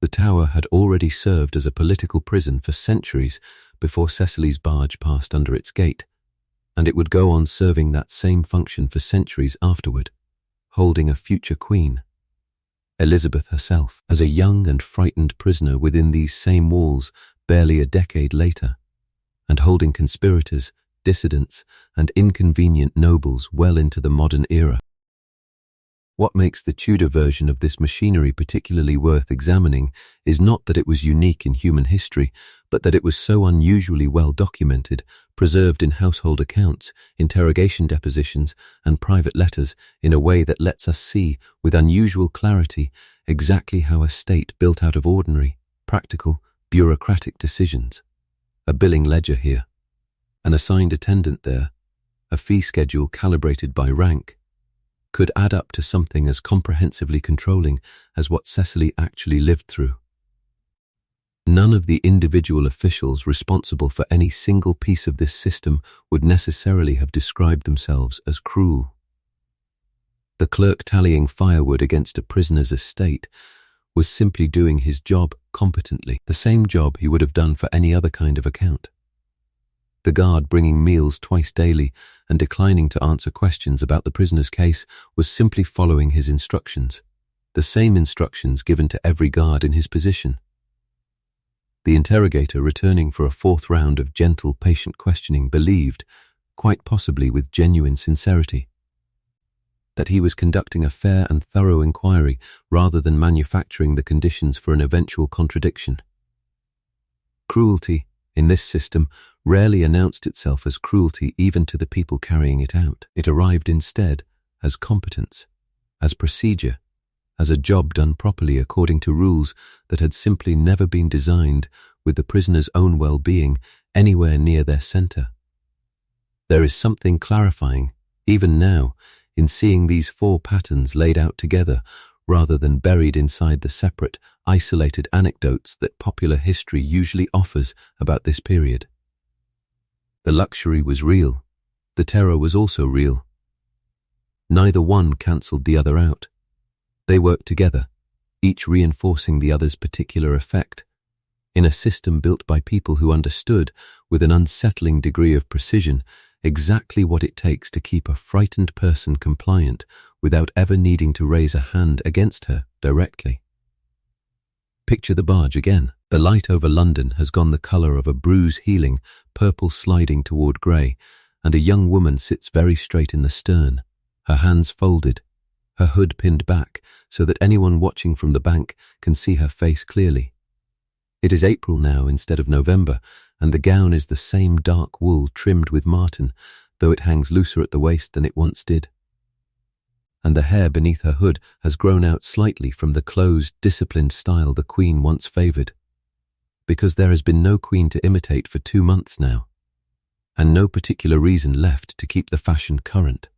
The Tower had already served as a political prison for centuries before Cecily's barge passed under its gate, and it would go on serving that same function for centuries afterward, holding a future queen, Elizabeth herself, as a young and frightened prisoner within these same walls barely a decade later, and holding conspirators, dissidents, and inconvenient nobles well into the modern era. What makes the Tudor version of this machinery particularly worth examining is not that it was unique in human history, but that it was so unusually well documented, preserved in household accounts, interrogation depositions, and private letters in a way that lets us see, with unusual clarity, exactly how a state built out of ordinary, practical, bureaucratic decisions. A billing ledger here, an assigned attendant there, a fee schedule calibrated by rank, could add up to something as comprehensively controlling as what Cecily actually lived through. None of the individual officials responsible for any single piece of this system would necessarily have described themselves as cruel. The clerk tallying firewood against a prisoner's estate was simply doing his job competently, the same job he would have done for any other kind of account. The guard bringing meals twice daily and declining to answer questions about the prisoner's case was simply following his instructions, the same instructions given to every guard in his position. The interrogator, returning for a fourth round of gentle, patient questioning, believed, quite possibly with genuine sincerity, that he was conducting a fair and thorough inquiry rather than manufacturing the conditions for an eventual contradiction. Cruelty, in this system, rarely announced itself as cruelty even to the people carrying it out. It arrived instead as competence, as procedure, as a job done properly according to rules that had simply never been designed with the prisoner's own well-being anywhere near their center. There is something clarifying, even now, in seeing these four patterns laid out together rather than buried inside the separate, isolated anecdotes that popular history usually offers about this period. The luxury was real. The terror was also real. Neither one cancelled the other out. They worked together, each reinforcing the other's particular effect, in a system built by people who understood, with an unsettling degree of precision, exactly what it takes to keep a frightened person compliant without ever needing to raise a hand against her directly. Picture the barge again. The light over London has gone the colour of a bruise healing, purple sliding toward grey, and a young woman sits very straight in the stern, her hands folded, her hood pinned back so that anyone watching from the bank can see her face clearly. It is April now instead of November, and the gown is the same dark wool trimmed with marten, though it hangs looser at the waist than it once did. And the hair beneath her hood has grown out slightly from the closed, disciplined style the Queen once favoured. Because there has been no Queen to imitate for 2 months now, and no particular reason left to keep the fashion current.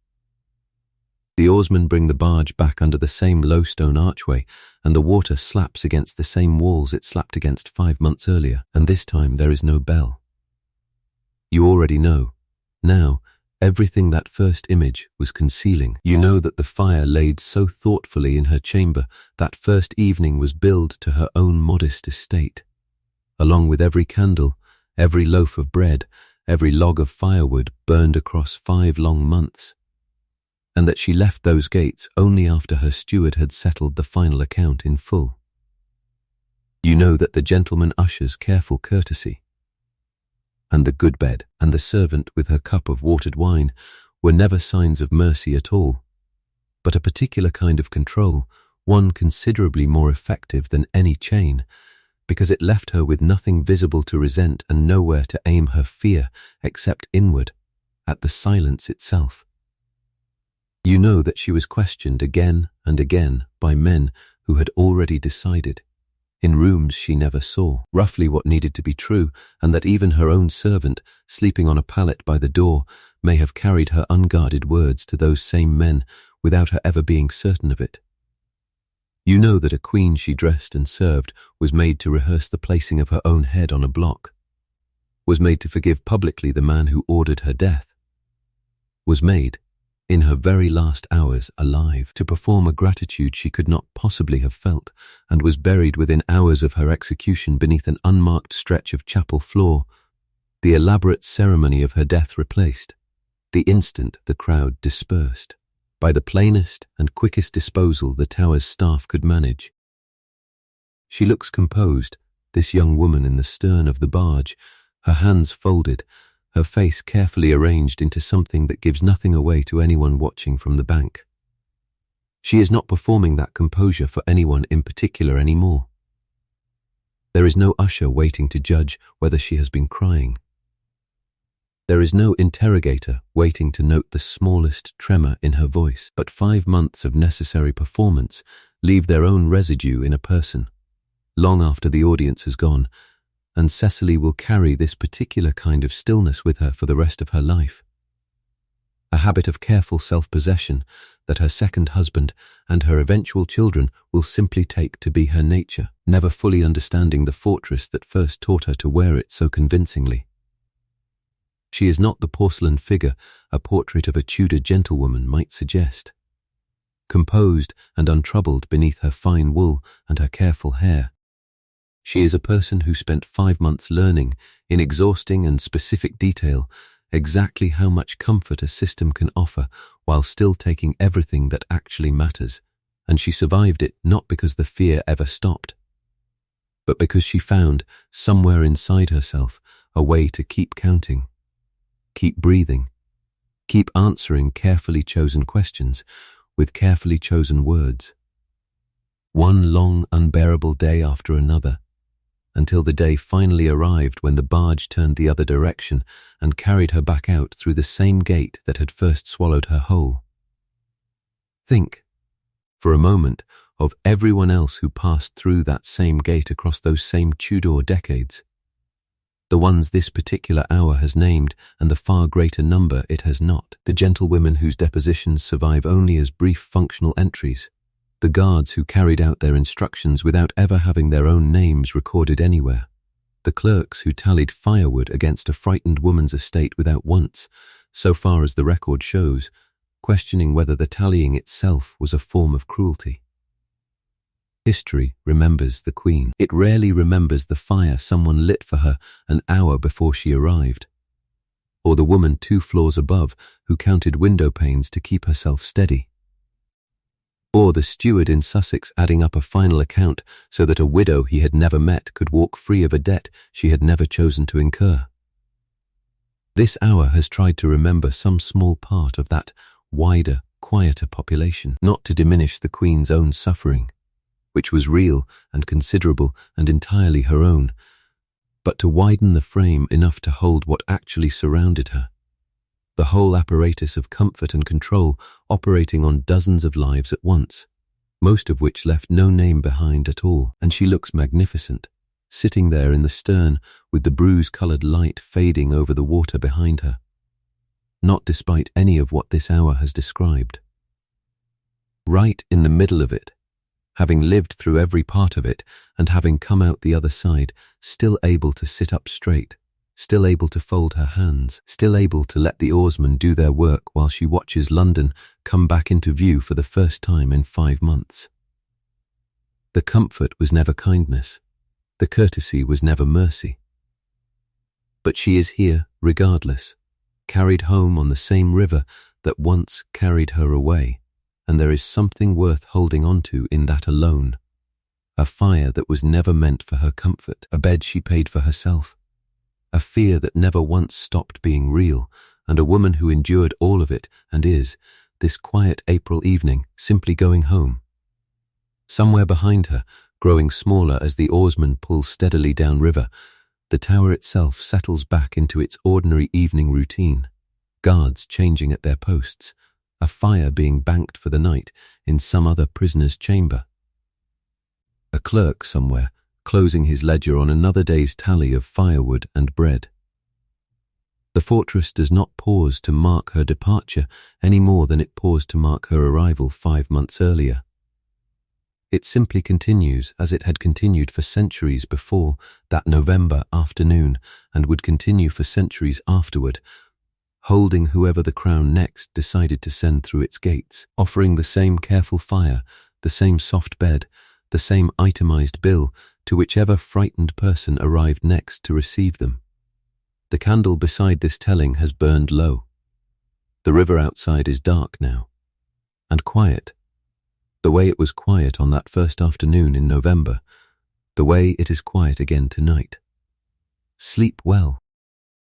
The oarsmen bring the barge back under the same low stone archway, and the water slaps against the same walls it slapped against 5 months earlier, and this time there is no bell. You already know, now, everything that first image was concealing. You know that the fire laid so thoughtfully in her chamber that first evening was billed to her own modest estate, along with every candle, every loaf of bread, every log of firewood burned across 5 long months, and that she left those gates only after her steward had settled the final account in full. You know that the gentleman usher's careful courtesy, and the good bed, and the servant with her cup of watered wine were never signs of mercy at all, but a particular kind of control, one considerably more effective than any chain, because it left her with nothing visible to resent and nowhere to aim her fear except inward, at the silence itself. You know that she was questioned again and again by men who had already decided, in rooms she never saw, roughly what needed to be true, and that even her own servant, sleeping on a pallet by the door, may have carried her unguarded words to those same men without her ever being certain of it. You know that a queen she dressed and served was made to rehearse the placing of her own head on a block, was made to forgive publicly the man who ordered her death, was made, in her very last hours alive, to perform a gratitude she could not possibly have felt, and was buried within hours of her execution beneath an unmarked stretch of chapel floor, the elaborate ceremony of her death replaced, the instant the crowd dispersed, by the plainest and quickest disposal the tower's staff could manage. She looks composed, this young woman in the stern of the barge, her hands folded, her face carefully arranged into something that gives nothing away to anyone watching from the bank. She is not performing that composure for anyone in particular anymore. There is no usher waiting to judge whether she has been crying. There is no interrogator waiting to note the smallest tremor in her voice, but 5 months of necessary performance leave their own residue in a person, long after the audience has gone, and Cecily will carry this particular kind of stillness with her for the rest of her life. A habit of careful self-possession that her second husband and her eventual children will simply take to be her nature, never fully understanding the fortress that first taught her to wear it so convincingly. She is not the porcelain figure a portrait of a Tudor gentlewoman might suggest. composed and untroubled beneath her fine wool and her careful hair. She is a person who spent 5 months learning, in exhausting and specific detail, exactly how much comfort a system can offer while still taking everything that actually matters, and she survived it not because the fear ever stopped, but because she found, somewhere inside herself, a way to keep counting, keep breathing, keep answering carefully chosen questions with carefully chosen words. One long, unbearable day after another, until the day finally arrived when the barge turned the other direction and carried her back out through the same gate that had first swallowed her whole. Think, for a moment, of everyone else who passed through that same gate across those same Tudor decades. The ones this particular hour has named and the far greater number it has not. The gentlewomen whose depositions survive only as brief functional entries. The guards who carried out their instructions without ever having their own names recorded anywhere. The clerks who tallied firewood against a frightened woman's estate without once, so far as the record shows, questioning whether the tallying itself was a form of cruelty. History remembers the Queen. It rarely remembers the fire someone lit for her an hour before she arrived, or the woman 2 floors above who counted window panes to keep herself steady, or the steward in Sussex adding up a final account so that a widow he had never met could walk free of a debt she had never chosen to incur. This hour has tried to remember some small part of that wider, quieter population, not to diminish the Queen's own suffering, which was real and considerable and entirely her own, but to widen the frame enough to hold what actually surrounded her. The whole apparatus of comfort and control operating on dozens of lives at once, most of which left no name behind at all, and she looks magnificent, sitting there in the stern with the bruise-coloured light fading over the water behind her, not despite any of what this hour has described. Right in the middle of it, having lived through every part of it and having come out the other side, still able to sit up straight, still able to fold her hands, still able to let the oarsmen do their work while she watches London come back into view for the first time in 5 months. The comfort was never kindness, the courtesy was never mercy. But she is here regardless, carried home on the same river that once carried her away, and there is something worth holding on to in that alone. A fire that was never meant for her comfort, a bed she paid for herself, a fear that never once stopped being real, and a woman who endured all of it and is, this quiet April evening, simply going home. Somewhere behind her, growing smaller as the oarsman pulls steadily downriver, the tower itself settles back into its ordinary evening routine, guards changing at their posts, a fire being banked for the night in some other prisoner's chamber. A clerk somewhere, closing his ledger on another day's tally of firewood and bread. The fortress does not pause to mark her departure any more than it paused to mark her arrival 5 months earlier. It simply continues as it had continued for centuries before that November afternoon and would continue for centuries afterward, holding whoever the crown next decided to send through its gates, offering the same careful fire, the same soft bed, the same itemized bill to whichever frightened person arrived next to receive them. The candle beside this telling has burned low. The river outside is dark now, and quiet, the way it was quiet on that first afternoon in November, the way it is quiet again tonight. Sleep well.